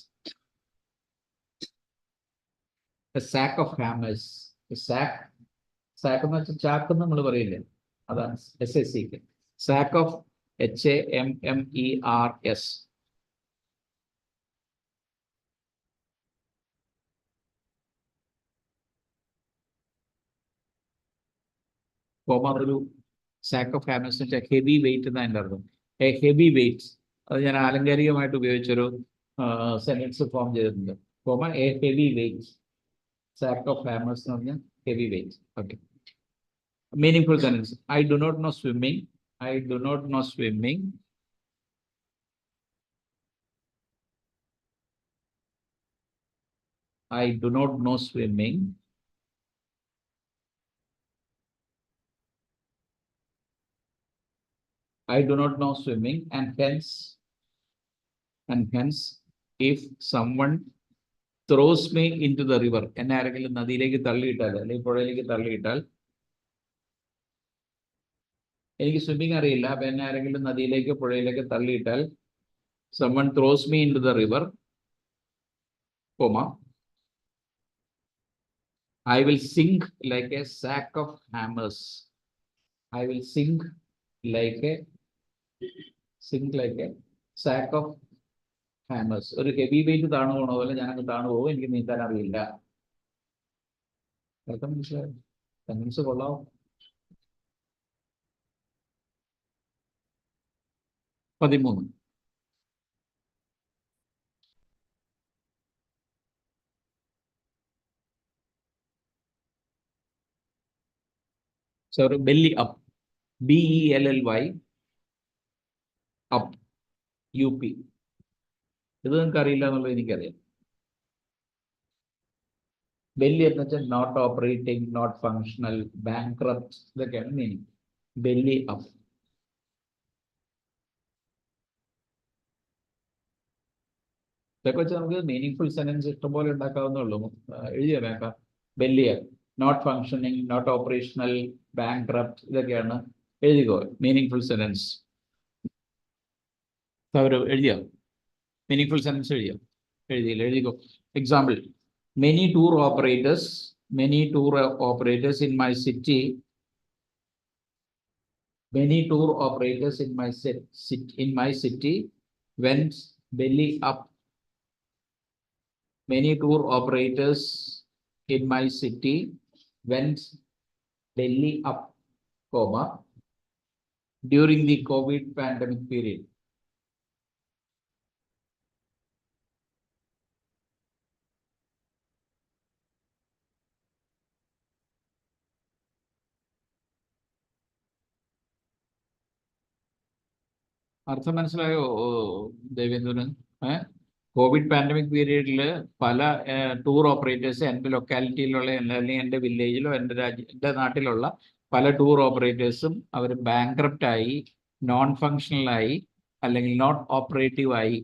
A sack of hammers. sack എന്ന് വെച്ചാൽ ചാക്ക് നമ്മൾ പറയില്ലേ, അതാണ് SACK. sack of HAMMERS. ഒരു സാക്ക് ഓഫ് ഹാമേഴ്സ് എന്ന് വെച്ചാൽ ഹെവി വെയിറ്റ് എന്നാണ് എൻ്റെ അർത്ഥം. എ ഹെവി വെയിറ്റ്, അത് ഞാൻ ആലങ്കാരികമായിട്ട് ഉപയോഗിച്ചൊരു സെന്റൻസ് ഫോം ചെയ്തിട്ടുണ്ട്. A heavy weight, sack of hammers എന്ന് പറഞ്ഞാൽ heavy weight. Okay, meaningful sentence. I do not know swimming. I do not know swimming. I do not know swimming. I do not know swimming, and hence, if someone throws me into the river, എന്നെ ആരെങ്കിലും നദിയിലേക്ക് തള്ളിയിട്ടാൽ അല്ലെങ്കിൽ പുഴയിലേക്ക് തള്ളിയിട്ടാൽ, എനിക്ക് swimming അറിയില്ല, അപ്പൊ എന്നെ ആരെങ്കിലും നദിയിലേക്ക് പുഴയിലേക്ക് തള്ളിയിട്ടാൽ, someone throws me into the river, comma, I will sink like a sack of hammers. I will sink like a Sink like a sack of hammers. ഒരു ഹെവി വെയിറ്റ് താണു പോണ പോലെ ഞാനങ്ങ് താണു പോകും, എനിക്ക് നീന്താൻ അറിയില്ല. അതൊക്കെ മനസ്സിലായി. സെന്റൻസ് കൊള്ളാം. പതിമൂന്ന്. Sorry, belly up. BELLY up. UP. ഇത് നിങ്ങൾക്ക് അറിയില്ല എന്നുള്ളത് എനിക്കറിയാം. ബെല്ലി എന്ന് വെച്ചാൽ not operating, not functional, bankrupt, ഇതൊക്കെയാണ് മീനിങ്. Belly up. ഇതൊക്കെ വെച്ച് നമുക്ക് മീനിങ് ഫുൾ സെന്റൻസ് ഇഷ്ടംപോലെ ഉണ്ടാക്കാവുന്നേ ഉള്ളൂ. എഴുതിയ വേണ്ട. Belly up, not functioning, not operational, bankrupt, ഇതൊക്കെയാണ്. എഴുതിക്കോ മീനിങ് ഫുൾ സെന്റൻസ്. അവർ എഴുതിയോ മീനിങ് ഫുൾ സെന്റൻസ്? എഴുതിയില്ല, എഴുതിക്കോ. Example: many tour operators in my city went belly up. Many tour operators in my city went belly up, comma, during the COVID pandemic period. അർത്ഥം മനസ്സിലായോ Devendran? Covid pandemic പീരീഡിൽ പല tour operators എൻ്റെ ലൊക്കാലിറ്റിയിലുള്ള അല്ലെങ്കിൽ എൻ്റെ വില്ലേജിലോ എൻ്റെ നാട്ടിലുള്ള പല ടൂർ ഓപ്പറേറ്റേഴ്സും അവർ ബാങ്ക്രപ്റ്റായി, നോൺ ഫങ്ഷണലായി, അല്ലെങ്കിൽ നോട്ട് ഓപ്പറേറ്റീവായി.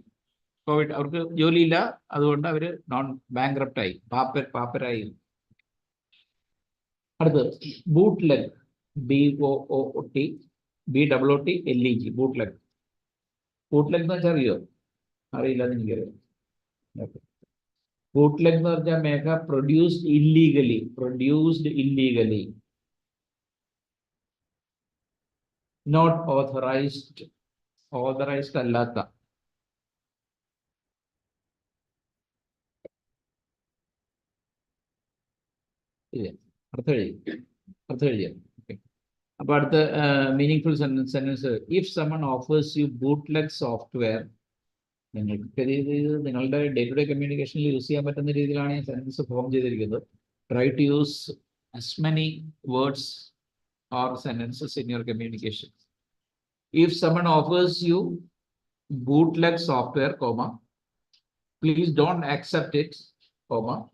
കോവിഡ് അവർക്ക് ജോലിയില്ല, അതുകൊണ്ട് അവർ നോൺ ബാങ്ക്രപ്റ്റായി, പാപ്പരായി. അടുത്തത് ബൂട്ട്ലെഗ്. BOOTLEG, ബൂട്ട്ലെഗ്. ബൂട്ട്ലെഗ് എന്ന് വെച്ചാൽ അറിയോ? അറിയില്ല എന്ന് എനിക്കറിയാം. ബൂട്ട്ലെഗ് എന്ന് പറഞ്ഞാൽ Megha produced illegally, not authorised അല്ലാത്ത. അർത്ഥം എഴുതിയ. അപ്പൊ അടുത്ത meaningful sentence: if someone offers you bootleg software. നിങ്ങൾക്ക് നിങ്ങളുടെ ഡേ ടു ഡേ കമ്മ്യൂണിക്കേഷനിൽ യൂസ് ചെയ്യാൻ പറ്റുന്ന രീതിയിലാണ് ഈ സെന്റൻസ് ഫോം ചെയ്തിരിക്കുന്നത്. Try to use as many words or sentences in your communication. If someone offers you bootleg software, comma, please don't accept it, comma,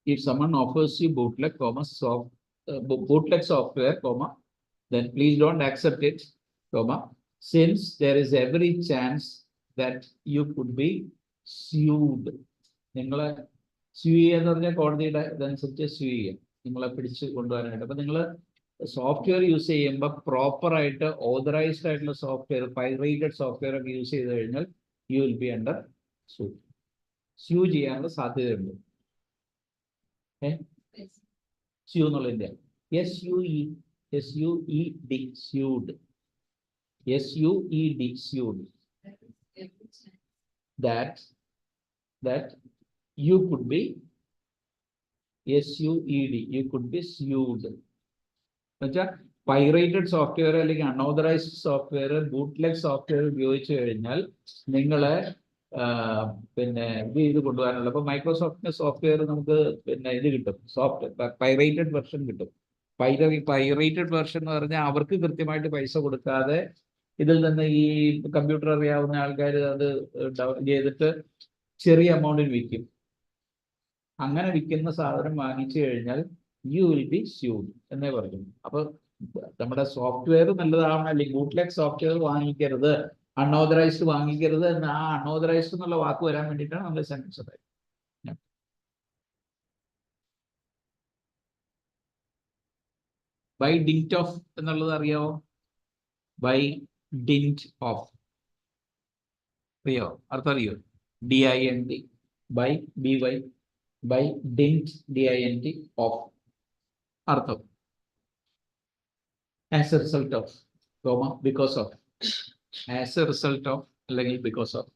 if someone offers you bootleg software, comma, then please don't accept it, comma, since there is every chance that you could be sued. നിങ്ങളെ sue എന്ന് പറഞ്ഞാൽ കോടതിയുടെ ഇതനുസരിച്ച് sue ചെയ്യുക, നിങ്ങളെ പിടിച്ച് കൊണ്ടുവരാനായിട്ട്. അപ്പൊ നിങ്ങൾ സോഫ്റ്റ്വെയർ യൂസ് ചെയ്യുമ്പോൾ പ്രോപ്പറായിട്ട് ഓതറൈസ്ഡ് ആയിട്ടുള്ള സോഫ്റ്റ്വെയർ, പൈറേറ്റഡ് സോഫ്റ്റ്വെയർ ഒക്കെ യൂസ് ചെയ്ത് കഴിഞ്ഞാൽ you will be under sue ചെയ്യാനുള്ള സാധ്യതയുണ്ട്. സ്യൂ എന്നുള്ളതിന്റെ SUED, sued. SUED, sued. That you could be SUED, you could be sued. എന്നുവെച്ചാൽ പൈറേറ്റഡ് സോഫ്റ്റ്വെയർ അല്ലെങ്കിൽ അൺഓതറൈസ്ഡ് സോഫ്റ്റ്വെയർ, ബൂട്ട്ലെഗ് സോഫ്റ്റ്വെയർ ഉപയോഗിച്ച് കഴിഞ്ഞാൽ നിങ്ങളെ പിന്നെ ഇത് ചെയ്ത് കൊണ്ടുപോകാനുള്ള. ഇപ്പൊ മൈക്രോസോഫ്റ്റിന്റെ സോഫ്റ്റ്വെയർ നമുക്ക് പിന്നെ ഇത് കിട്ടും, പൈറേറ്റഡ് വെർഷൻ കിട്ടും. പൈറേറ്റഡ് വെർഷൻ എന്ന് പറഞ്ഞാൽ അവർക്ക് കൃത്യമായിട്ട് പൈസ കൊടുക്കാതെ ഇതിൽ നിന്ന് ഈ കമ്പ്യൂട്ടർ അറിയാവുന്ന ആൾക്കാർ അത് ഡൗൺലോഡ് ചെയ്തിട്ട് ചെറിയ എമൗണ്ടിൽ വിൽക്കും. അങ്ങനെ വിൽക്കുന്ന സാധനം വാങ്ങിച്ചു കഴിഞ്ഞാൽ യു വിൽ ബി സ്യൂഡ് എന്നേ പറഞ്ഞു. അപ്പൊ നമ്മുടെ സോഫ്റ്റ്വെയർ നല്ലതാവണം, അല്ലെങ്കിൽ ബൂട്ട്ലെഗ് സോഫ്റ്റ്വെയർ വാങ്ങിക്കരുത്, അൺഓതറൈസ്ഡ് വാങ്ങിക്കരുത് എന്ന് ആ അൺഓതറൈസ്ഡ് എന്നുള്ള വാക്ക് വരാൻ വേണ്ടിയിട്ടാണ് നമ്മൾ സെന്റൻസ് പറയുന്നത്. ബൈ ഡിക്റ്റ് ഓഫ് എന്നുള്ളത് അറിയാവോ? By dint of. അറിയോ അർത്ഥം അറിയോ? DINT by BY by dint DINT of. അർത്ഥം as a result of, comma, because of. As a result of അല്ലെങ്കിൽ because of.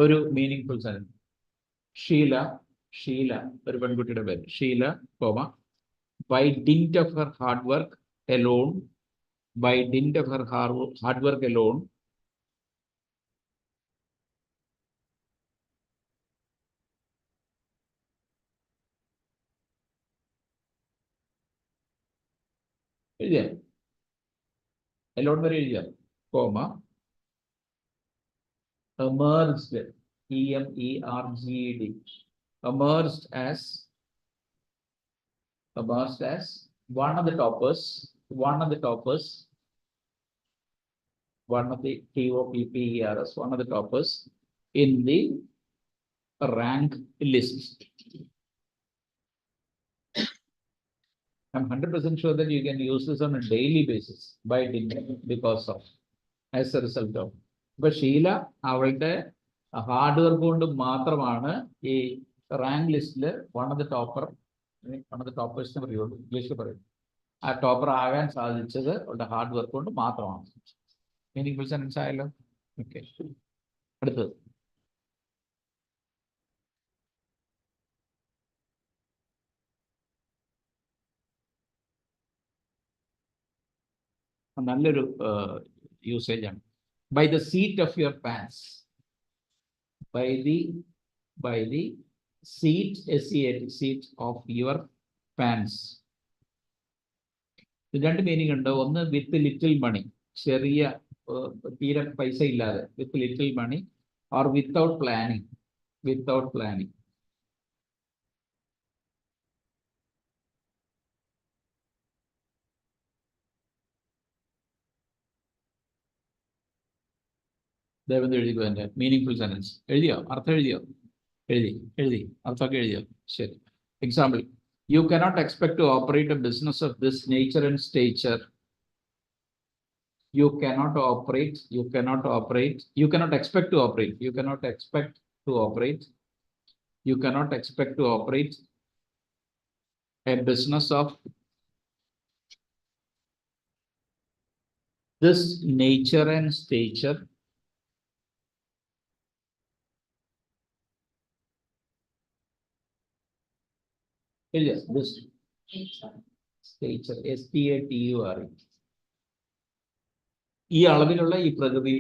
ഒരു മീനിങ് സെൻറ്റൻസ്. ഷീല ഒരു പെൺകുട്ടിയുടെ പേര് Sheela, comma, by dint of her hard work alone, by dint of her hard work alone, എഴുതിയ alone വരെ എഴുതിയ, comma, emerged, EMERGED, emerged as one of the toppers, one of the toppers, one of the TOPPERS, one of the toppers in the rank list. I'm 100% sure that you can use this on a daily basis, by dint, because of, as a result of. ഇപ്പൊ ഷീല അവളുടെ hard work കൊണ്ട് മാത്രമാണ് ഈ rank ലിസ്റ്റില് one of the toppers പറയുള്ളൂ, ഇംഗ്ലീഷിൽ പറയും. ആ ടോപ്പർ ആകാൻ സാധിച്ചത് അവളുടെ ഹാർഡ് വർക്ക് കൊണ്ട് മാത്രമാണ്. മീനിങ് സെൻറ്റൻസ് ആയല്ലോ. ഓക്കെ, അടുത്തത്. നല്ലൊരു യൂസേജ് ആണ്. By the seat of your pants. By the seat, seat of your pants. രണ്ട് മീനിങ് ഉണ്ട്. ഒന്ന് വിത്ത് ലിറ്റിൽ മണി, ചെറിയ തീരെ പൈസ ഇല്ലാതെ, with little money, or without planning. Devanth എഴുതിക്കോ എൻ്റെ മീനിങ് സെൻറ്റൻസ്. എഴുതിയോ? അർത്ഥം എഴുതിയോ? എഴുതി അർത്ഥമൊക്കെ എഴുതിയോ? ശരി. Example, you cannot expect to operate a business of this nature and stature. You cannot expect to operate a business of this nature and stature. Yes, this stature, STATURE. ഈ അളവിലുള്ള, ഈ പ്രകൃതി,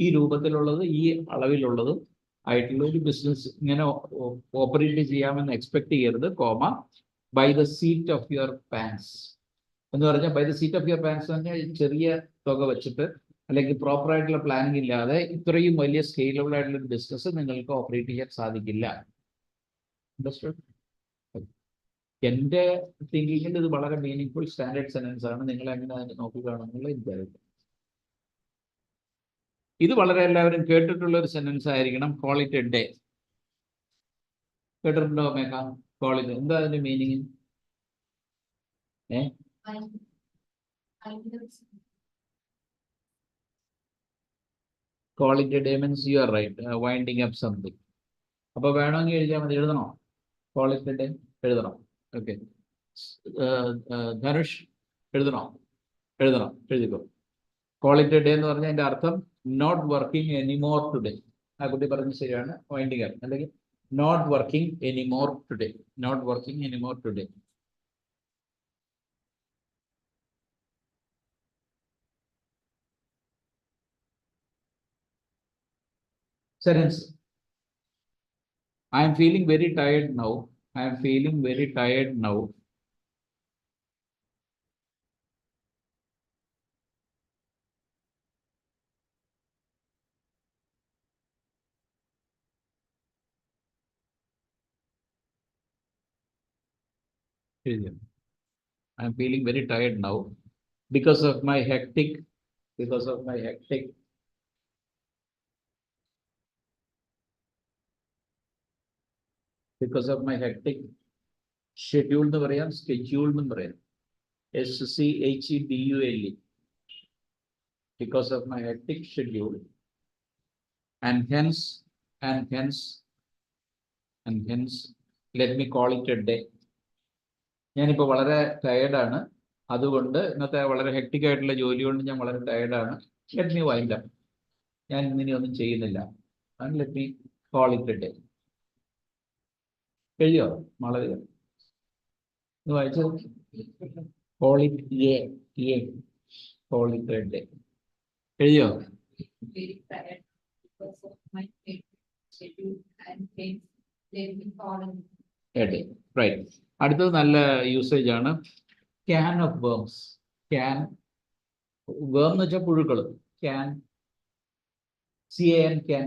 ഈ രൂപത്തിലുള്ളത്, ഈ അളവിലുള്ളത് ആയിട്ടുള്ള ഒരു ബിസിനസ് ഇങ്ങനെ ഓപ്പറേറ്റ് ചെയ്യാമെന്ന് എക്സ്പെക്ട് ചെയ്യരുത്, comma, by the seat of your pants എന്ന് പറഞ്ഞാൽ, by the seat of your pants എന്ന് പറഞ്ഞാൽ ചെറിയ തുക വെച്ചിട്ട് അല്ലെങ്കിൽ പ്രോപ്പർ ആയിട്ടുള്ള പ്ലാനിങ് ഇല്ലാതെ ഇത്രയും വലിയ സ്കെയിലബിൾ ആയിട്ടുള്ള ഒരു ബിസിനസ് നിങ്ങൾക്ക് ഓപ്പറേറ്റ് ചെയ്യാൻ സാധിക്കില്ല. അണ്ടർസ്റ്റുഡ്? എൻ്റെ തിങ്കിങ്ങിൽ ഇത് വളരെ മീനിങ് സ്റ്റാൻഡേർഡ് സെൻറ്റൻസ് ആണ്. നിങ്ങൾ എങ്ങനെ അതിനെ നോക്കുകയാണെന്നുള്ള എനിക്കറിയില്ല. ഇത് വളരെ എല്ലാവരും കേട്ടിട്ടുള്ള ഒരു സെൻറ്റൻസ് ആയിരിക്കണം. Call it a day. കേട്ടിട്ടുണ്ടോ മേഘ? കോൾ ഇറ്റ്, എന്താ അതിന്റെ meaning? Call it a day means you are right, winding up something. അപ്പൊ വേണമെങ്കിൽ എഴുതിയാൽ മതി. എഴുതണോ? കോൾ ഇറ്റ് എ ഡേ എഴുതണം. ഓക്കെ, ധനുഷ് എഴുതണോ? എഴുതിക്കോ. കോൾ ഇറ്റ് എ ഡേ എന്ന് പറഞ്ഞാൽ അതിന്റെ അർത്ഥം നോട്ട് വർക്കിംഗ് എനിമോർ ടുഡേ. ആ കുട്ടി പറഞ്ഞത് ശരിയാണ്, വൈൻഡിങ് അപ്പ്. അല്ലെങ്കിൽ not working anymore today. Sentence, I am feeling very tired now. I am feeling very tired now because of my hectic because of my hectic schedule എന്ന് പറയാം, schedule എന്നും പറയാം. SCHEDULE. Because of my hectic schedule, and hence, let me call it a day. ഞാനിപ്പോൾ വളരെ ടയേർഡാണ്, അതുകൊണ്ട് ഇന്നത്തെ വളരെ hectic ആയിട്ടുള്ള ജോലി കൊണ്ട് ഞാൻ വളരെ ടയേർഡാണ്. Let me wind up. ഞാൻ ഇന്നിനി ഒന്നും ചെയ്യുന്നില്ല. And let me call it a day. എഴുതിയോ മാളവിക? വായിച്ചു. Call it a call it a day. എഴുതിയോ? Very tired because of my schedule and things. Let me call A day. Right. അടുത്തത് നല്ല usage ആണ്. Can of worms. ക്യാൻ വേം എന്ന് വെച്ചാൽ പുഴുക്കൾ. Can, CAN, can.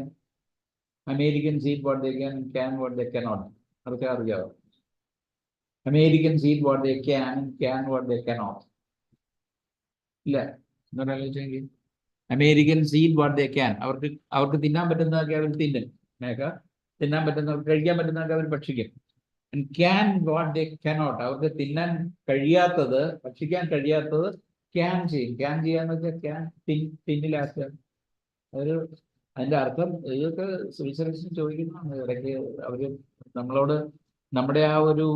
Americans eat what they can what they cannot. അതൊക്കെ അറിയാവോ? Americans eat what they can what they cannot. ഇല്ല, എന്താ ആലോചിച്ചെങ്കിൽ Americans eat what they can. അവർക്ക് തിന്നാൻ പറ്റുന്നതൊക്കെ അവർ തിന്നും. തിന്നാൻ പറ്റുന്നവർക്ക്, കഴിക്കാൻ പറ്റുന്നതൊക്കെ അവർ ഭക്ഷിക്കും. And can what they cannot. അവർക്ക് തിന്നാൻ കഴിയാത്തത്, ഭക്ഷിക്കാൻ കഴിയാത്തത് ക്യാൻ ചെയ്യും. ക്യാൻ ചെയ്യാന്ന് വെച്ചാൽ ക്യാൻ തിന്നിലാക്കുക. അതൊരു അതിന്റെ അർത്ഥം ഇതൊക്കെ സിവിൽ സർവീസിന് ചോദിക്കുന്നതാണ്. ഇടയ്ക്ക് അവര് നമ്മളോട് നമ്മുടെ ആ ഒരു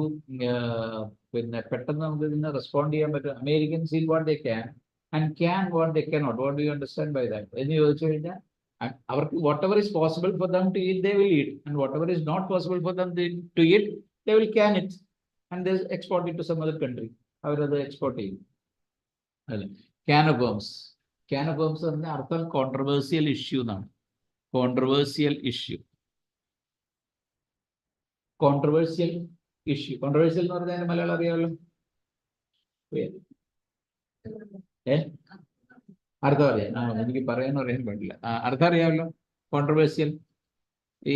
പിന്നെ പെട്ടെന്ന് നമുക്ക് ഇതിന് റെസ്പോണ്ട് ചെയ്യാൻ പറ്റും. American seal what they can and can what they cannot. What do you understand by that എന്ന് ചോദിച്ചു കഴിഞ്ഞാൽ, അവർക്ക് whatever is possible for them to eat they will eat, and whatever is not possible for them to eat they will can it and they export it to some other country. അവരത് export ചെയ്യും. അല്ലേ? Can of worms. Can of worms എന്ന അർത്ഥം controversial issue എന്നാണ്. Controversial issue. Controversial issue. Controversial എന്ന് പറഞ്ഞാൽ മലയാളം അറിയാമല്ലോ. അർത്ഥം അറിയാം. എനിക്ക് പറയാൻ പാടില്ല. അർത്ഥം അറിയാമല്ലോ. കോൺട്രവേഴ്സിയൽ ഈ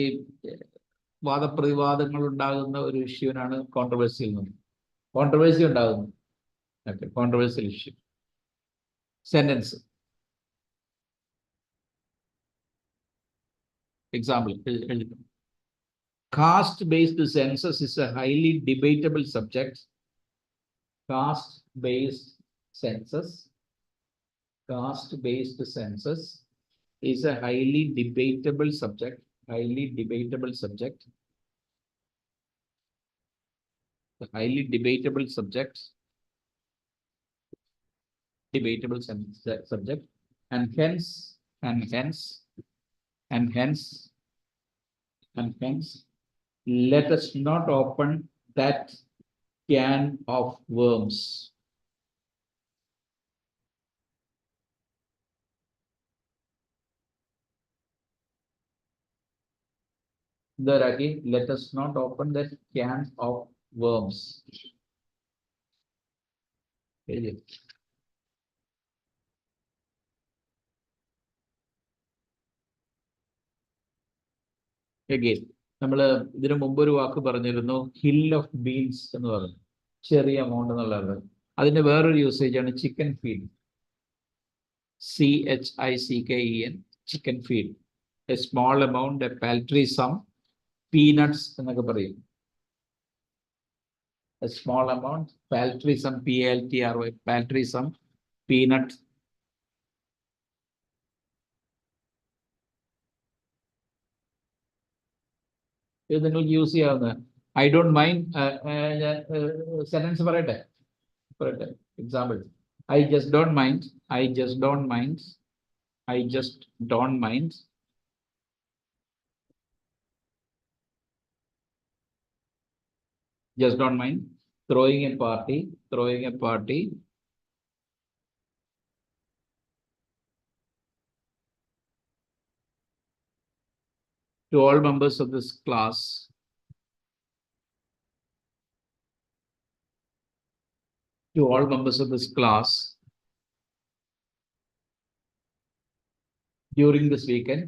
വാദപ്രതിവാദങ്ങൾ ഉണ്ടാകുന്ന ഒരു ഇഷ്യൂവിനാണ് കോൺട്രവേഴ്സിയൽ എന്ന്. കോൺട്രവേഴ്സി ഉണ്ടാകുന്നു. Okay, controversial issue. Sentence example എഴുതുന്നു. Caste based census is a highly debatable subject. Caste based census is a highly debatable subject. The highly debatable subject, and hence let us not open that can of worms. Let us not open that can of worms. Again, നമ്മൾ ഇതിനു മുമ്പ് ഒരു വാക്ക് പറഞ്ഞിരുന്നു, hill of beans എന്ന് പറഞ്ഞു. ചെറിയ amount എന്നുള്ളത്. അതിന്റെ വേറൊരു യൂസേജ് ആണ് chicken feed. CHICKEN, chicken feed. A small amount, a paltry sum. Peanuts എന്നൊക്കെ പറയും. A small amount, paltry sum, PALTRY, paltry sum, peanut. ഇത് നിങ്ങൾക്ക് യൂസ് ചെയ്യാവുന്ന. I don't mind. സെന്റൻസ് പറയട്ടെ. Example. I just don't mind. Just don't mind throwing a party to all members of this class during this weekend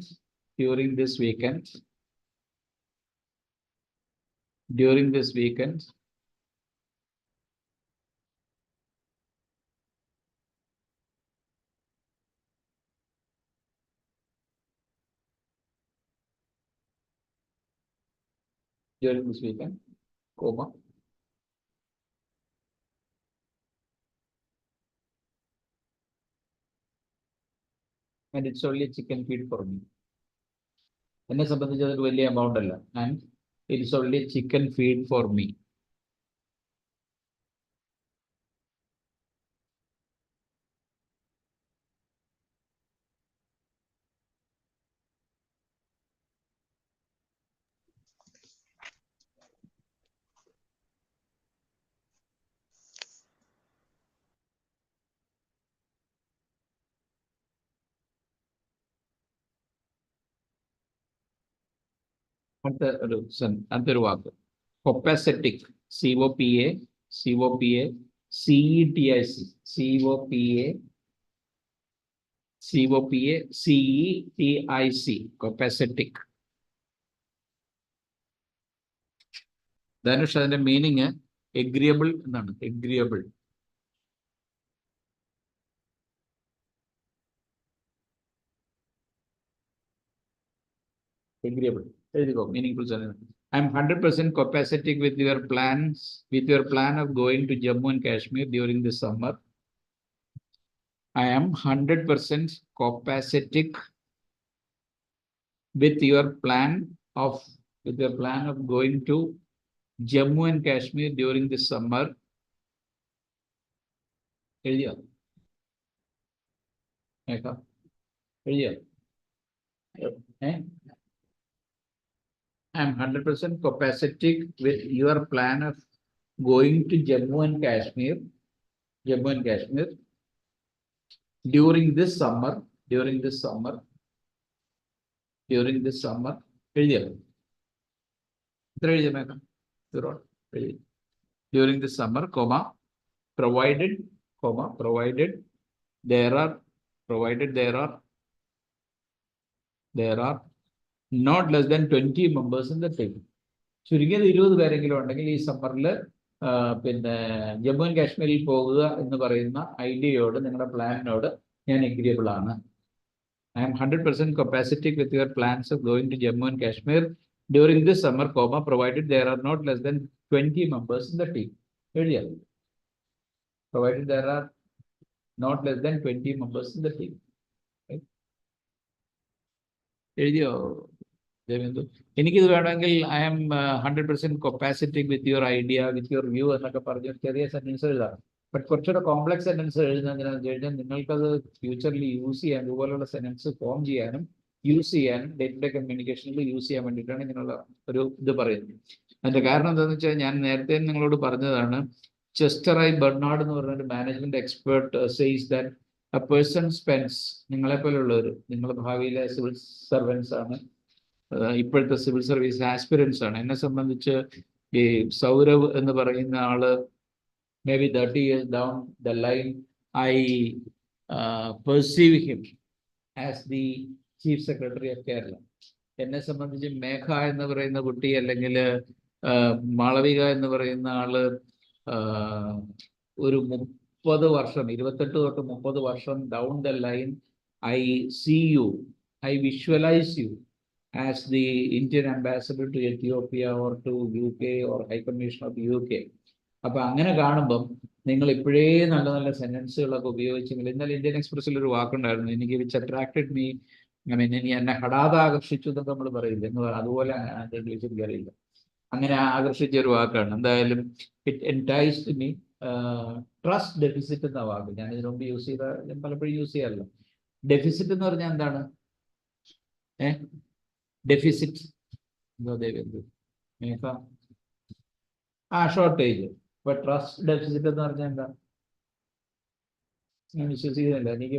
during this weekend, comma. And it's only chicken feed for me. എന്നെ സംബന്ധിച്ച് അതൊരു വലിയ amount അല്ല. And it's only chicken feed for me. അടുത്തൊരു വാക്ക് കൊപ്പാസെറ്റിക്, COPA, COPA, CETIC, COPA, COPA, CETIC, കൊപ്പാസെറ്റിക്. Dhanush, അതിന്റെ meaning agreeable എന്നാണ്. Agreeable. Agreeable. There you go. Meaningful sentence. I am 100% copacetic with your plans, with your plan of going to Jammu and Kashmir during the summer. I am 100% copacetic with your plan of going to Jammu and Kashmir during the summer. എഴുതിയോ? എഴുതിയോ? I am 100% copacetic with your plan of going to Jammu and Kashmir during this summer. During this summer. During this summer, comma, provided there are not less than 20 members in the team. ചുരുങ്ങിയത് 20 പേരെങ്കിലും ഉണ്ടെങ്കിൽ ഈ സമ്മറിൽ പിന്നെ Jammu and കാശ്മീരിൽ പോകുക എന്ന് പറയുന്ന ഐഡിയയോട്, നിങ്ങളുടെ പ്ലാനിനോട് ഞാൻ എഗ്രിയബിൾ ആണ്. I am 100% copacetic with your plans of going to Jammu and Kashmir during this summer, comma, provided there are not less than 20 members in the team. എഴുതിയാൽ provided there are not less than 20 members in the team. എഴുതിയോ ദേവേന്ദു? എനിക്കിത് വേണമെങ്കിൽ I am 100% copacetic with your idea, with your view എന്നൊക്കെ പറഞ്ഞ് ചെറിയ sentence എഴുതാം. But കുറച്ചുകൂടെ complex sentence എഴുതുന്നതിനാന്ന് കഴിഞ്ഞാൽ നിങ്ങൾക്കത് ഫ്യൂച്ചറിൽ യൂസ് ചെയ്യാൻ, ഇതുപോലുള്ള സെന്റൻസ് ഫോം ചെയ്യാനും യൂസ് ചെയ്യാനും ഡേ ടു ഡേ കമ്മ്യൂണിക്കേഷനിൽ യൂസ് ചെയ്യാൻ വേണ്ടിയിട്ടാണ് ഇങ്ങനെയുള്ള ഒരു ഇത് പറയുന്നത്. അതിന്റെ കാരണം എന്താണെന്ന് വെച്ചാൽ ഞാൻ നേരത്തെ നിങ്ങളോട് പറഞ്ഞതാണ്, ചെസ്റ്റർ ഐ ബെർണാർഡ് എന്ന് പറഞ്ഞൊരു management expert says that a person spends, നിങ്ങളെപ്പോലുള്ളവർ, നിങ്ങൾ ഭാവിയിലെ സിവിൽ സർവൻസ് ആണ്, ഇപ്പോഴത്തെ സിവിൽ സർവീസ് ആസ്പിരൻസ് ആണ്. എന്നെ സംബന്ധിച്ച് ഈ സൗരവ് എന്ന് പറയുന്ന ആള് maybe 30 years down the line, I perceive him as the Chief Secretary of Kerala. എന്നെ സംബന്ധിച്ച് മേഘ എന്ന് പറയുന്ന കുട്ടി അല്ലെങ്കിൽ മാളവിക എന്ന് പറയുന്ന ആള് ഒരു 30 വർഷം, 28 തൊട്ട് 30 വർഷം down the line, I see you, I visualize you as the Indian ambassador to Ethiopia or to UK or High Commissioner of UK. അപ്പൊ അങ്ങനെ കാണുമ്പം നിങ്ങൾ ഇപ്പോഴേ നല്ല നല്ല സെന്റൻസുകളൊക്കെ ഉപയോഗിച്ചെങ്കിൽ, ഇന്നലെ ഇന്ത്യൻ എക്സ്പ്രസിൽ ഒരു വാക്കുണ്ടായിരുന്നു, എനിക്ക് വിച്ച് അട്രാക്റ്റഡ് മീ, എന്നെ ഹഠാത് ആകർഷിച്ചു എന്നൊക്കെ നമ്മൾ പറയില്ല എന്ന്, അതുപോലെ ഇംഗ്ലീഷിൽ എനിക്കറിയില്ല, അങ്ങനെ ആകർഷിച്ച ഒരു വാക്കാണ്. എന്തായാലും it enticed me. Trust deficit എന്ന വാക്ക് ഞാൻ ഇതിനു മുമ്പ് യൂസ് ചെയ്ത, ഞാൻ പലപ്പോഴും യൂസ് ചെയ്യാറില്ല. ഡെഫിസിറ്റ് എന്ന് പറഞ്ഞാൽ എന്താണ്? ഡെഫിസിറ്റ് എന്തോ ദേവേന്ദ് മേഘ ഷോർട്ടേജ്. ഇപ്പൊ ട്രസ്റ്റ് ഡെഫിസിറ്റ് എന്ന് പറഞ്ഞാൽ എന്താ? ഞാൻ വിശ്വസിക്കുന്നില്ല. എനിക്ക്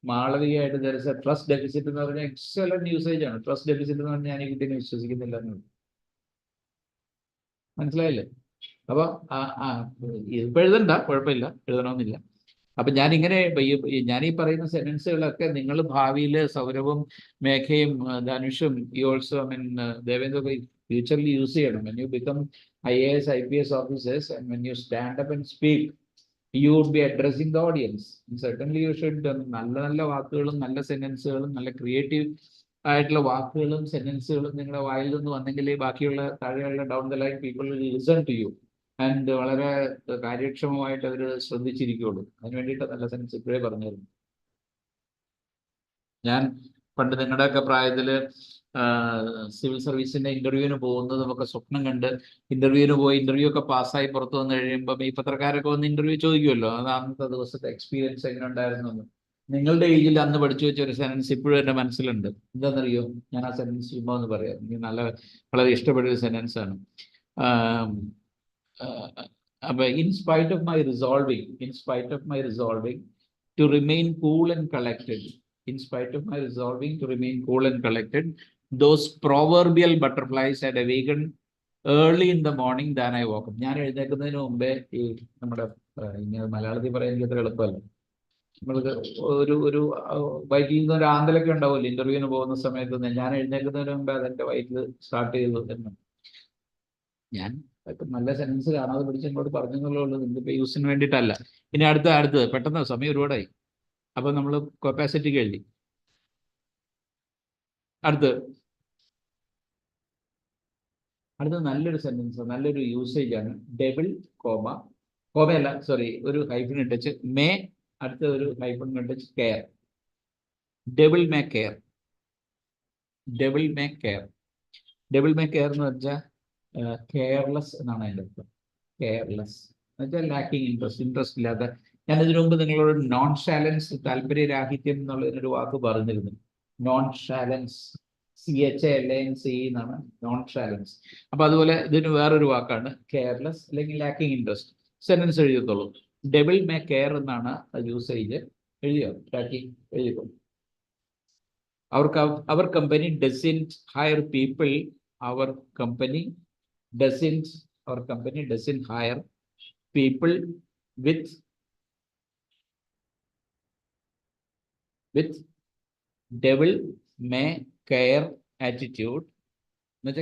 മാളവികയായിട്ട് ധരിച്ച ട്രസ്റ്റ് ഡെഫിസിറ്റ് എന്ന് പറഞ്ഞാൽ എക്സലന്റ് യൂസേജ് ആണ്. ട്രസ്റ്റ് ഡെഫിസിറ്റ് എന്ന് പറഞ്ഞാൽ ഞാൻ ഈ കുട്ടീനെ വിശ്വസിക്കുന്നില്ല എന്ന്. മനസ്സിലായില്ലേ? അപ്പൊ ഇപ്പൊ എഴുതണ്ട, കുഴപ്പമില്ല, എഴുതണമെന്നില്ല. അപ്പൊ ഞാനിങ്ങനെ ഞാനീ പറയുന്ന സെന്റൻസുകളൊക്കെ നിങ്ങൾ ഭാവിയിൽ സൗരവും മേഘയും ധനുഷും ഈ ഓൾസോ ദേവേന്ദ്ര ഫ്യൂച്ചറിൽ യൂസ് ചെയ്യണം. When you become IAS, IPS officers and when you stand up and speak, you would be addressing the audience. And certainly you should നല്ല നല്ല വാക്കുകളും നല്ല സെന്റൻസുകളും നല്ല ക്രിയേറ്റീവ് ആയിട്ടുള്ള വാക്കുകളും സെന്റൻസുകളും നിങ്ങളുടെ വായിൽ നിന്ന് വന്നെങ്കിൽ ബാക്കിയുള്ള താഴെയുള്ള down the line people listen to you and വളരെ കാര്യക്ഷമമായിട്ട് അവർ ശ്രദ്ധിച്ചിരിക്കുകയുള്ളൂ. അതിന് വേണ്ടിയിട്ട് നല്ല സെൻസ് ഇപ്പോഴേ പറഞ്ഞിരുന്നു. ഞാൻ പണ്ട് നിങ്ങളുടെയൊക്കെ പ്രായത്തില് സിവിൽ സർവീസിന്റെ ഇന്റർവ്യൂവിന് പോകുന്നത് നമുക്ക് സ്വപ്നം കണ്ട് ഇന്റർവ്യൂവിന് പോയി ഇന്റർവ്യൂ ഒക്കെ പാസ്സായി പുറത്തു വന്നു കഴിയുമ്പോൾ ഈ പത്രക്കാരൊക്കെ വന്ന് ഇന്റർവ്യൂ ചോദിക്കുമല്ലോ, അത് അന്നത്തെ ദിവസത്തെ എക്സ്പീരിയൻസ് എങ്ങനെ ഉണ്ടായിരുന്നു എന്ന്. നിങ്ങളുടെ ഏജിൽ അന്ന് പഠിച്ചു വെച്ച ഒരു സെൻറ്റൻസ് ഇപ്പോഴും എൻ്റെ മനസ്സിലുണ്ട്. എന്താണെന്നറിയോ? ഞാൻ ആ സെൻറ്റൻസ് ചുമ്മാ എന്ന് പറയാം. എനിക്ക് വളരെ ഇഷ്ടപ്പെട്ട ഒരു സെൻറ്റൻസ് ആണ്. അപ്പൊ in spite of my resolving to remain cool and collected, in spite of my resolving to remain cool and collected, those proverbial butterflies had awakened early in the morning than I woke up. ഞാൻ എഴുന്നേൽക്കുന്നതിന് മുമ്പേ ഈ നമ്മുടെ ഇങ്ങനെ മലയാളത്തിൽ പറയാൻ എനിക്ക് അത്ര എളുപ്പമല്ല. നമ്മൾക്ക് ഒരു വയറ്റിൽ നിന്ന് ഒരു ആന്തലൊക്കെ ഉണ്ടാവില്ല ഇന്റർവ്യൂവിന് പോകുന്ന സമയത്ത്. ഞാൻ എഴുന്നേൽക്കുന്നതിന് മുമ്പേ അതെന്റെ വയറ്റിൽ സ്റ്റാർട്ട് ചെയ്തു എന്ന്. ഞാൻ നല്ല സെൻസ് കാണാതെ പിടിച്ച് ഇങ്ങോട്ട് പറഞ്ഞെന്നുള്ളൂ, ഇതിപ്പോ യൂസിന് വേണ്ടിയിട്ടല്ല. ഇനി അടുത്തത് പെട്ടെന്ന് സമയം ഒരുപാടായി. അപ്പൊ നമ്മൾ കപ്പാസിറ്റിക്ക് എഴുതി. അടുത്ത് നല്ലൊരു സെന്റൻസ്, നല്ലൊരു യൂസേജ് ആണ്. ഡബിൾ കോമയല്ല, സോറി, ഒരു ഹൈഫൺ ഇട്ടച്ച് മേ, അടുത്ത ഒരു hyphen ഇട്ടച്ച് care. Double may care എന്ന് വെച്ചാൽ കെയർലെസ് എന്നാണ് അതിൻ്റെ അർത്ഥം. കെയർലെസ് എന്ന് വെച്ചാൽ ലാക്കിങ് ഇൻട്രസ്റ്റ് ഇല്ലാത്ത. ഞാൻ ഇതിനു മുമ്പ് നിങ്ങളോട് നോൺ ഷാലൻസ്, താല്പര്യരാഹിത്യം എന്നുള്ളതിനൊരു വാക്ക് പറഞ്ഞിരുന്നു. നോൺ ഷാലൻസ്, CHALANCE എന്നാണ് നോൺ ഷാലൻസ്. അപ്പൊ അതുപോലെ ഇതിന് വേറൊരു വാക്കാണ് കെയർലെസ് അല്ലെങ്കിൽ lacking interest. Sentence എഴുതിയത്തോളൂ. Double may care എന്നാണ് യൂസേജ്. എഴുതിയോ? എഴുതിക്കോ. Our company doesn't hire people. Our company doesn't hire people with devil may care attitude,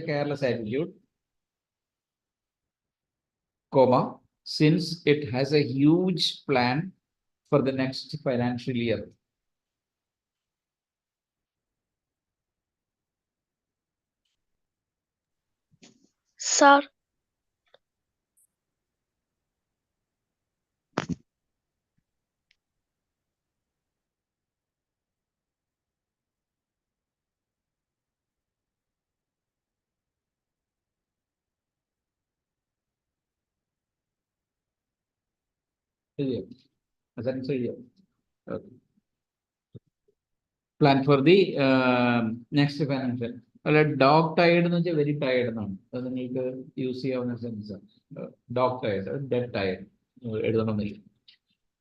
careless attitude, comma, since it has a huge plan for the next financial year. Sir, Plan for the next financial. അല്ല, dog tired എന്ന് വെച്ചാൽ very tired എന്നാണ്. അത് നിങ്ങൾക്ക് use ചെയ്യാവുന്ന sense. Dog tired, dead tired എഴുതണമെന്നില്ല.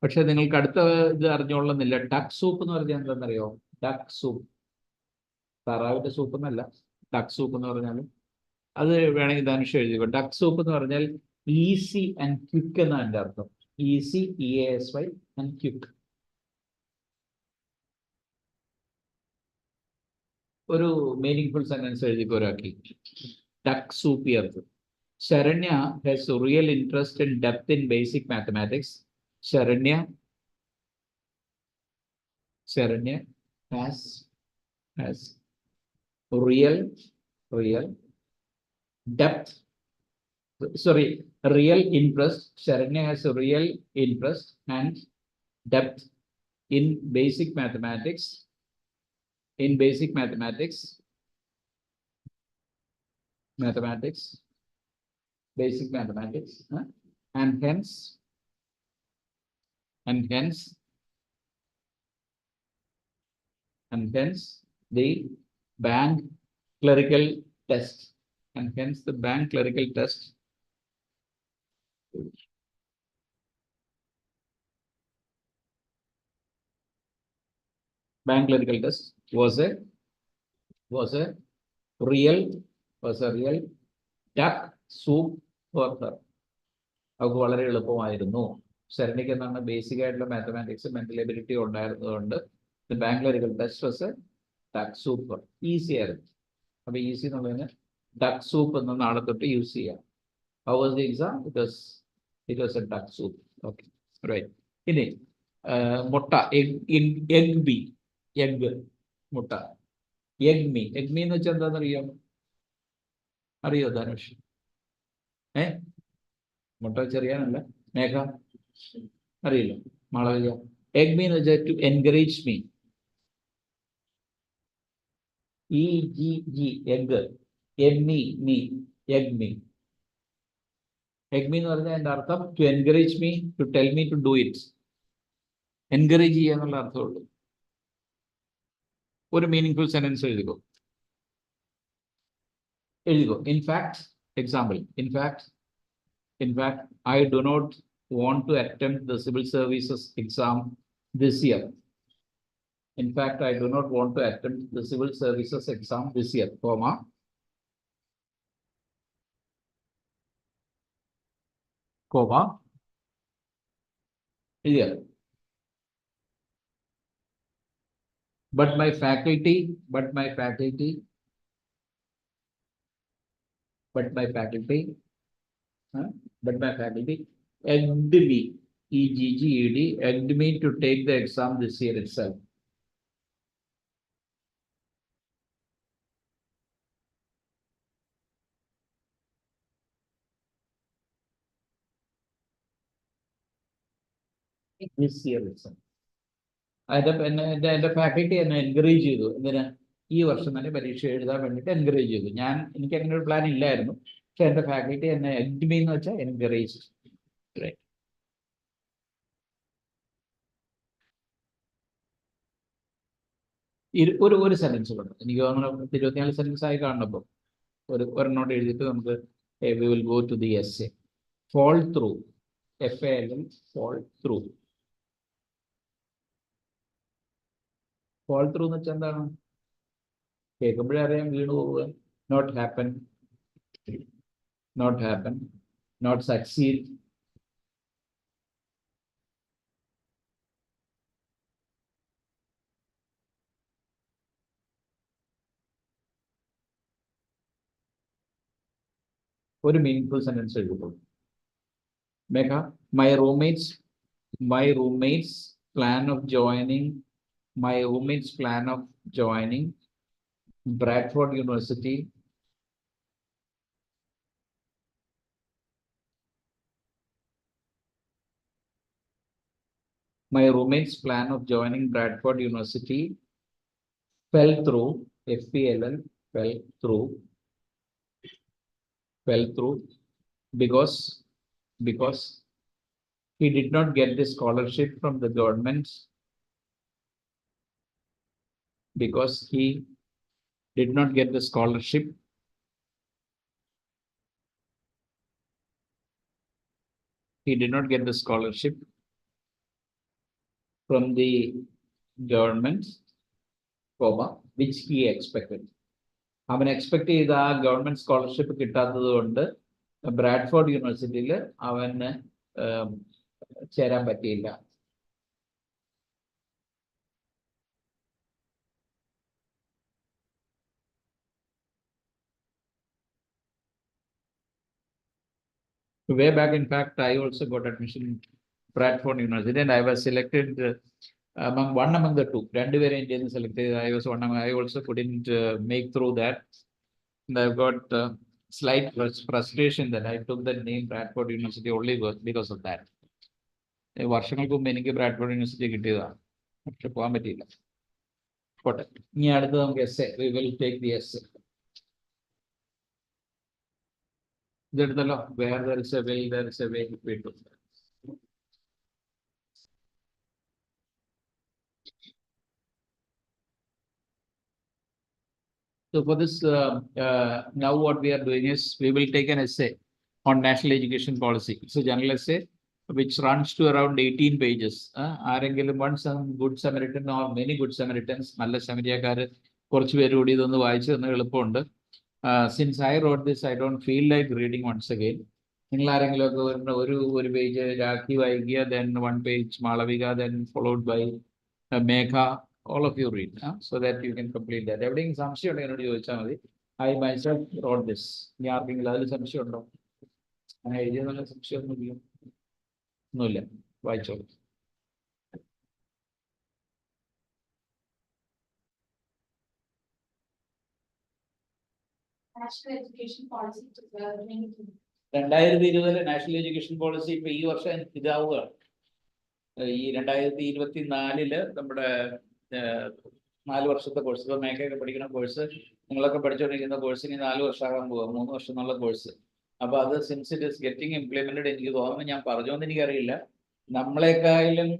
പക്ഷെ നിങ്ങൾക്ക് അടുത്ത ഇത് അറിഞ്ഞോളണമെന്നില്ല. ഡക്ക് സൂപ്പ് എന്ന് പറഞ്ഞാൽ എന്താണെന്നറിയോ? ഡക്ക് സൂപ്പ്, താറാവിന്റെ സൂപ്പ് എന്നല്ല, ഡക്ക് സൂപ്പ് എന്ന് പറഞ്ഞാൽ അത് വേണമെങ്കിൽ ധനുഷ് എഴുതിക്കോ. ഡക്ക് സൂപ്പ് എന്ന് പറഞ്ഞാൽ ഈസി ആൻഡ് ക്വിക്ക് എന്നാണ് എൻ്റെ അർത്ഥം. Easy, EASY, and quick. ഒരു മീനിങ്ഫുൾ സെന്റൻസ് എഴുതിക്കോ ഒരാക്കി. ഡക്ക് സൂപ്പ് ചേർത്ത്. Saranya has real interest and depth in basic mathematics. Saranya has real depth, sorry, real interest. Sharanya has a real interest and depth in basic mathematics, basic mathematics, and hence the bank clerical test. Bank clerical test was a real duck soup for her. അവർക്ക് വളരെ എളുപ്പമായിരുന്നു. ശരണ്യക്ക് എന്താണ് basic ആയിട്ടുള്ള mathematics, mental ability ഉണ്ടായിരുന്നതുകൊണ്ട് bank clerical test was a duck soup. Easy ആയിരുന്നു. അപ്പൊ easy എന്നുള്ളതിന് duck soup എന്ന നാളെ തൊട്ട് യൂസ് ചെയ്യാം. How was the exam? It was a duck soup. Okay, right. ഇനി മുട്ട, egg മുട്ട. Egg me എന്ന് വെച്ചാൽ എന്താണെന്നറിയോ? അറിയോ ധനുഷ്? മുട്ട ചെറിയാനല്ല. മേഘ അറിയില്ല. മാളവിക? Egg me എന്ന് വെച്ചാൽ to encourage me. EGG egg. me egg me. Egg me എന്ന് പറഞ്ഞാൽ എൻ്റെ അർത്ഥം to encourage me, to tell me to do it. Encourage ചെയ്യുക എന്നുള്ള അർത്ഥമുള്ളൂ. ഒരു മീനിങ്ഫുൾ സെന്റൻസ് എഴുതിക്കോ. In fact, example, in fact, I do not want to attempt the civil services exam this year. In fact, I do not want to attempt the civil services exam this year, comma, here. But my faculty egged me, EGGED, egged me to take the exam this year itself. This year itself. എൻ്റെ faculty എന്നെ encourage ചെയ്തു. എന്തിനാ? ഈ വർഷം തന്നെ പരീക്ഷ എഴുതാൻ വേണ്ടിയിട്ട് എൻകറേജ് ചെയ്തു. എനിക്ക് അങ്ങനെ ഒരു പ്ലാൻ ഇല്ലായിരുന്നു. പക്ഷെ എൻ്റെ ഫാക്കൽറ്റി എന്നെ എഗ്ഡ് മീ എന്ന് വെച്ചാൽ എൻകറേജ്. ഒരു സെന്റൻസ് കൊണ്ട് എനിക്ക് തോന്നുന്നു 24 സെന്റൻസ് ആയി കാണുമ്പോൾ ഒരെണ്ണോട്ട് എഴുതിയിട്ട് നമുക്ക് we will go to the essay. Fall through. FAL, fall through. Fall through എന്ന് വെച്ചാൽ എന്താണ്? കേൾക്കുമ്പോഴേ അറിയാം, വീണ് പോവുക. Not happen, not succeed. ഒരു മീനിങ്ഫുൾ സെന്റൻസ് എഴുതുമ്പോൾ മേഘ, my roommates plan of joining Bradford University fell through, FPLL, fell through because he did not get the scholarship from the government. Because he did not get the scholarship from the government, which he expected. അവൻ expect ചെയ്ത ആ government scholarship കിട്ടാത്തത് കൊണ്ട് Bradford യൂണിവേഴ്സിറ്റിയിൽ അവന് ചേരാൻ പറ്റിയില്ല. Way back, in fact, I also got admission in Bradford University, and I was selected among the two. രണ്ടുപേരെ ഇന്ത്യയിൽ നിന്ന് സെലക്ട് ചെയ്ത് I also couldn't make through that. And I've got slight frustration that I took the name Bradford University only because of that. വർഷങ്ങൾക്ക് മുമ്പ് എനിക്ക് Bradford university കിട്ടിയതാണ്, പക്ഷെ പോകാൻ പറ്റിയില്ല. പോട്ടെ, ഇനി അടുത്ത് നമുക്ക് essay. We will take the essay. ഇതെടുത്തല്ലോ. Where there is a will, there is a way to be. So for this, now what we are doing is we will take an essay on national education policy. It's a general essay which runs to around 18 pages. ആരെങ്കിലും once some good Samaritan or many good Samaritans, നല്ല ശമരിയക്കാര് കുറച്ച് പേര് കൂടി ഇതൊന്ന് വായിച്ചു തന്ന എളുപ്പമുണ്ട്. Since I wrote this, I don't feel like reading once again. നിങ്ങൾ ആരെങ്കിലും ഒക്കെ ഒരു പേജ് രാഖി വായിക്കുക, then one page Malavika, then followed by Megha. All of you read, so that you can complete that. എവിടെയെങ്കിലും സംശയം ഉണ്ടെങ്കിൽ എന്നോട് ചോദിച്ചാൽ മതി. I myself wrote this. ഇനി ആർക്കെങ്കിലും അതിൽ സംശയം ഉണ്ടോ? അങ്ങനെ എഴുതിയ നല്ല സംശയമൊന്നുമില്ല. വായിച്ചോളൂ. national education policy to 2022. 2020 national education policy ഇപ്പൊ ഈ വർഷം ഇതാവുകയാണ്. ഈ 2024 നമ്മുടെ 4 വർഷത്തെ കോഴ്സ്, ഇപ്പൊ മേഖലയൊക്കെ പഠിക്കുന്ന കോഴ്സ്, നിങ്ങളൊക്കെ പഠിച്ചുകൊണ്ടിരിക്കുന്ന കോഴ്സിന് 4 വർഷമാകാൻ പോവുക, 3 വർഷം എന്നുള്ള കോഴ്സ്. അപ്പൊ അത് since it is getting implemented, എനിക്ക് തോന്നുന്നു, ഞാൻ പറഞ്ഞോന്ന് എനിക്കറിയില്ല, നമ്മളെക്കാളും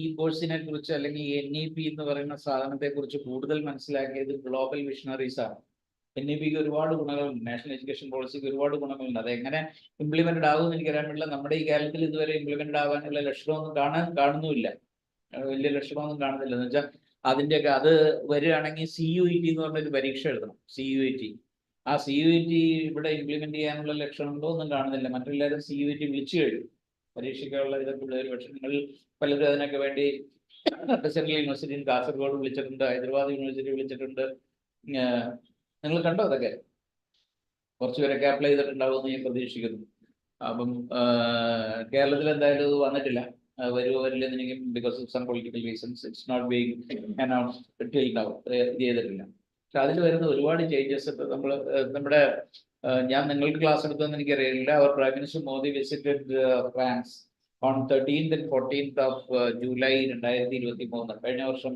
ഈ കോഴ്സിനെ കുറിച്ച് അല്ലെങ്കിൽ NEP എന്ന് പറയുന്ന സാധനത്തെ കുറിച്ച് കൂടുതൽ മനസ്സിലാക്കിയത് ഗ്ലോബൽ വിഷണറീസ് ആണ്. NEPക്ക് ഒരുപാട് ഗുണങ്ങളുണ്ട്, നാഷണൽ എഡ്യൂക്കേഷൻ പോളിസിക്ക് ഒരുപാട് ഗുണങ്ങളുണ്ട്. അതെങ്ങനെ ഇംപ്ലിമെന്റഡ് ആകുമെന്ന് എനിക്കറിയാൻ പറ്റില്ല. നമ്മുടെ ഈ കേരളത്തിൽ ഇതുവരെ ഇംപ്ലിമെന്റഡ് ആവാനുള്ള ലക്ഷണമൊന്നും കാണുന്നുമില്ല, വലിയ ലക്ഷണമൊന്നും കാണുന്നില്ല. എന്ന് വെച്ചാൽ അതിൻ്റെയൊക്കെ അത് വരികയാണെങ്കിൽ CUET എന്ന് പറഞ്ഞൊരു പരീക്ഷ എഴുതണം. CUET, ആ CUET ഇവിടെ ഇംപ്ലിമെന്റ് ചെയ്യാനുള്ള ലക്ഷണങ്ങളോ ഒന്നും കാണുന്നില്ല. മറ്റെല്ലാവരും CUET വിളിച്ചു കഴിഞ്ഞു, പരീക്ഷയ്ക്കുള്ള ഇതൊക്കെ ഉള്ള ഒരു പക്ഷേ നിങ്ങൾ പലരും അതിനൊക്കെ വേണ്ടി സെൻട്രൽ യൂണിവേഴ്സിറ്റി കാസർഗോഡ് വിളിച്ചിട്ടുണ്ട്, ഹൈദരാബാദ് യൂണിവേഴ്സിറ്റി വിളിച്ചിട്ടുണ്ട്. നിങ്ങൾ കണ്ടോ അതൊക്കെ? കുറച്ചുപേരൊക്കെ അപ്ലൈ ചെയ്തിട്ടുണ്ടാവുമെന്ന് ഞാൻ പ്രതീക്ഷിക്കുന്നു. അപ്പം കേരളത്തിൽ എന്തായാലും ഇത് വന്നിട്ടില്ല, വരുമോ വരില്ലെന്ന് എനിക്ക് because of some political reasons it's not being announced till now, ചെയ്തിട്ടില്ല. പക്ഷെ അതിൽ വരുന്ന ഒരുപാട് ചേഞ്ചസ് ഇപ്പൊ നമ്മുടെ ഞാൻ നിങ്ങൾക്ക് ക്ലാസ് എടുത്തെന്ന് എനിക്കറിയില്ല. അവർ prime minister Modi visited France on 13th and 14th of July 2023. കഴിഞ്ഞ വർഷം.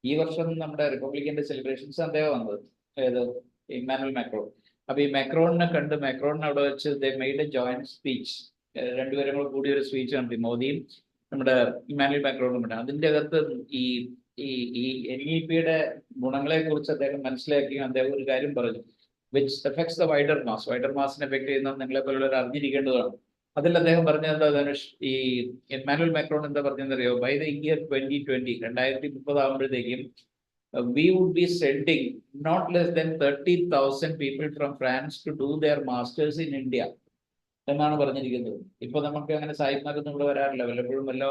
ഈ വർഷം നമ്മുടെ റിപ്പബ്ലിക്കിന്റെ സെലിബ്രേഷൻസ് അദ്ദേഹം വന്നത്, ഏത് ഇമ്മാനുവൽ മാക്രോൺ. അപ്പൊ ഈ മാക്രോണിനെ കണ്ട് മാക്രോണിനെ അവിടെ വെച്ച് they made A joint speech. രണ്ടുപേരും കൂടെ കൂടി ഒരു സ്പീച്ച് നടത്തി, മോദിയും നമ്മുടെ ഇമ്മാനുവൽ മാക്രോണും ഉണ്ട്. അതിന്റെ അകത്ത് ഈ NEPയുടെ ഗുണങ്ങളെ കുറിച്ച് അദ്ദേഹം മനസ്സിലാക്കി. അദ്ദേഹം ഒരു കാര്യം പറഞ്ഞു, which affects the wider mass. Wider മാസിനെ എഫക്ട് ചെയ്യുന്നത് നിങ്ങളെ പോലുള്ളവർ അറിഞ്ഞിരിക്കേണ്ടതാണ്. അതിൽ അദ്ദേഹം പറഞ്ഞത് എന്താ, ധനുഷ്, ഈ ഇമ്മാനുവൽ മാക്രോൺ എന്താ പറഞ്ഞതെന്നറിയോ? ബൈ ദ ഇയർ 2020, 2030 ആകുമ്പോഴത്തേക്കും we would be sending not less than 30,000 people from France to do their masters in India എന്നാണ് പറഞ്ഞിരിക്കുന്നത്. ഇപ്പൊ നമുക്ക് അങ്ങനെ സായിപ്മാരൊന്നും ഇവിടെ വരാറില്ല, വല്ലപ്പോഴും വല്ലോ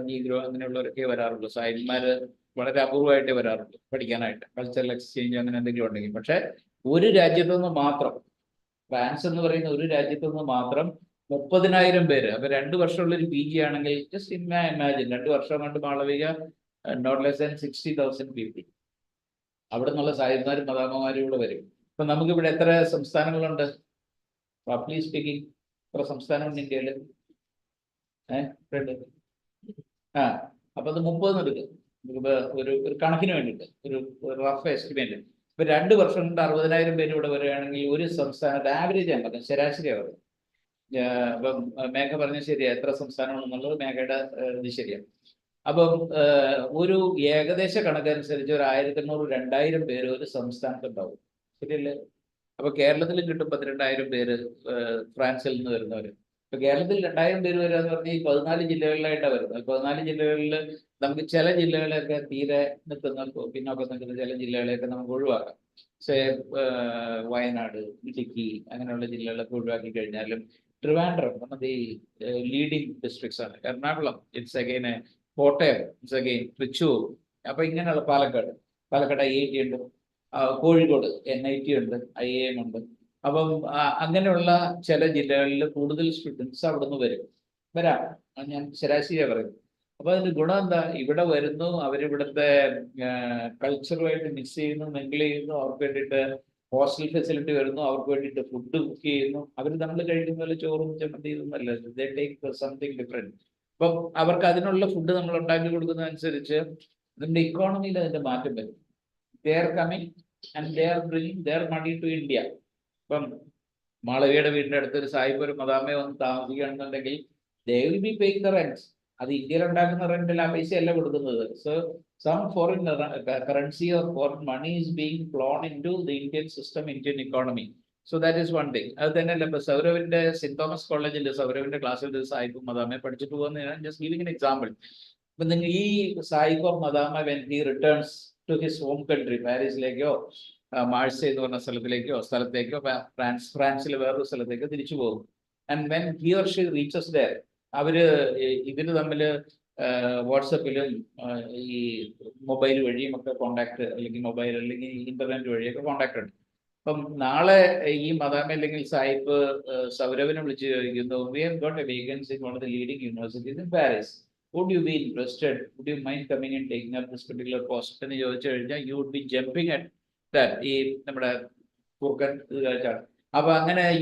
നീഗ്രോ അങ്ങനെയുള്ളവരൊക്കെ വരാറുള്ളൂ. സായിപ്മാര് വളരെ അപൂർവമായിട്ടേ വരാറുള്ളൂ പഠിക്കാനായിട്ട്, കൾച്ചറൽ എക്സ്ചേഞ്ച് അങ്ങനെ എന്തെങ്കിലും ഉണ്ടെങ്കിൽ. പക്ഷെ ഒരു രാജ്യത്തു നിന്ന് മാത്രം, ഫ്രാൻസ് എന്ന് പറയുന്ന ഒരു രാജ്യത്തു നിന്ന് മാത്രം 30,000 പേര്. അപ്പൊ 2 വർഷമുള്ള ഒരു PG ആണെങ്കിൽ ജസ്റ്റ് ഇമാജിൻ, 2 വർഷം കൊണ്ട് Malavika not less than 60,000 people. അവിടെ നിന്നുള്ള സായിപ്മാരും മദാമ്മമാരും ഇവിടെ വരും. ഇപ്പൊ നമുക്കിവിടെ എത്ര സംസ്ഥാനങ്ങളുണ്ട്? റഫ്ലി സ്പീക്കിംഗ് എത്ര സംസ്ഥാനമുണ്ട് ഇന്ത്യയിൽ? അപ്പൊ അത് 30 എടുക്കും, ഒരു കണക്കിന് വേണ്ടിയിട്ട്, ഒരു റഫ് എസ്റ്റിമേറ്റ്. ഇപ്പൊ 2 വർഷം കൊണ്ട് 60,000 പേര് ഇവിടെ വരികയാണെങ്കിൽ ഒരു സംസ്ഥാനത്ത് ആവറേജ് ഞാൻ പറഞ്ഞു, ശരാശരിയാണ് പറയുന്നത്. ഇപ്പം മേഘ പറഞ്ഞ ശരിയാ, എത്ര സംസ്ഥാനമാണെന്നുള്ളത് മേഘയുടെ ഇത് ശരിയാണ്. അപ്പം ഒരു ഏകദേശ കണക്കനുസരിച്ച് ഒരു 1,800-2,000 പേര് ഒരു സംസ്ഥാനത്ത് ഉണ്ടാവും, ശരിയല്ലേ? അപ്പൊ കേരളത്തിൽ കിട്ടും 12,000 പേര് ഫ്രാൻസിൽ നിന്ന് വരുന്നവര്. ഇപ്പൊ കേരളത്തിൽ 2,000 പേര് വരിക എന്ന് പറഞ്ഞാൽ ഈ 14 ജില്ലകളിലായിട്ടാണ് വരുന്നത്. 14 ജില്ലകളിൽ നമുക്ക് ചില ജില്ലകളെയൊക്കെ തീരെ നിൽക്കുന്ന, പിന്നോക്കം നിൽക്കുന്ന ചില ജില്ലകളെയൊക്കെ നമുക്ക് ഒഴിവാക്കാം. വയനാട്, ഇടുക്കി അങ്ങനെയുള്ള ജില്ലകളൊക്കെ ഒഴിവാക്കി കഴിഞ്ഞാലും ട്രിവാൻഡ്രം നമ്മുടെ ഈ ലീഡിങ് ഡിസ്ട്രിക്ട്സ് ആണ്. Ernakulam it's again, Kottayam it's again, Thrissur, അപ്പൊ ഇങ്ങനെയുള്ള പാലക്കാട് IIT ഉണ്ട്, കോഴിക്കോട് NIT ഉണ്ട്, IIM ഉണ്ട്. അപ്പം അങ്ങനെയുള്ള ചില ജില്ലകളിൽ കൂടുതൽ സ്റ്റുഡൻസ് അവിടെ നിന്ന് വരാം. ഞാൻ ശരാശരിയാണ് പറയുന്നത്. അപ്പൊ അതിന്റെ ഗുണം എന്താ? ഇവിടെ വരുന്നു, അവരിവിടുത്തെ കൾച്ചറുമായിട്ട് മിക്സ് ചെയ്യുന്നു, മിങ്കിൾ ചെയ്യുന്നു, അവർക്ക് വേണ്ടിയിട്ട് ഹോസ്റ്റൽ ഫെസിലിറ്റി വരുന്നു, അവർക്ക് വേണ്ടിയിട്ട് ഫുഡ് കുക്ക് ചെയ്യുന്നു. അവർ നമ്മൾ കഴിക്കുന്ന ചോറും ചമ്മന്തി ഇതൊന്നല്ല, ദേ ടേക്ക് സംതിങ് ഡിഫറെന്റ്. അപ്പം അവർക്ക് അതിനുള്ള ഫുഡ് നമ്മൾ ഉണ്ടാക്കി കൊടുക്കുന്നതനുസരിച്ച് നമ്മുടെ ഇക്കോണമിയിൽ അതിന്റെ മാറ്റം വരും. They are coming and they are bringing their money to India. ഇപ്പം മാളവിയുടെ വീടിന്റെ അടുത്ത് ഒരു സായിപ്പ് ഒരു മദാമയെ വന്ന് താമസിക്കുകയാണെന്നുണ്ടെങ്കിൽ they will be paying the rents. അത് ഇന്ത്യയിൽ ഉണ്ടാക്കുന്ന റെന്റിൽ ആ പൈസ അല്ല കൊടുക്കുന്നത്. So some foreign currency or foreign money is being flown into the Indian system, Indian economy. So that is one thing. അത് തന്നെയല്ല ഇപ്പൊ സൗരവിന്റെ സെന്റ് തോമസ് കോളേജിൽ സൗരവിന്റെ ക്ലാസ്സിൽ സായിപ്പും മദാമയെ പഠിച്ചിട്ട് പോകുന്ന, ഞാൻ ജസ്റ്റ് ഗിവിംഗ് എൻ എക്സാമ്പിൾ. ഇപ്പൊ നിങ്ങൾ ഈ സായിപ്പ് ഓർ മദാമ when he returns to his home country, പാരീസിലേക്കോ മാഴ്സേ എന്ന് പറഞ്ഞ സ്ഥലത്തേക്കോ ഫ്രാൻസിലെ വേറൊരു സ്ഥലത്തേക്കോ തിരിച്ചു പോകും. And when he or she reaches there, അവര് ഇതിന് തമ്മിൽ വാട്സപ്പിലും ഈ മൊബൈൽ വഴിയും ഒക്കെ കോണ്ടാക്ട്, അല്ലെങ്കിൽ മൊബൈൽ അല്ലെങ്കിൽ ഇന്റർനെറ്റ് വഴിയൊക്കെ കോണ്ടാക്ട് ഉണ്ട്. അപ്പം നാളെ ഈ മദാമ അല്ലെങ്കിൽ സായിപ്പ് സൗരവിനെ വിളിച്ച് ചോദിക്കുന്നു, we have got A vacancy in one of the leading universities in Paris, would you be interested, would you mind coming and taking up this particular post എന്ന് ചോദിച്ചു കഴിഞ്ഞാൽ you would be jumping at that. ഈ നമ്മുടെ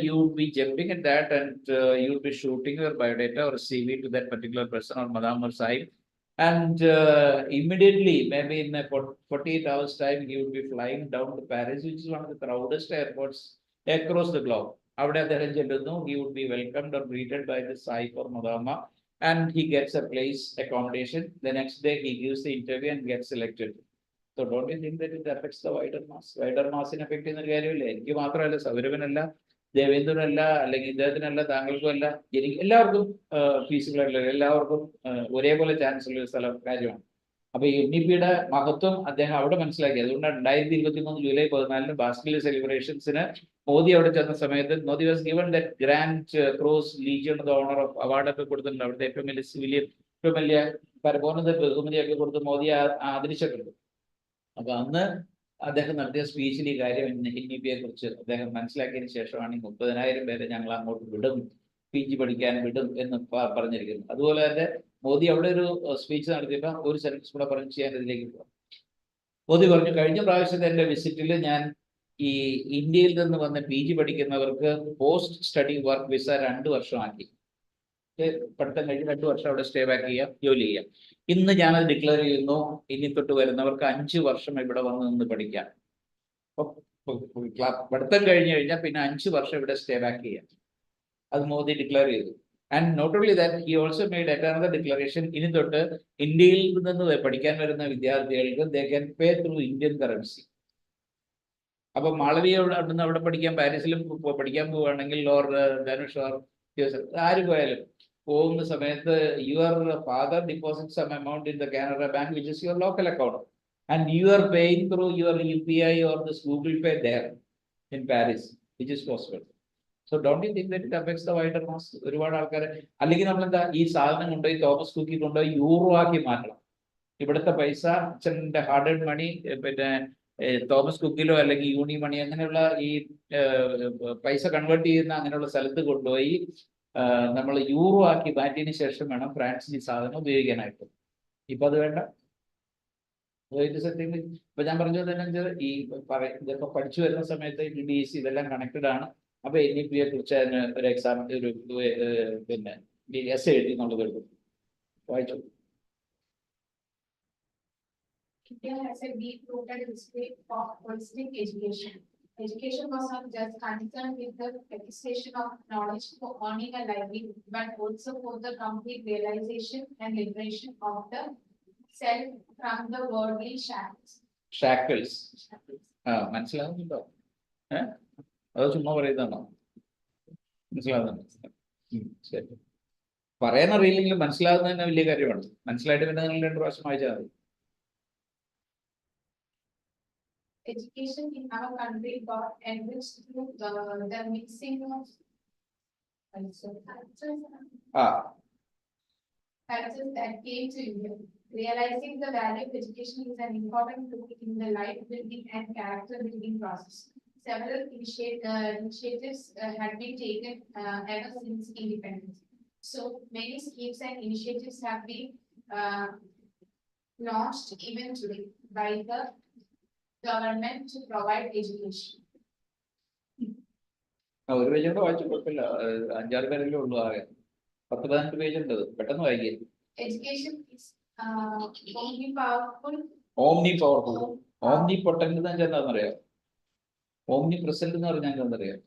you would be jumping at that and you would be shooting your biodata or CV to that particular person or Madam or Sahib. And immediately, maybe in a 48 hours time, he would be flying down to Paris, which is one of the proudest airports across the globe. He would be welcomed or greeted by the Sahib or Madama, and he gets a place, accommodation. The next day, he gives the interview and gets selected. So don't you think that it affects the wider mass? Wider mass in affecting the കാര്യമില്ല. എനിക്ക് മാത്രമല്ല, സൗരഭനല്ല, ദേവേന്ദ്രനല്ല, അല്ലെങ്കിൽ ഇദ്ദേഹത്തിനല്ല, താങ്കൾക്കും അല്ല, എല്ലാവർക്കും feasible ആയിട്ടുള്ള എല്ലാവർക്കും ഒരേപോലെ chance ഉള്ള ഒരു സ്ഥലം കാര്യമാണ്. അപ്പൊ NEP-യുടെ മഹത്വം അദ്ദേഹം അവിടെ മനസ്സിലാക്കി. അതുകൊണ്ടാണ് 2023 ജൂലൈ 14 ബാസ്കിൽ സെലിബ്രേഷൻസിന് മോദി അവിടെ ചെന്ന സമയത്ത് Modi was given that grand cross legion of the honour of അവാർഡൊക്കെ കൊടുത്തിട്ടുണ്ട്. അവിടുത്തെ ഏറ്റവും വലിയ സിവിലിയൻ, ഏറ്റവും വലിയ പരമോന്നത ബഹുമതിയൊക്കെ കൊടുത്ത് മോദി ആദരിച്ചിട്ടുണ്ട്. അപ്പൊ അന്ന് അദ്ദേഹം നടത്തിയ സ്പീച്ചിൽ ഈ കാര്യം NEP-യെ കുറിച്ച് അദ്ദേഹം മനസ്സിലാക്കിയതിന് ശേഷമാണ് ഈ 30,000 പേരെ ഞങ്ങൾ അങ്ങോട്ട് വിടും, PG പഠിക്കാൻ വിടും എന്ന് പറഞ്ഞിരിക്കുന്നത്. അതുപോലെ തന്നെ മോദി അവിടെ ഒരു സ്പീച്ച് നടത്തിയപ്പോൾ ഒരു സെൻറ്റൻസ് കൂടെ പറഞ്ഞ് ചെയ്യാൻ ഇതിലേക്ക് പോകാം. മോദി പറഞ്ഞു, കഴിഞ്ഞ പ്രാവശ്യത്തെ എൻ്റെ വിസിറ്റിൽ ഞാൻ ഈ ഇന്ത്യയിൽ നിന്ന് വന്ന് PG പഠിക്കുന്നവർക്ക് പോസ്റ്റ് സ്റ്റഡി വർക്ക് വിസ 2 വർഷമാക്കി. പഠിത്തം കഴിഞ്ഞ് 2 വർഷം അവിടെ സ്റ്റേ ബാക്ക് ചെയ്യാം, ജോലി ചെയ്യാം. ഇന്ന് ഞാനത് ഡിക്ലെയർ ചെയ്യുന്നു, ഇനി തൊട്ട് വരുന്നവർക്ക് 5 വർഷം ഇവിടെ വന്ന് നിന്ന് പഠിക്കാം. പഠിത്തം കഴിഞ്ഞ് കഴിഞ്ഞാൽ പിന്നെ 5 വർഷം ഇവിടെ സ്റ്റേ ബാക്ക് ചെയ്യാം. അത് മോദി ഡിക്ലെയർ ചെയ്തു. And not only that, he also made another declaration. ഇനി തൊട്ട് ഇന്ത്യയിൽ നിന്ന് പഠിക്കാൻ വരുന്ന വിദ്യാർത്ഥികൾക്ക് they can pay through Indian currency. അപ്പൊ മാളവിയ അവിടെ പഠിക്കാൻ, പാരീസിലും പഠിക്കാൻ പോവുകയാണെങ്കിൽ, ഓർ ധനുഷ് ഓർ ആര് പോയാലും പോകുന്ന സമയത്ത് your father deposit some amount in the Canara bank which is your local account and you are paying through your UPI or this Google pay there in Paris, which is possible. So don't you think that it affects the wider mass? ഒരുപാട് ആൾക്കാരെ, അല്ലെങ്കിൽ നമ്മളെന്താ ഈ സാധനം കൊണ്ടുപോയി Thomas Kuki കൊണ്ടുപോയി euro ആക്കി മാറ്റണം. ഇവിടുത്തെ പൈസ, അച്ഛൻ്റെ ഹാർഡ് ഏൺ മണി, പിന്നെ തോമസ് കുക്കിലോ അല്ലെങ്കിൽ യൂണി മണി അങ്ങനെയുള്ള ഈ പൈസ കൺവേർട്ട് ചെയ്യുന്ന അങ്ങനെയുള്ള സ്ഥലത്ത് കൊണ്ടുപോയി നമ്മൾ യൂറോ ആക്കി മാറ്റിയതിന് ശേഷം വേണം ഫ്രാൻസിൽ ഈ സാധനം ഉപയോഗിക്കാനായിട്ട്. ഇപ്പൊ അത് വേണ്ട. ഇപ്പൊ ഞാൻ പറഞ്ഞത് തന്നെ, ഈ ഇതൊക്കെ പഠിച്ചു വരുന്ന സമയത്ത് DDC ഇതെല്ലാം കണക്റ്റഡ് ആണ്. അപ്പൊ NEP-യെ കുറിച്ച് ഒരു എക്സാം, ഒരു പിന്നെ essay എഴുതി എന്നുള്ളത് എടുക്കും, വായിച്ചു. India has a deep-rooted history of holistic education. Education was not just concerned with the acquisition of knowledge for earning a livelihood, but also for the complete realization and liberation of the self from the worldly shackles. മനസ്സിലാവുന്നുണ്ടോ? അത് ചുമ്മാ പറയുന്നതാണോ? മനസ്സിലാവുന്നുണ്ടോ? ശരി. പറയാൻ അറിയില്ലെങ്കിലും മനസ്സിലാവുന്നത് തന്നെ വലിയ കാര്യമാണ്. മനസ്സിലായിട്ട് പിന്നെ നിങ്ങൾ 2 പ്രാവശ്യം വായിച്ചാൽ മതി. Education in our country got enriched through the mixing of cultures that came to India. Realizing the value of education is an important tool in the life building and character building process. Several initiatives had been taken ever since independence. So many schemes and initiatives have been launched even today by the government to provide education. ഒരു page കൊണ്ട് വായിച്ചു, കുഴപ്പമില്ല. 5-6 പേരല്ലേ ഉള്ളൂ ആകെ. 10-15 page ഉണ്ട്, പെട്ടെന്ന് വായിക്കുക. Education is only powerful. Omni powerful. Omnipotent എന്ന് വെച്ചാൽ എന്താണെന്നറിയാം? ഓംനി പ്രസന്റ് എന്ന് പറഞ്ഞാൽ എന്താണെന്നറിയാം?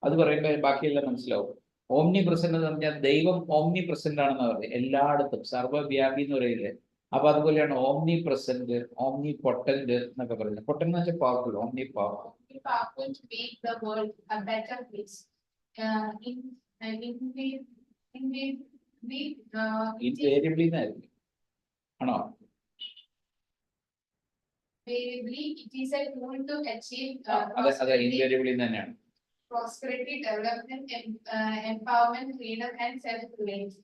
അത് പറയുമ്പോൾ ബാക്കിയെല്ലാം മനസ്സിലാവും. ഓംനി പ്രസന്റ് എന്ന് പറഞ്ഞാൽ ദൈവം ഓംനി പ്രസന്റ് ആണെന്ന് പറയുന്നത്, എല്ലായിടത്തും സർവ്വവ്യാപി എന്ന് പറയില്ലേ? അപ്പൊ അതുപോലെയാണ് ഓംനി പ്രസന്റ്, ഓംനി പൊട്ടന്റ് എന്നൊക്കെ പറയുന്നത്. പൊട്ടന്റ് എന്ന് വെച്ചാൽ powerful, omni powerful. Powerful to make the world a better place. Invariably എന്നായിരിക്കും, ആണോ? Invariably, it is a tool to achieve invariably തന്നെയാണ്. Prosperity, development, empowerment, freedom, and self-reliance.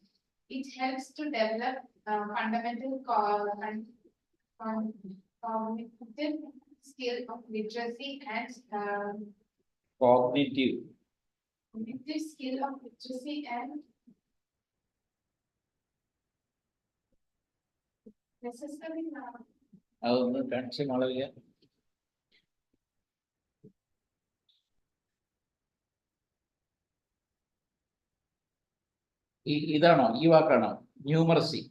It helps to develop fundamental cognitive skill of literacy and cognitive skill of literacy and necessary. അതൊന്ന് കാണിച്ച് മാളവിക. ഇതാണോ ഈ വാക്കാണോ numeracy?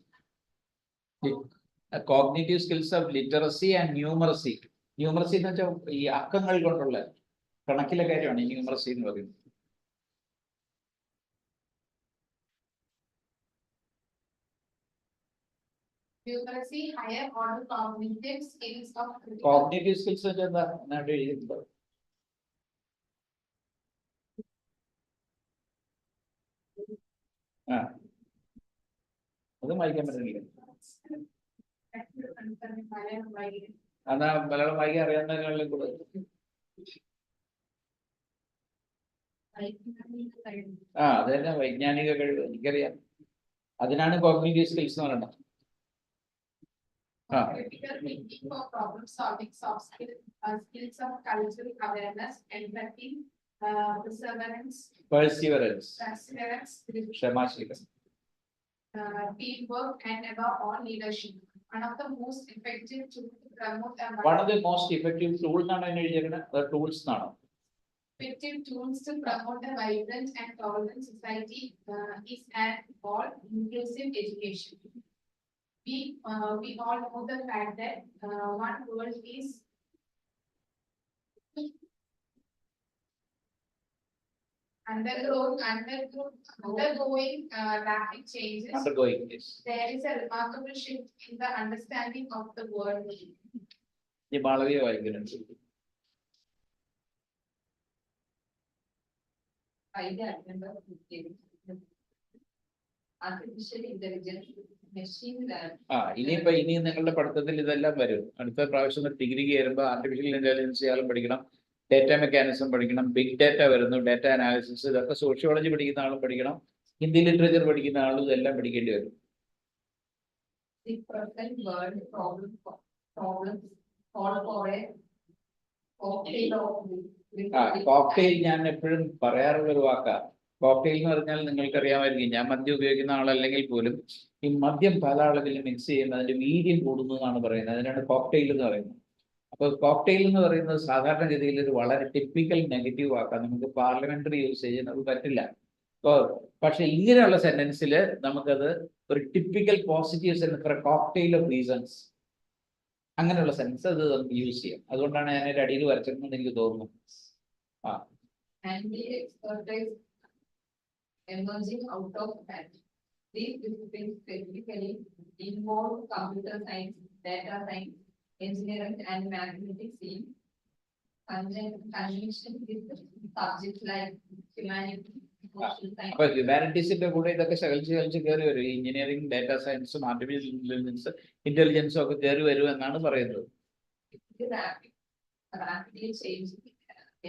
Cognitive skills of literacy and numeracy. Numeracy എന്ന് വെച്ചാൽ ഈ അക്കങ്ങൾ കൊണ്ടുള്ള കണക്കിലെ കാര്യമാണ് ഈ ന്യൂമറസി എന്ന് പറയുന്നത്. Numeracy, higher order cognitive skills of critical. Cognitive skills എന്താ എന്നായിട്ട് എഴുതിയിട്ടുണ്ടോ? ആ അതും വായിക്കാൻ പറ്റുന്നില്ല. അതാ മലയാളം വായിക്കാൻ അറിയാവുന്നതിനുള്ള കൂടെ. ആ അത് തന്നെ വൈജ്ഞാനിക കഴിവ് എനിക്കറിയാം. അതിനാണ് കോഗ്നിറ്റീവ് സ്കിൽസ് എന്ന് പറയുന്നത്. Critical thinking for problem solving, soft skills, skills of cultural awareness, empathy, perseverance, ക്ഷമാശീലം, teamwork, and above all leadership. One of the most effective tools to promote a one of the most effective tools എന്നാണ് അതിന് എഴുതിയിരിക്കുന്നത്. tools എന്നാണോ? effective tools to promote a vibrant and tolerant society is an all-inclusive education. We all know the fact that one world is undergoing rapid changes. Undergoing, yes. There is a remarkable shift in the understanding of the world. ഈ മാളവിക വായിക്കുന്നുണ്ട്. Artificial intelligence, machine learning. ഇനി നിങ്ങളുടെ പഠിത്തത്തിൽ ഇതെല്ലാം വരും. അടുത്ത പ്രാവശ്യം degree കയറുമ്പോൾ ആർട്ടിഫിഷ്യൽ ഇന്റലിജൻസ് ആളും പഠിക്കണം, ഡേറ്റ മെക്കാനിസം പഠിക്കണം, ബിഗ് ഡേറ്റ വരുന്നു, ഡേറ്റ അനാലിസിസ്, ഇതൊക്കെ സോഷ്യോളജി പഠിക്കുന്ന ആളും പഠിക്കണം, ഹിന്ദി ലിറ്ററേച്ചർ പഠിക്കുന്ന ആളും ഇതെല്ലാം പഠിക്കേണ്ടി വരും. The present world problems call for a cocktail of. Cocktail ഞാൻ എപ്പോഴും പറയാറുള്ള ഒരു വാക്കാണ്. കോക്ടെയിൽ എന്ന് പറഞ്ഞാൽ നിങ്ങൾക്കറിയാമായിരിക്കും, ഞാൻ മദ്യം ഉപയോഗിക്കുന്ന ആളല്ലെങ്കിൽ പോലും ഈ മദ്യം പല അളവിൽ മിക്സ് ചെയ്യുന്നത് അതിന്റെ വീര്യം കൂടുന്നു എന്നാണ് പറയുന്നത്. അതിനാണ് കോക്ടെയിൽ എന്ന് പറയുന്നത്. അപ്പോൾ കോക്ടെയിൽ എന്ന് പറയുന്നത് സാധാരണഗതിയിൽ ഒരു വളരെ ടിപ്പിക്കൽ നെഗറ്റീവ് വാക്കാണ്. നമുക്ക് പാർലമെന്ററി യൂസേജ് അത് പറ്റില്ല. പക്ഷെ ഇങ്ങനെയുള്ള സെന്റൻസിൽ നമുക്കത് ഒരു typical positive sentence for cocktail of reasons, അങ്ങനെയുള്ള സെൻസ് അത് നമുക്ക് യൂസ് ചെയ്യാം. അതുകൊണ്ടാണ് ഞാൻ ഒരു അടിയിൽ വരച്ചിരുന്നത് എനിക്ക് തോന്നുന്നു. Emerging out of that. These disciplines specifically involve computer science, data science, engineering, and mathematics in conjunction with subjects like humanity, social science. അപ്പൊ ഹ്യൂമാനിറ്റീസിന്റെ കൂടെ ഇതൊക്കെ ശകലിച്ച് കയറി വരും. എഞ്ചിനീയറിംഗ്, ഡാറ്റാ സയൻസും ആർട്ടിഫിഷ്യൽ ഇന്റലിജൻസും ഒക്കെ കയറി വരും എന്നാണ് പറയുന്നത്. Rapidly changing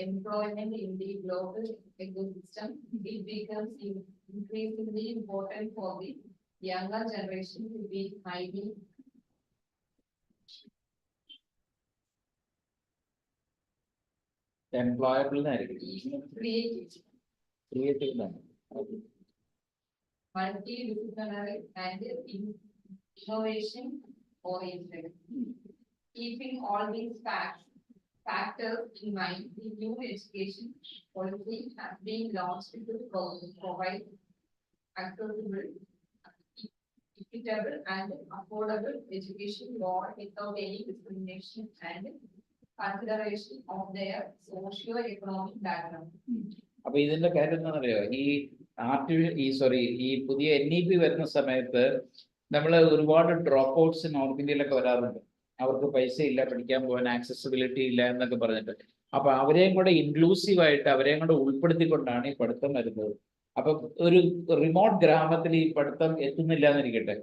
employment in the global ecosystem, it becomes increasingly important for the younger generation to be highly employable creative, multidisciplinary, and innovation oriented. Keeping all these factors in mind, the new education policy has been launched to provide accessible, equitable, and affordable education without any discrimination and consideration of their socio-economic background. അപ്പൊ ഇതിന്റെ കാര്യം എന്താണെന്നറിയോ, ഈ പുതിയ NEP വരുന്ന സമയത്ത് നമ്മൾ ഒരുപാട് ഡ്രോപ്പ് ഔട്ട്സ് നോർത്ത് ഇന്ത്യയിലൊക്കെ വരാറുണ്ട്. അവർക്ക് പൈസ ഇല്ല, പഠിക്കാൻ പോകാൻ ആക്സസിബിലിറ്റി ഇല്ല എന്നൊക്കെ പറഞ്ഞിട്ട്. അപ്പൊ അവരെയും കൂടെ ഇൻക്ലൂസീവായിട്ട് അവരെയും കൂടെ ഉൾപ്പെടുത്തിക്കൊണ്ടാണ് ഈ പഠിത്തം വരുന്നത്. അപ്പൊ ഒരു റിമോട്ട് ഗ്രാമത്തിൽ ഈ പഠിത്തം എത്തുന്നില്ല എന്നിരിക്കട്ടെ,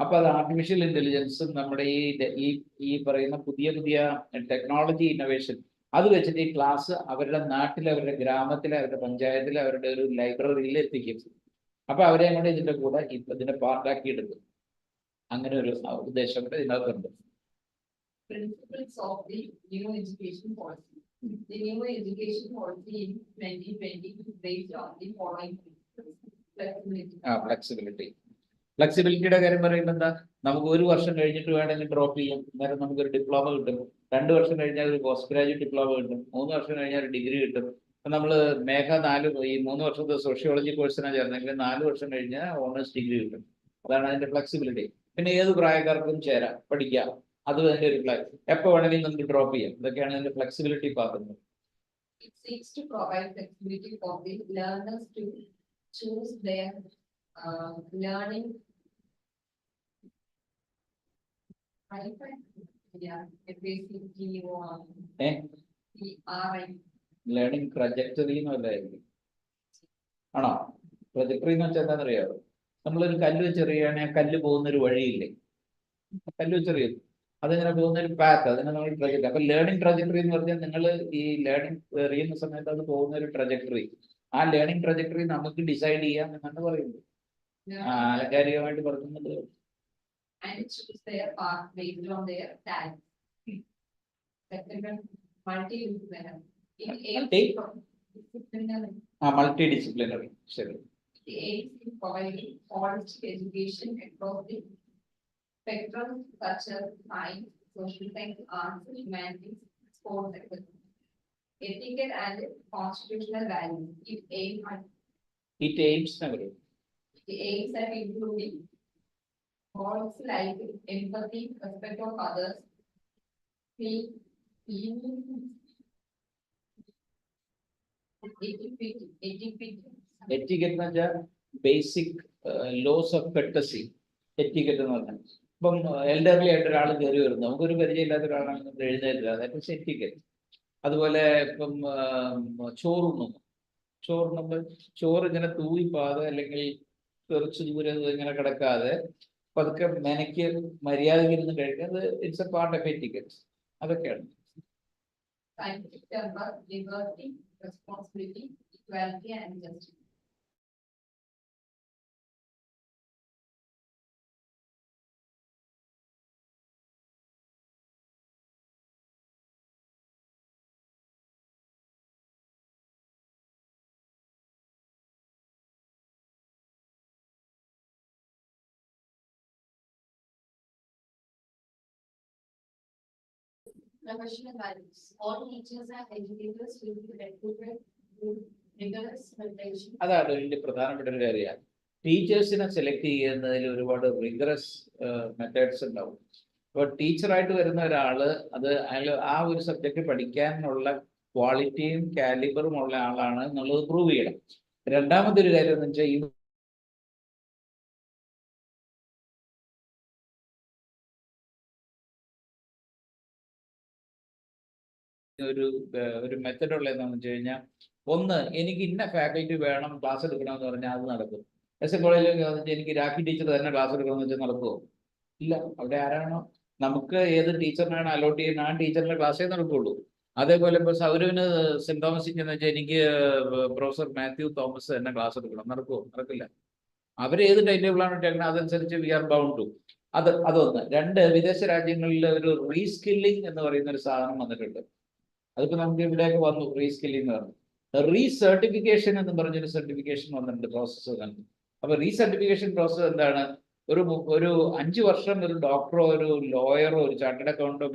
അപ്പൊ അത് ആർട്ടിഫിഷ്യൽ ഇന്റലിജൻസും നമ്മുടെ ഈ പറയുന്ന പുതിയ ടെക്നോളജി ഇന്നോവേഷൻ അത് വെച്ചിട്ട് ഈ ക്ലാസ് അവരുടെ നാട്ടിലെ, അവരുടെ ഗ്രാമത്തിലെ, അവരുടെ പഞ്ചായത്തിലെ, അവരുടെ ഒരു ലൈബ്രറിയിൽ എത്തിക്കും. അപ്പൊ അവരെയും കൂടെ ഇതിന്റെ കൂടെ ഇതിനെ പാർട്ടാക്കി എടുക്കും. അങ്ങനെ ഒരു ഉദ്ദേശം കൂടെ ഇതിനകത്തുണ്ട്. Principles of the new education policy. The new education policy in 2020 is based on the following principles. ഫ്ലെക്സിബിലിറ്റിയുടെ കാര്യം പറയുമ്പോൾ എന്താ, നമുക്ക് 1 വർഷം കഴിഞ്ഞിട്ട് വേണമെങ്കിൽ ഡ്രോപ്പ് ചെയ്യാം. അന്നേരം നമുക്കൊരു ഡിപ്ലോമ കിട്ടും. 2 വർഷം കഴിഞ്ഞാൽ ഒരു പോസ്റ്റ് ഗ്രാജുവേറ്റ് ഡിപ്ലോമ കിട്ടും. 3 വർഷം കഴിഞ്ഞാൽ ഒരു ഡിഗ്രി കിട്ടും. നമ്മള് മേഘ 3 വർഷത്തെ സോഷ്യോളജി കോഴ്സിനാണ് ചേർന്നെങ്കിൽ 4 വർഷം കഴിഞ്ഞാൽ ഓണേഴ്സ് ഡിഗ്രി കിട്ടും. അതാണ് അതിന്റെ ഫ്ലെക്സിബിലിറ്റി. പിന്നെ ഏത് പ്രായക്കാർക്കും ചേരാം, പഠിക്കാം. അത് അതിന്റെ ഒരു എപ്പോ വേണമെങ്കിലും നമുക്ക് ഡ്രോപ്പ് ചെയ്യാം. ഇതൊക്കെയാണ് അതിന്റെ ഫ്ലെക്സിബിലിറ്റി പറയുന്നത്. It seeks to provide flexibility for the learners to choose their learning. Yeah, basically learning trajectory എന്ന് വല്ലായിരിക്കും. ആണോ? ട്രജക്ടറി എന്ന് വെച്ചാൽ എന്താണെന്നറിയാമോ? നമ്മളൊരു കല്ല് വെച്ചെറിയുകയാണെങ്കിൽ ആ കല്ല് പോകുന്നൊരു വഴിയില്ലേ? കല്ല് വെച്ചെറിയും, അതിങ്ങനെ പോകുന്നൊരു പാത്ത്, അതിനെ നമ്മൾ ട്രജക്ടറി. അപ്പൊ ലേണിംഗ് ട്രജക്ടറി എന്ന് പറഞ്ഞാൽ നിങ്ങൾ ഈ ലേണിംഗ് എറിയുന്ന സമയത്ത് അത് പോകുന്ന ഒരു ട്രജക്ടറി. ആ ലേണിംഗ് ട്രജക്ടറി നമുക്ക് ഡിസൈഡ് ചെയ്യാം എന്നാണ് പറയുന്നത്. ആലങ്കാരികമായിട്ട് പറയുന്നത്. And choose their path based on their talent. Second, multidisciplinary. Multi-disciplinary. ശരി. The aims in providing holistic education across the spectrum such as science, social science, arts, humanities, sports, etc. Etiquette and constitutional values. It aims at improving qualities like empathy, respect of others, etiquette എന്ന് വെച്ചാൽ basic loss of courtesy. Etiquette എന്ന് പറഞ്ഞാൽ ഇപ്പം elderly ആയിട്ട് ഒരാൾ കയറി വരുന്നു, നമുക്കൊരു പരിചയമില്ലാത്ത ഒരാളാണ് നമ്മൾ എഴുന്നേൽക്കുക, ദാറ്റ് ഈസ് എറ്റിക്കറ്റ്. അതുപോലെ ഇപ്പം ചോറുണ്ണുമ്പോൾ ചോറ് ഇങ്ങനെ തൂവിപ്പാതെ അല്ലെങ്കിൽ കുറച്ച് ദൂരെ ഇങ്ങനെ കിടക്കാതെ പതുക്കെ മെനക്ക് മര്യാദയ്ക്ക് ഇരുന്ന് കഴിക്കുന്നത് it's A part of etiquette. അതൊക്കെയാണ്. liberty, responsibility, equality and justice. Professional values. All teachers and educators will be recruited with rigorous preparation. അതാണ് വലിയ പ്രധാനപ്പെട്ട ഒരു കാര്യമാണ്. ടീച്ചേഴ്സിനെ സെലക്ട് ചെയ്യുന്നതിൽ ഒരുപാട് റിഗറസ് മെത്തേഡ്സ് ഉണ്ടാവും. അപ്പോൾ ടീച്ചറായിട്ട് വരുന്ന ഒരാള് അത് അയാൾ ആ ഒരു സബ്ജക്റ്റ് പഠിക്കാനുള്ള ക്വാളിറ്റിയും കാലിബറും ഉള്ള ആളാണ് എന്നുള്ളത് പ്രൂവ് ചെയ്യണം. രണ്ടാമത്തെ ഒരു കാര്യം എന്ന് വെച്ചാൽ ഈ ഒരു മെത്തഡ് ഉള്ള എന്താണെന്ന് വെച്ച് കഴിഞ്ഞാൽ, ഒന്ന് എനിക്ക് ഇന്ന ഫാക്കൽറ്റി വേണം ക്ലാസ് എടുക്കണമെന്ന് പറഞ്ഞാൽ അത് നടക്കും. എസ് എ കോളേജിൽ എനിക്ക് രാഖി ടീച്ചർ തന്നെ ക്ലാസ് എടുക്കണമെന്ന് വെച്ചാൽ നടക്കുമോ? ഇല്ല. അവിടെ ആരാണോ നമുക്ക് ഏത് ടീച്ചറിനാണ് അലോട്ട് ചെയ്യുന്ന ആ ടീച്ചറിന്റെ ക്ലാസ്സേ നടക്കുള്ളൂ. അതേപോലെ ഇപ്പോൾ സൗരവിന് സെന്റ് തോമസിൽ എന്ന് വെച്ചാൽ എനിക്ക് പ്രൊഫസർ മാത്യു തോമസ് തന്നെ ക്ലാസ് എടുക്കണം, നടക്കുമോ? നടക്കില്ല. അവരേത് ടൈം ടേബിളാണ് ഇട്ടേക്കുന്നത് അതനുസരിച്ച് വി ആർ ബൗണ്ട് ടു. അതൊന്ന്. രണ്ട്, വിദേശ രാജ്യങ്ങളിൽ ഒരു റീസ്കില്ലിംഗ് എന്ന് പറയുന്ന ഒരു സാധനം വന്നിട്ടുണ്ട്. അതിപ്പോ നമുക്ക് ഇവിടെയൊക്കെ വന്നു, റീസ്കില്ലിംഗ് എന്ന് പറഞ്ഞു. റീസർട്ടിഫിക്കേഷൻ എന്ന് പറഞ്ഞൊരു സർട്ടിഫിക്കേഷൻ വന്നിട്ടുണ്ട്, പ്രോസസ്സ് വന്നിട്ടുണ്ട്. അപ്പൊ റീസർട്ടിഫിക്കേഷൻ പ്രോസസ്സ് എന്താണ്? ഒരു 5 വർഷം ഒരു ഡോക്ടറോ ഒരു ലോയറോ ഒരു ചാർട്ടേഡ് അക്കൗണ്ടോ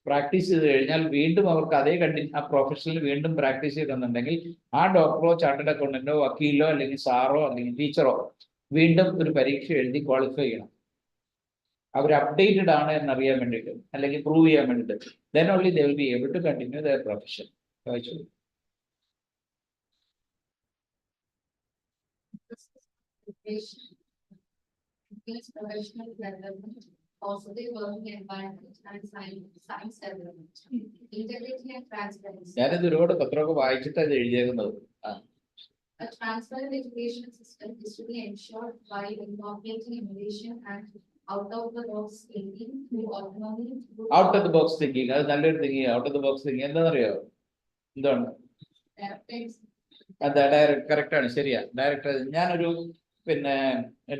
പ്രാക്ടീസ് ചെയ്ത് കഴിഞ്ഞാൽ വീണ്ടും അവർക്ക് അതേ ആ പ്രൊഫഷനിൽ വീണ്ടും പ്രാക്ടീസ് ചെയ്തെന്നുണ്ടെങ്കിൽ ആ ഡോക്ടറോ ചാർട്ടേഡ് അക്കൗണ്ടന്റോ വക്കീലോ അല്ലെങ്കിൽ സാറോ അല്ലെങ്കിൽ ടീച്ചറോ വീണ്ടും ഒരു പരീക്ഷ എഴുതി ക്വാളിഫൈ ചെയ്യണം. അവർ അപ്ഡേറ്റഡ് ആണ് എന്നറിയാൻ വേണ്ടിയിട്ട് അല്ലെങ്കിൽ പ്രൂവ് ചെയ്യാൻ വേണ്ടിയിട്ട്. Then only they will be able to continue their profession. Professional development, positive working environment and science development. Integrity and transparency. ഞാനിത് ഒരുപാട് പത്രമൊക്കെ വായിച്ചിട്ട് അത് എഴുതിയേക്കുന്നത്. A transparent education system is to be ensured by incorporating innovation and out of the box thinking through autonomy. Out of the box thinking, അത് നല്ലൊരു thinking. Out of the box thinking എന്താണെന്നറിയോ? എന്താണ്? അതെ, direct. Correct ആണ്, ശരിയാ. Direct. ഞാനൊരു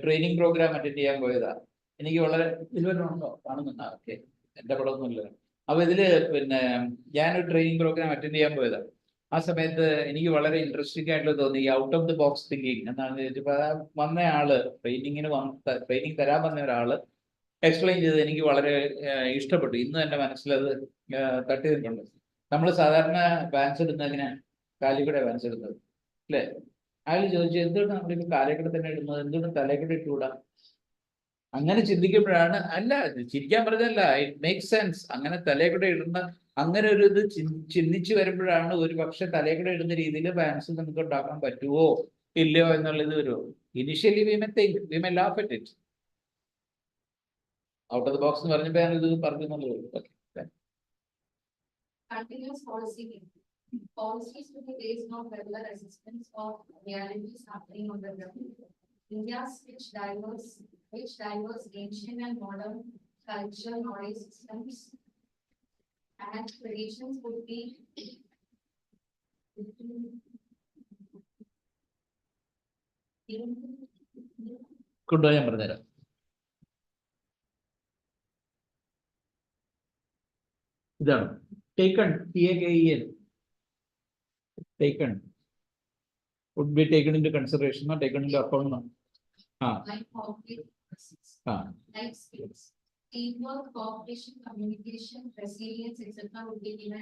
training programme attend ചെയ്യാൻ പോയതാ. എനിക്ക് വളരെ ഇതിലുണ്ടോ കാണുന്നുണ്ടോ? ഓക്കെ, എന്റെ പടമൊന്നുമില്ല. അപ്പൊ ഇതില് ഞാനൊരു ട്രെയിനിങ് പ്രോഗ്രാം അറ്റൻഡ് ചെയ്യാൻ പോയതാ. ആ സമയത്ത് എനിക്ക് വളരെ ഇൻട്രസ്റ്റിംഗ് ആയിട്ട് തോന്നി out of the box thinking എന്നാണ് ചോദിച്ചപ്പോൾ വന്ന ആള് ട്രെയിനിങ് തരാൻ വന്ന ഒരാള് എക്സ്പ്ലെയിൻ ചെയ്തത് എനിക്ക് വളരെ ഇഷ്ടപ്പെട്ടു. ഇന്ന് എന്റെ മനസ്സിലത് തട്ടി നിൽക്കുന്നുണ്ട്. നമ്മൾ സാധാരണ ബാൻസ് ഇടുന്ന എങ്ങനെ കാലിക്കൂടെ പാൻസ് ഇടുന്നത് അല്ലേ? അയാൾ ചോദിച്ചു എന്തുകൊണ്ട് നമ്മളിപ്പോ കാലിക്കൂടെ തന്നെ ഇടുന്നത്, എന്തുകൊണ്ട് തലക്കൂടെ ഇട്ടുകൂടാ? അങ്ങനെ ചിന്തിക്കുമ്പോഴാണ്, അല്ല ചിരിക്കാൻ പറഞ്ഞല്ല, ഇറ്റ് മേക്ക് സെൻസ്. അങ്ങനെ തലക്കൂടെ ഇടുന്ന അങ്ങനെ ഒരു ഇത് ചിന്തിച്ചു വരുമ്പോഴാണ് ഒരു പക്ഷെ തലക്കൂടെ ഇടുന്ന രീതിയിൽ പാൻസ് നമുക്ക് ഉണ്ടാക്കാൻ പറ്റുമോ ഇല്ലയോ എന്നുള്ളത് വരുമോ. Initially we may laugh at it. Out of the box എന്ന് പറഞ്ഞപ്പോൾ ഞാൻ ഇത് പറഞ്ഞു എന്നുള്ളൂ. Okay. Continuous policy making. Policies to be based on regular assessments of realities happening on the ground. India's which diverse ancient and modern cultural knowledge systems and traditions would be കൊണ്ടുപോയി ഞാൻ പറഞ്ഞുതരാം. ഇതാണ് taken, TAKEN, taken, would be taken into consideration or taken into account. like conflict, like skills, teamwork, cooperation, communication, resilience, etc. would be given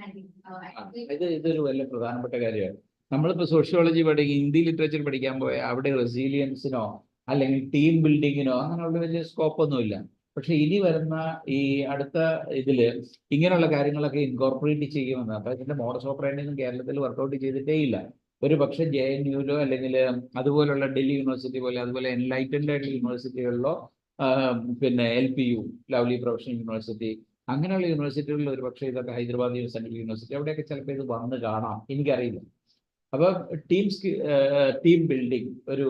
ഇതൊരു വലിയ പ്രധാനപ്പെട്ട കാര്യമാണ്. നമ്മളിപ്പോ sociology Hindi literature പഠിക്കാൻ പോയാൽ അവിടെ റെസീലിയൻസിനോ അല്ലെങ്കിൽ ടീം ബിൽഡിങ്ങിനോ അങ്ങനെയുള്ള വലിയ സ്കോപ്പ് ഒന്നുമില്ല. പക്ഷെ ഇനി വരുന്ന ഈ അടുത്ത ഇതില് ഇങ്ങനെയുള്ള കാര്യങ്ങളൊക്കെ ഇൻകോർപ്പറേറ്റ് ചെയ്യുമെന്ന്. അപ്പൊ ഇതിന്റെ മോഡസ് ഓപ്പറേണ്ടി ഒന്നും കേരളത്തിൽ വർക്ക്ഔട്ട് ചെയ്തിട്ടേ ഇല്ല. ഒരു പക്ഷെ JNUലോ അല്ലെങ്കിൽ അതുപോലുള്ള ഡൽഹി യൂണിവേഴ്സിറ്റി പോലെ അതുപോലെ എൻലൈറ്റൻഡ് ആയിട്ടുള്ള യൂണിവേഴ്സിറ്റികളിലോ പിന്നെ LPU, ലവ്ലി പ്രൊഫഷണൽ യൂണിവേഴ്സിറ്റി, അങ്ങനെയുള്ള യൂണിവേഴ്സിറ്റികളിൽ ഒരു പക്ഷേ ഇതൊക്കെ ഹൈദരാബാദ് സെൻട്രൽ യൂണിവേഴ്സിറ്റി അവിടെയൊക്കെ ചിലപ്പോൾ ഇത് വന്ന് കാണാം, എനിക്കറിയില്ല. അപ്പൊ ടീം ബിൽഡിംഗ്, ഒരു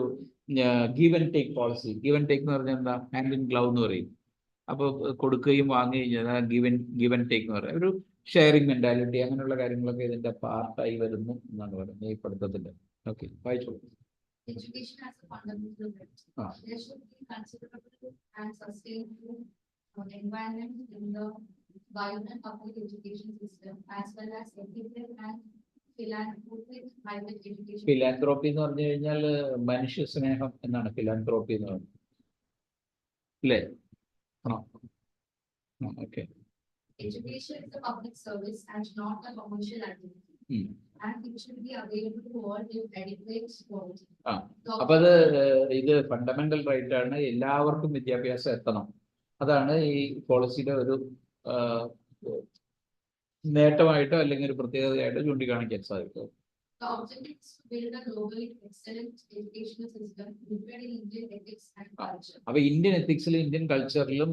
give and take policy. Give and take എന്ന് പറഞ്ഞാൽ എന്താ? ഹാൻഡ് ഇൻ ഗ്ലൗ എന്ന് പറയും. അപ്പോൾ കൊടുക്കുകയും വാങ്ങുകയും ചെയ്യുന്ന ഗീവ് ആൻഡ് ടേക്ക് എന്ന് പറയുന്നത് ഒരു ഷെയറിംഗ് മെന്റാലിറ്റി, അങ്ങനെയുള്ള കാര്യങ്ങളൊക്കെ ഇതിന്റെ പാർട്ടായി വരുന്നു എന്നാണ് പറയുന്നത് ഈ പഠിത്തത്തിന്റെ. ഓക്കെ, വായിച്ചോളൂ. Education as a fundamental right. There should be considerable and sustainable environment in the vibrant public education system as well as ethical and philanthropic private education. ഫിലാന്ത്രോപ്പി എന്ന് പറഞ്ഞു കഴിഞ്ഞാൽ മനുഷ്യ സ്നേഹം എന്നാണ് ഫിലാന്ത്രോപ്പി എന്ന് പറയുന്നത്, അല്ലേ? Okay. Education is a public service and not a commercial activity. And it should be available to all with adequate quality. അപ്പൊ അത് ഇത് ഫണ്ടമെന്റൽ റൈറ്റ് ആണ്, എല്ലാവർക്കും വിദ്യാഭ്യാസം എത്തണം. അതാണ് ഈ പോളിസിയുടെ ഒരു നേട്ടമായിട്ടോ അല്ലെങ്കിൽ ഒരു പ്രത്യേകതയായിട്ടോ ചൂണ്ടിക്കാണിക്കാൻ സാധിക്കും. The objective is to build a globally excellent educational system rooted in Indian ethics and culture. അപ്പൊ ഇന്ത്യൻ എത്തിക്സിലും ഇന്ത്യൻ കൾച്ചറിലും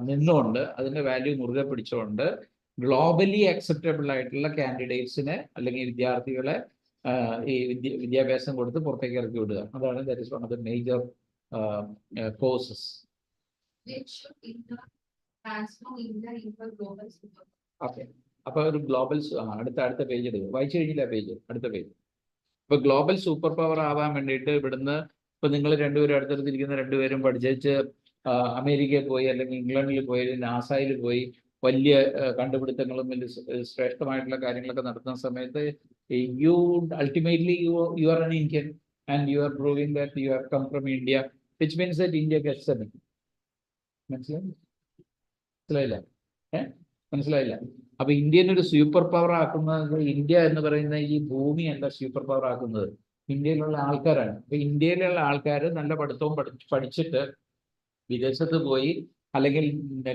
നിന്നുകൊണ്ട് അതിന്റെ വാല്യൂ മുറുകെ പിടിച്ചുകൊണ്ട് ഗ്ലോബലി അക്സെപ്റ്റബിൾ ആയിട്ടുള്ള കാൻഡിഡേറ്റ്സിനെ അല്ലെങ്കിൽ വിദ്യാർത്ഥികളെ ഈ വിദ്യാഭ്യാസം കൊടുത്ത് പുറത്തേക്ക് ഇറക്കി വിടുക. അതാണ് that is one of the major courses. Okay, അപ്പൊ ഒരു ഗ്ലോബൽ അടുത്ത പേജ് എടുക്കും. വായിച്ചു കഴിഞ്ഞില്ല പേജ്, അടുത്ത പേജ്. ഇപ്പൊ ഗ്ലോബൽ സൂപ്പർ പവർ ആവാൻ വേണ്ടിയിട്ട് ഇവിടുന്ന് ഇപ്പൊ നിങ്ങൾ രണ്ടുപേരും അടുത്തടുത്തിരിക്കുന്ന രണ്ടുപേരും പഠിച്ച് അമേരിക്കയിൽ പോയി അല്ലെങ്കിൽ ഇംഗ്ലണ്ടിൽ പോയി നാസയിൽ പോയി വലിയ കണ്ടുപിടുത്തങ്ങളും വലിയ ശ്രേഷ്ഠമായിട്ടുള്ള കാര്യങ്ങളൊക്കെ നടത്തുന്ന സമയത്ത് you ultimately you are an Indian and you are proving that you have come from India, which means that India gets a മനസ്സിലായില്ല. അപ്പൊ ഇന്ത്യൻ ഒരു സൂപ്പർ പവർ ആക്കുന്നത്, ഇന്ത്യ എന്ന് പറയുന്ന ഈ ഭൂമി അല്ല സൂപ്പർ പവർ ആക്കുന്നത്, ഇന്ത്യയിലുള്ള ആൾക്കാരാണ്. അപ്പൊ ഇന്ത്യയിലുള്ള ആൾക്കാർ നല്ല പഠിത്തവും പഠിച്ചിട്ട് വിദേശത്ത് പോയി അല്ലെങ്കിൽ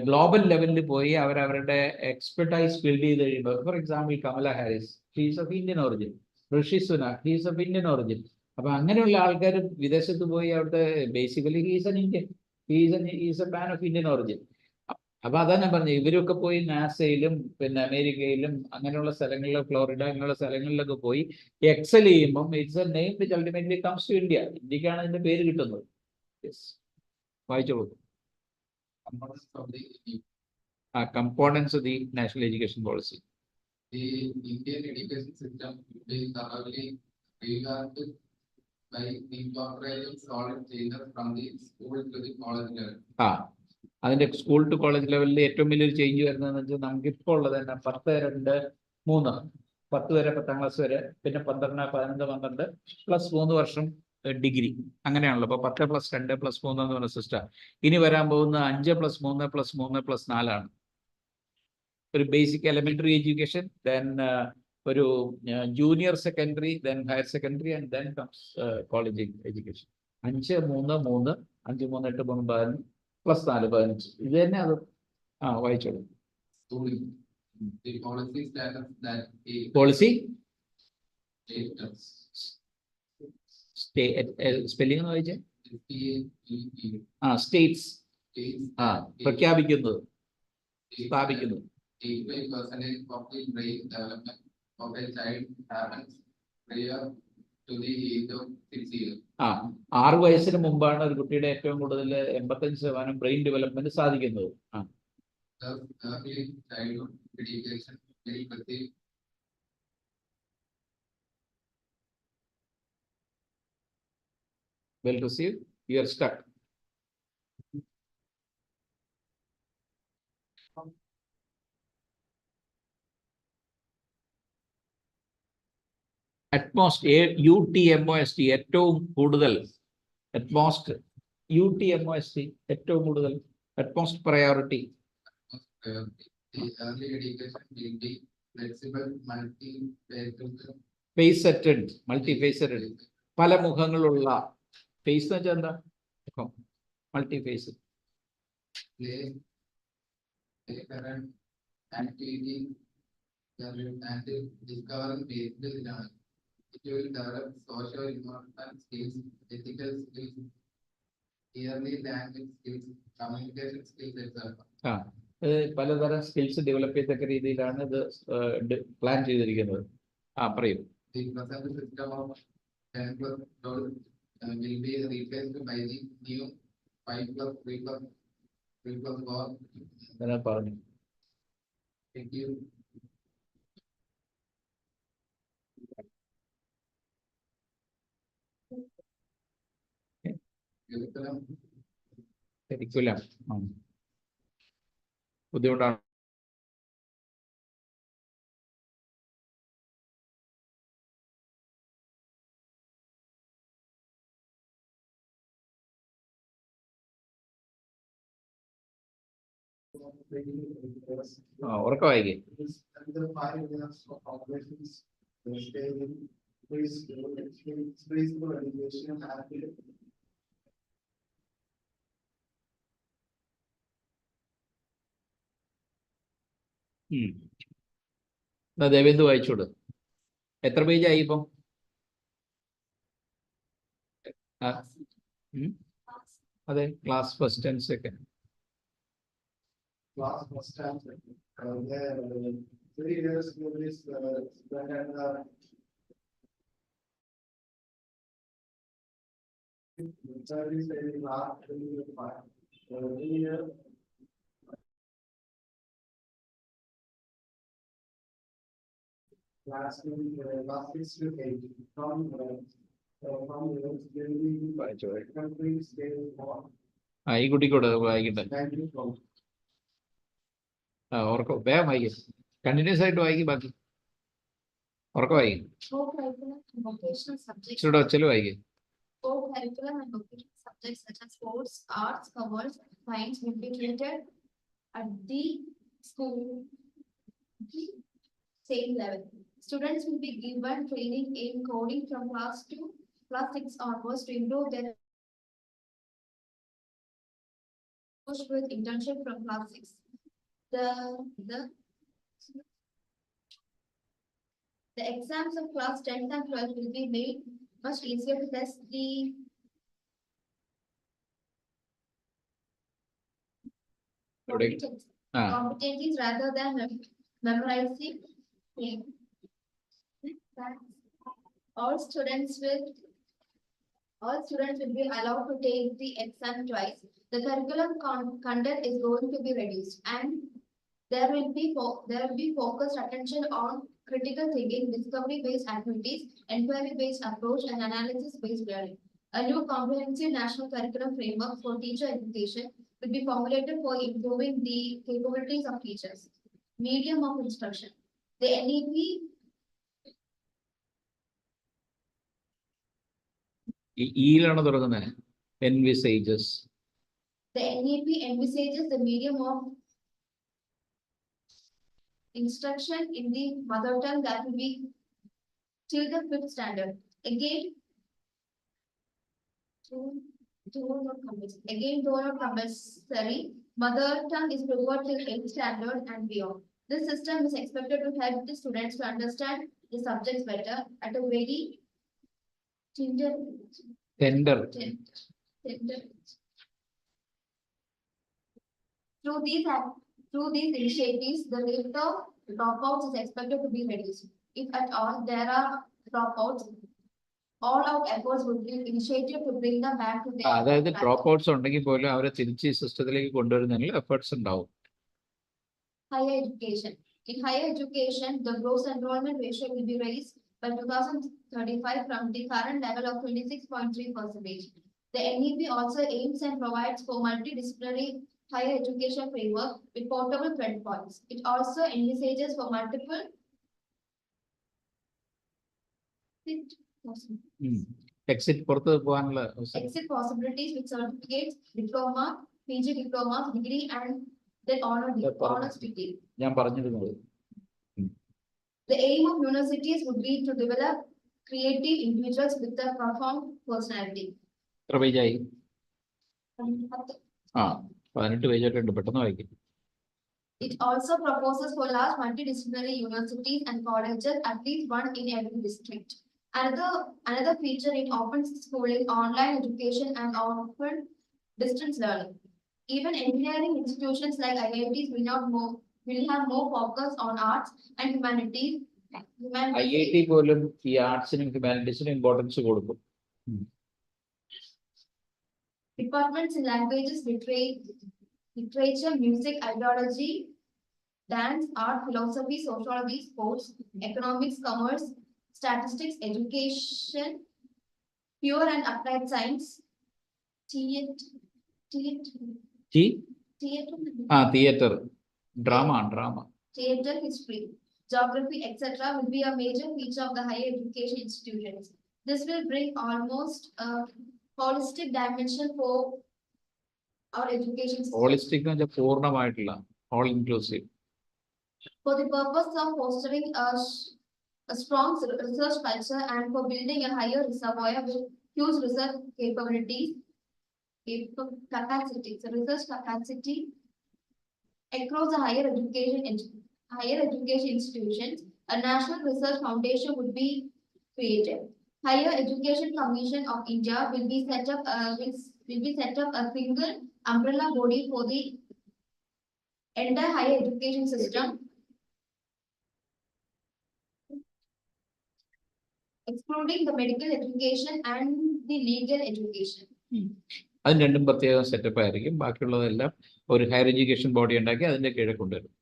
ഗ്ലോബൽ ലെവലിൽ പോയി അവരവരുടെ എക്സ്പെർട്ടൈസ് ബിൽഡ് ചെയ്ത് കഴിയുമ്പോൾ, for example Kamala Harris, she's of Indian origin. Rishi Sunak, he's of Indian origin. അപ്പൊ അങ്ങനെയുള്ള ആൾക്കാർ വിദേശത്ത് പോയി അവിടുത്തെ basically he's an Indian, he's a man of Indian origin. അപ്പൊ അതാ ഞാൻ പറഞ്ഞത്, ഇവരൊക്കെ പോയി നാസയിലും പിന്നെ അമേരിക്കയിലും അങ്ങനെയുള്ള സ്ഥലങ്ങളിലും ഫ്ലോറിഡ അങ്ങനെയുള്ള സ്ഥലങ്ങളിലൊക്കെ പോയി എക്സൽ ചെയ്യുമ്പം it's a name which ultimately comes to India. ഇന്ത്യക്കാണ് അതിന്റെ പേര് കിട്ടുന്നത്. വായിച്ചോളൂ. Components of the national education policy. The Indian education system is thoroughly revamped by incorporating solid changes from the school to the college level. അതിന്റെ school to college ലെവലിൽ ഏറ്റവും വലിയൊരു change വരുന്നതെന്ന് വെച്ചാൽ നമുക്കിപ്പോൾ ഉള്ളത് തന്നെ 10-2-3 10 വരെ 10ാം ക്ലാസ് വരെ, പിന്നെ 12, 11, 12 പ്ലസ് 3 വർഷം ഡിഗ്രി, അങ്ങനെയാണല്ലോ. അപ്പൊ 10+2+3 എന്ന് പറഞ്ഞ സിസ്റ്റം. ഇനി വരാൻ പോകുന്ന 5+3+3+4 ആണ്. ഒരു ബേസിക് എലിമെന്ററി എഡ്യൂക്കേഷൻ, ദെൻ ഒരു junior secondary, then higher secondary, and then comes college education. 5, 3, 3, 5, 3, 8, 3, 15 plus 4, 15. ഇത് തന്നെ അത് വായിച്ചോളൂ. schooling. The policy status that the policy state does. Spelling ഒന്ന് വായിച്ചേ. STATE, സ്റ്റേറ്റ്സ് states പ്രഖ്യാപിക്കുന്നത്, that സ്ഥാപിക്കുന്നത്. 85% of the brain development of a child happens prior to the age of 6 years. 6 വയസ്സിന് മുമ്പാണ് ഒരു കുട്ടിയുടെ ഏറ്റവും കൂടുതൽ 85% ബ്രെയിൻ ഡെവലപ്മെന്റ് സാധിക്കുന്നത്. Thus, early childhood education will receive Will receive, you are stuck. Atmost, UTMOST ഏറ്റവും കൂടുതൽ, atmost, UTMOST ഏറ്റവും കൂടുതൽ, atmost priority. priority. The early education will be flexible, multi-faceted. Faceted, multifaceted, പല മുഖങ്ങളുള്ള. ഫേസ് എന്ന് വെച്ചാൽ എന്താ? മൾട്ടിഫേസ്. Play, current activity, and discovering based learning. It will develop social emotional skills, ethical skills, early language skills, communication skills, etc. പലതരം skills develop ചെയ്തക്ക രീതിയിലാണ് ഇത് plan ചെയ്തിരിക്കുന്നത്. പറയൂ. The present system of 10 plus 12 will be replaced by the new 5 plus 3 plus 4. പറഞ്ഞു. Thank you. Curriculum ബുദ്ധിമുട്ടാണ്. ഉറക്കം വായിക്കേ. ദേവേന്ദു വായിച്ചോട്. എത്ര പേജായി ഇപ്പം? അതെ, class first and second. Class first time, 3 years ago, this spent at the service in last 25. Every year. Class 6 to 8 from countries they want. ഈ കുട്ടിക്കൂടെ വായിക്കട്ടെ. Thank you for. ഉറക്കം വേഗം വായിക്കും. കണ്ടിന്യൂസ് ആയിട്ട് വായിക്കും. ബാക്കി ഉറക്കം വായിക്കും. ഇച്ചിരി ഒച്ചല് വായിക്കും. Co-curricular and vocational subjects such as sports, arts, commerce, science will be treated at the school same level. Students will be given training in coding from class 6 onwards to improve their with internship from class 6. The exams of class 10th and 12th will be made much easier to test the competencies rather than memorizing. All students will be allowed to take the exam twice. The curriculum content is going to be reduced, and there will be focused attention on critical thinking, discovery-based activities, inquiry-based approach, and analysis-based learning. A new comprehensive national curriculum framework for teacher education will be formulated for improving the capabilities of teachers. Medium of instruction. The NEP ഈയിലാണ് തുടങ്ങുന്നത്. envisages. The NEP envisages the medium of instruction in the mother tongue that will be till the 5th standard. Again, though not compulsory, mother tongue is preferred till 8th standard and beyond. This system is expected to help the students to understand the subjects better at a very tender, Tender. tender. Through these initiatives, the rate of dropouts is expected to be reduced. If at all there are dropouts, all out efforts would be initiated to bring them back to their. അതായത് track. Drop outs ഉണ്ടെങ്കിൽ പോലും അവരെ തിരിച്ച് സിസ്റ്റത്തിലേക്ക് കൊണ്ടുവരുന്നതിൽ efforts ഉണ്ടാവും. Higher education. In higher education, the gross enrollment ratio will be raised by 2035 from the current level of 26.3%. The NEP also aims and provides for multidisciplinary higher education framework with portable credit points. It also envisages for multiple exit പുറത്ത് പോകാനുള്ള അവസരം. exit possibilities with certificates, diploma, PG diplomas, degree, and then honors degree. ഞാൻ പറഞ്ഞിരുന്നത്. The aim of universities would be to develop creative individuals with a profound personality. എത്ര പേജായി? 18 പേജായിട്ടുണ്ട്, പെട്ടെന്ന് വായിക്കും. It also proposes for large multidisciplinary universities and colleges, at least one in every district. Another feature in open schooling, online education, and open distance learning. Even engineering institutions like IITs will have more focus on arts and humanities. IIT പോലും ഈ ആർട്സിനും ഹ്യൂമാനിറ്റീസിനും importance കൊടുക്കും. Departments in languages, literature, music, ideology, dance, art, philosophy, sociology, sports, economics, commerce, statistics, education, pure and applied science, theatre, drama. Theatre, history, geography, etc. will be a major feature of the higher education institutions. This will bring almost a holistic dimension for our education system. Holistic എന്ന് വെച്ചാൽ പൂർണ്ണമായിട്ടുള്ള, all inclusive. For the purpose of fostering a strong research culture and for building a higher reservoir with huge research research capacity across the higher education institutions, a national research foundation would be created. Higher Education Commission of India will be set up a single umbrella body for the entire higher education system, excluding the medical education and the legal education. അത് രണ്ടും പ്രത്യേകം setup ആയിരിക്കും. ബാക്കിയുള്ളതെല്ലാം ഒരു higher education body ഉണ്ടാക്കി അതിന്റെ കീഴിൽ കൊണ്ടുവരും.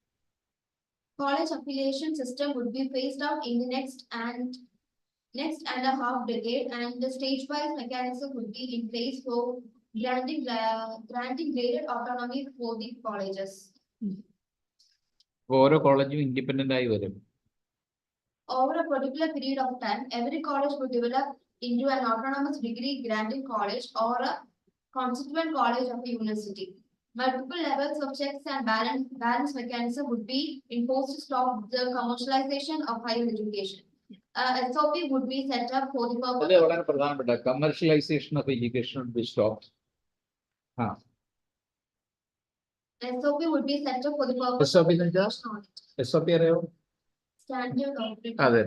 College affiliation system would be phased out in the next and a half decade, and the stage-wise mechanism would be in place for granting graded autonomy for the colleges. ഓരോ കോളേജും independent ആയി വരും. Over a particular period of time, every college would develop into an autonomous degree granting college or a constituent college of a university. Multiple levels of checks and balance mechanism would be imposed to stop the commercialization of higher education. SOP would be set up for the purpose. അത് വളരെ പ്രധാനപ്പെട്ട commercialisation of education would be stopped. SOP would be set up for the purpose. SOP എന്ന് വെച്ചാൽ SOP അറിയോ? Standard operating. അതെ,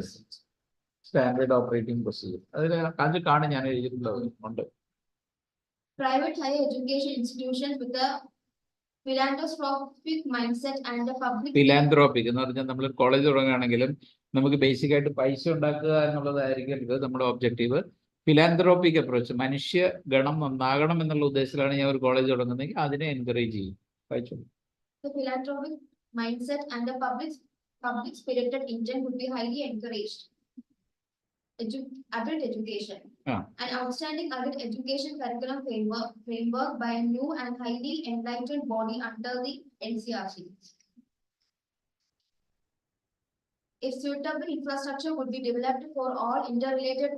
standard operating procedure. അത് കാണും, ഞാൻ എഴുതിയിട്ടുണ്ട്. Private higher education institutions with a philanthropic mindset and a public. ഫിലാന്ത്രോപ്പിക് എന്ന് പറഞ്ഞാൽ നമ്മൾ കോളേജ് തുടങ്ങുകയാണെങ്കിലും നമുക്ക് ബേസിക് ആയിട്ട് പൈസ ഉണ്ടാക്കുക എന്നുള്ളതായിരിക്കരുത് നമ്മുടെ ഒബ്ജക്റ്റീവ്. ഫിലാന്ത്രോപ്പിക് അപ്രോച്ച്, മനുഷ്യ ഗണം നന്നാകണം എന്നുള്ള ഉദ്ദേശത്തിലാണ് ഞാൻ ഒരു കോളേജ് തുടങ്ങുന്നതെങ്കിൽ അതിനെ എൻകറേജ് ചെയ്യും. The philanthropic mindset and the public spirited intent would be highly encouraged. Adult education. An outstanding adult education curriculum framework by a new and highly enlightened body under the NCRC. If suitable infrastructure would be developed for all interrelated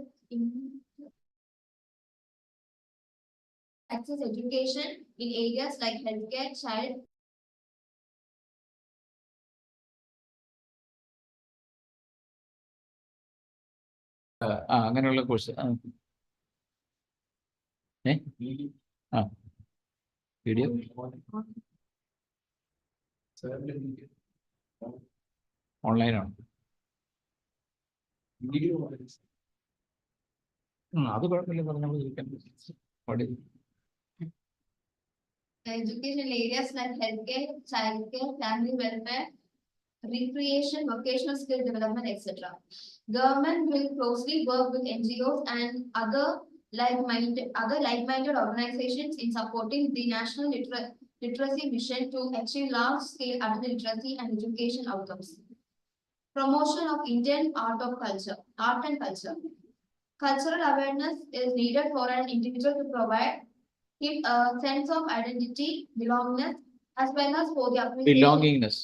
access education in areas like healthcare, child അങ്ങനെയുള്ള course. Video ഓൺലൈനാണ്. അത് കുഴപ്പമില്ല, പറഞ്ഞാൽ ഇരിക്കാൻ. Education areas like healthcare, childcare, family welfare, recreation, vocational skill development, etc. Government will closely work with NGOs and other like-minded organizations in supporting the national literacy mission to achieve large-scale adult literacy and education outcomes. Promotion of Indian art and culture. Cultural awareness is needed for an individual to provide him a sense of identity, belongingness, as well as for the belongingness,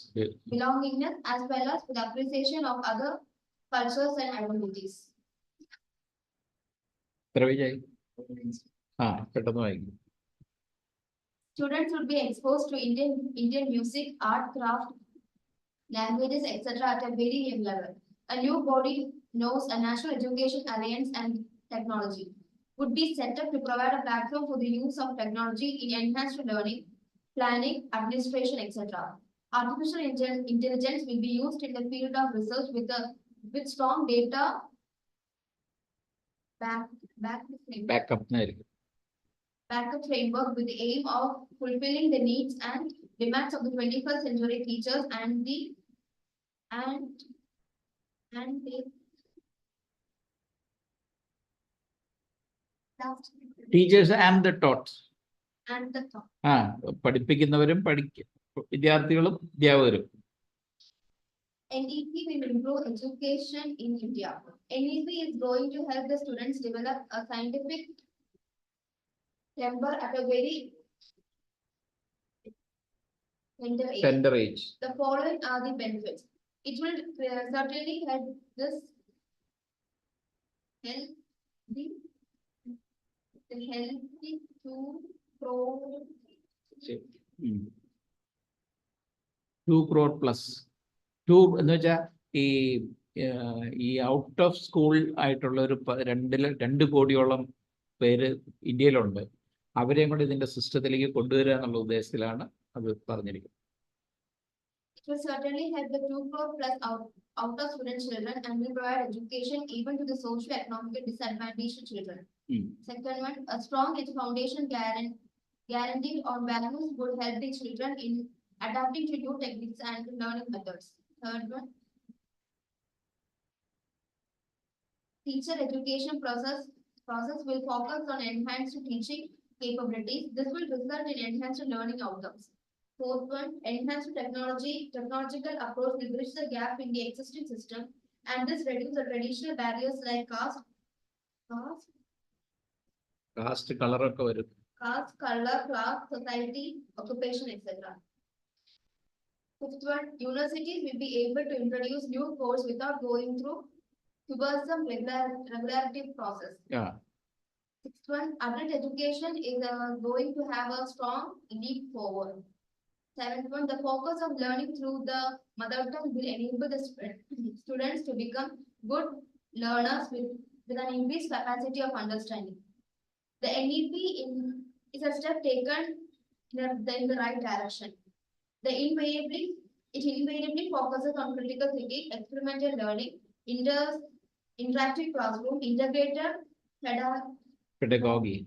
as well as for the appreciation of other cultures and identities. പെട്ടെന്ന് വായിക്കും. Students should be exposed to Indian music, art, craft, languages, etc. at a very young level. A new body knows a National Education Alliance and Technology would be set up to provide a platform for the use of technology in enhanced learning, planning, administration, etc. Artificial intelligence will be used in the field of research with strong data backup framework with the aim of fulfilling the needs and demands of the 21st century teachers and the teachers and the taught. thought. പഠിപ്പിക്കുന്നവരും വിദ്യാർത്ഥികളും അധ്യാപകരും. NEP will improve education in India. NEP is going to help the students develop a scientific temper at a very tender age. The following are the benefits. It will certainly help the healthy to grow. 2 crore plus. 2 എന്ന് വെച്ചാൽ ഈ out of school ആയിട്ടുള്ള ഒരു 2 കോടിയോളം പേര് ഇന്ത്യയിലുണ്ട്. അവരെയും കൂടെ ഇതിന്റെ സിസ്റ്റത്തിലേക്ക് കൊണ്ടുവരിക എന്നുള്ള ഉദ്ദേശത്തിലാണ് അത് പറഞ്ഞിരിക്കുന്നത്. It will certainly help the 2 crore plus out of student children and will provide education even to the socio-economically disadvantaged children. Second one, a strong foundation guaranteed on values would help the children in adapting to new techniques and learning methods. Third one, teacher education process will focus on enhanced teaching capabilities. This will result in enhanced learning outcomes. Fourth one, enhanced technological approach will bridge the gap in the existing system, and this reduces the traditional barriers like caste, color, class, society, occupation, etc. Fifth one, universities will be able to introduce new courses without going through cumbersome regularity process. Sixth one, adult education is going to have a strong leap forward. Seventh one, the focus of learning through the mother tongue will enable the students to become good learners with an increased capacity of understanding. The NEP is a step taken in the right direction. It invariably focuses on critical thinking, experimental learning, interactive classroom, integrated pedagogy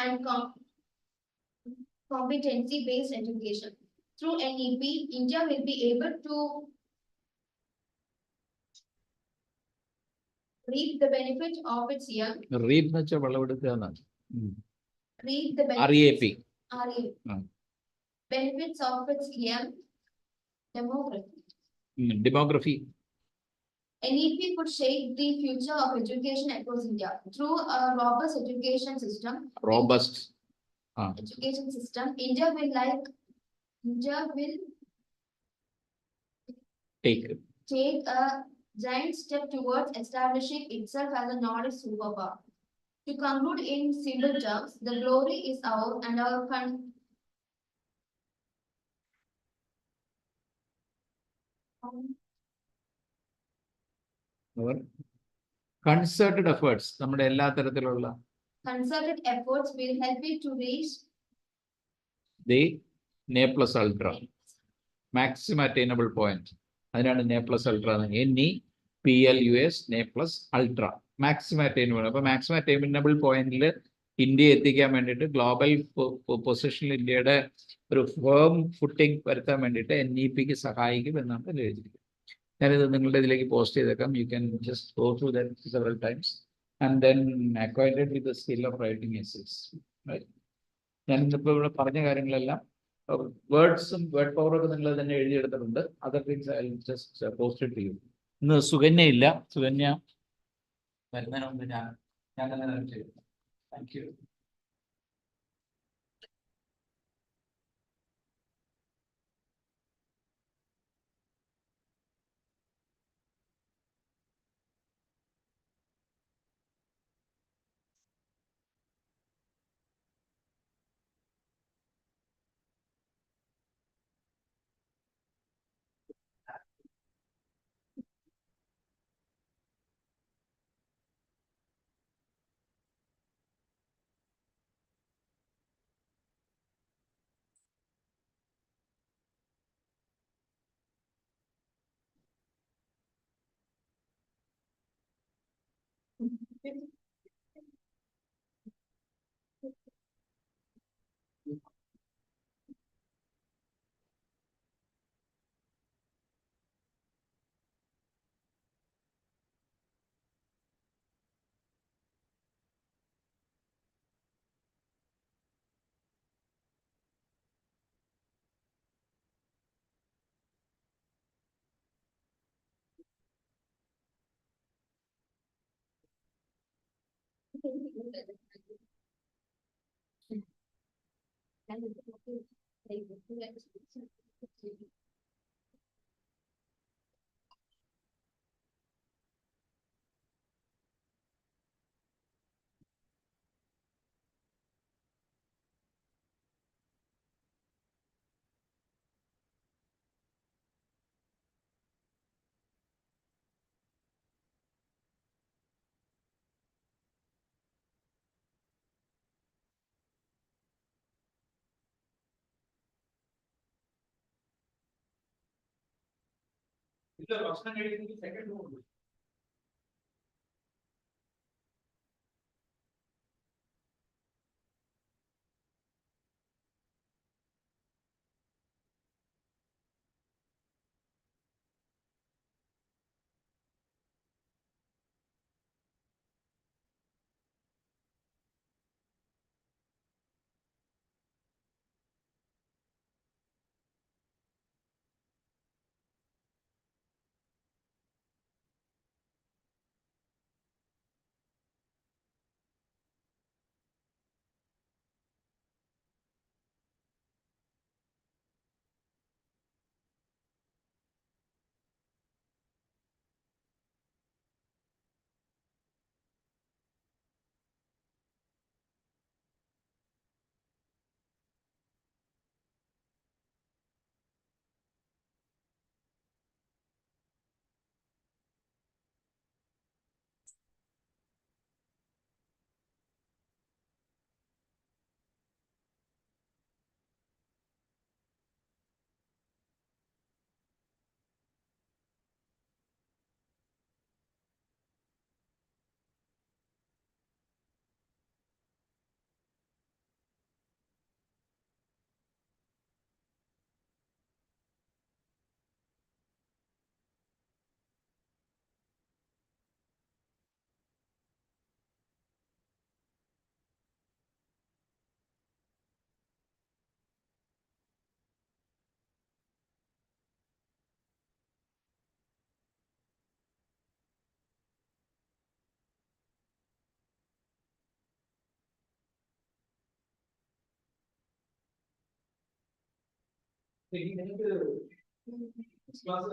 and competency-based education. Through NEP, India will be able to reap the benefit of its young. Reap the benefits. Benefits of its young demography. NEP could shape the future of education across India through a robust education system. Education system. India will take a giant step towards establishing itself as a knowledge superpower. To conclude in simple terms, the glory is ours and our Concerted efforts. നമ്മുടെ എല്ലാ തരത്തിലുള്ള Concerted efforts will help you to reach the Ne plus ultra. Maximum attainable point. അതിനാണ് Ne plus ultra. NEPLUS Ne plus ultra. Maximum attainable. അപ്പോൾ maximum attainable പോയിന്റിൽ India എത്തിക്കാൻ വേണ്ടിയിട്ട് global പൊസിഷനിൽ ഇന്ത്യയുടെ ഒരു ഫേം ഫുട്ടിംഗ് വരുത്താൻ വേണ്ടിയിട്ട് NEPക്ക് സഹായിക്കും എന്നാണ് ഇതിൽ എഴുതിയിരിക്കുന്നത്. ഞാനിത് നിങ്ങളുടെ ഇതിലേക്ക് പോസ്റ്റ് ചെയ്തേക്കാം. You can just go through that several times and then acquainted with the skill of writing essays. ഞാൻ ഇന്നിപ്പോൾ ഇവിടെ പറഞ്ഞ കാര്യങ്ങളെല്ലാം വേർഡ്സും വേർഡ് പവറൊക്കെ നിങ്ങൾ തന്നെ എഴുതിയെടുത്തിട്ടുണ്ട്. Other things I just post it ചെയ്യും. ഇന്ന് സുകന്യ ഇല്ല. സുകന്യ വരുന്നതിന് മുമ്പ് ഞാൻ തന്നെ ചെയ്യും. Thank you. ഭക്ഷണം കഴിക്കുന്നത് സെക്കൻഡ് പോകുന്നു. Class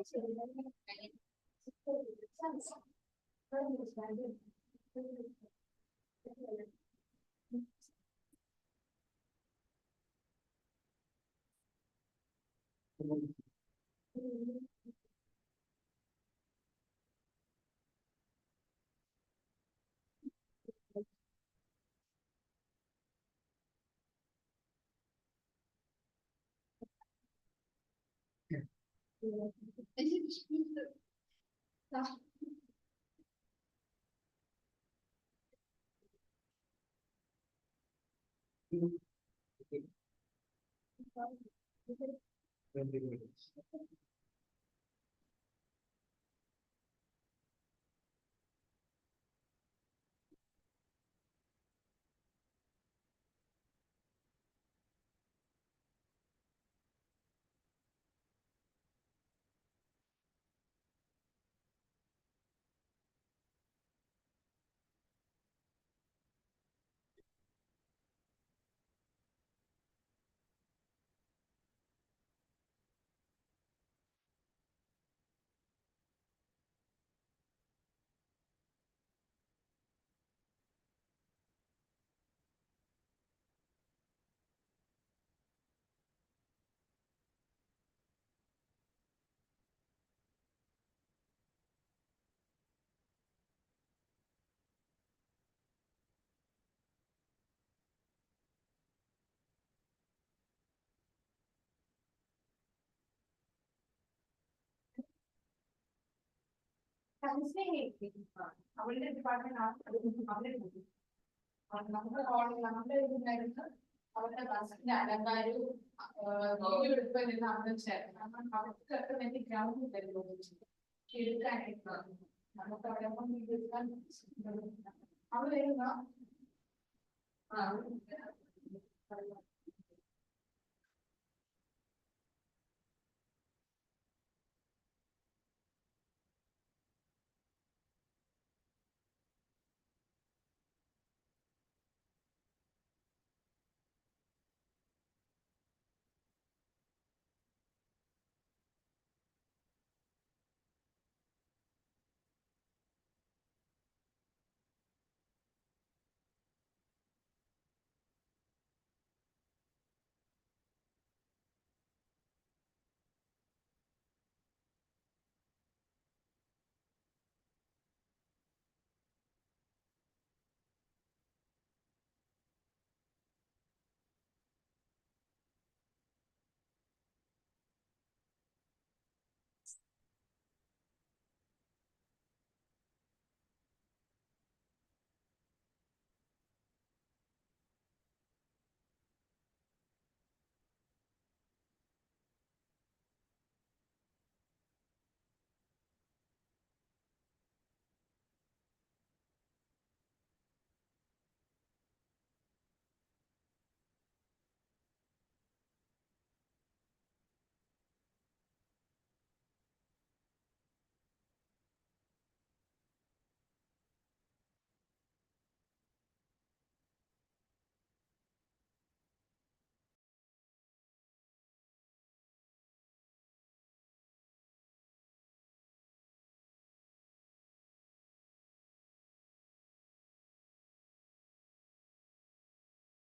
20 minutes. അവളുടെ ഡിപ്പാർട്ട്മെന്റ് നമ്മുടെ ഇതിനായിരുന്നു അവരുടെ ബസ്സിന്റെ അലങ്കാരവും എടുപ്പ് നിന്ന് അവിടെ ചേർന്ന് അവർക്കൊക്കെ വേണ്ടി ഗ്രൗണ്ട് തരുന്നു എടുക്കാനായിട്ട് നമുക്ക് അവിടെ എടുക്കാൻ അവൾ വരുന്ന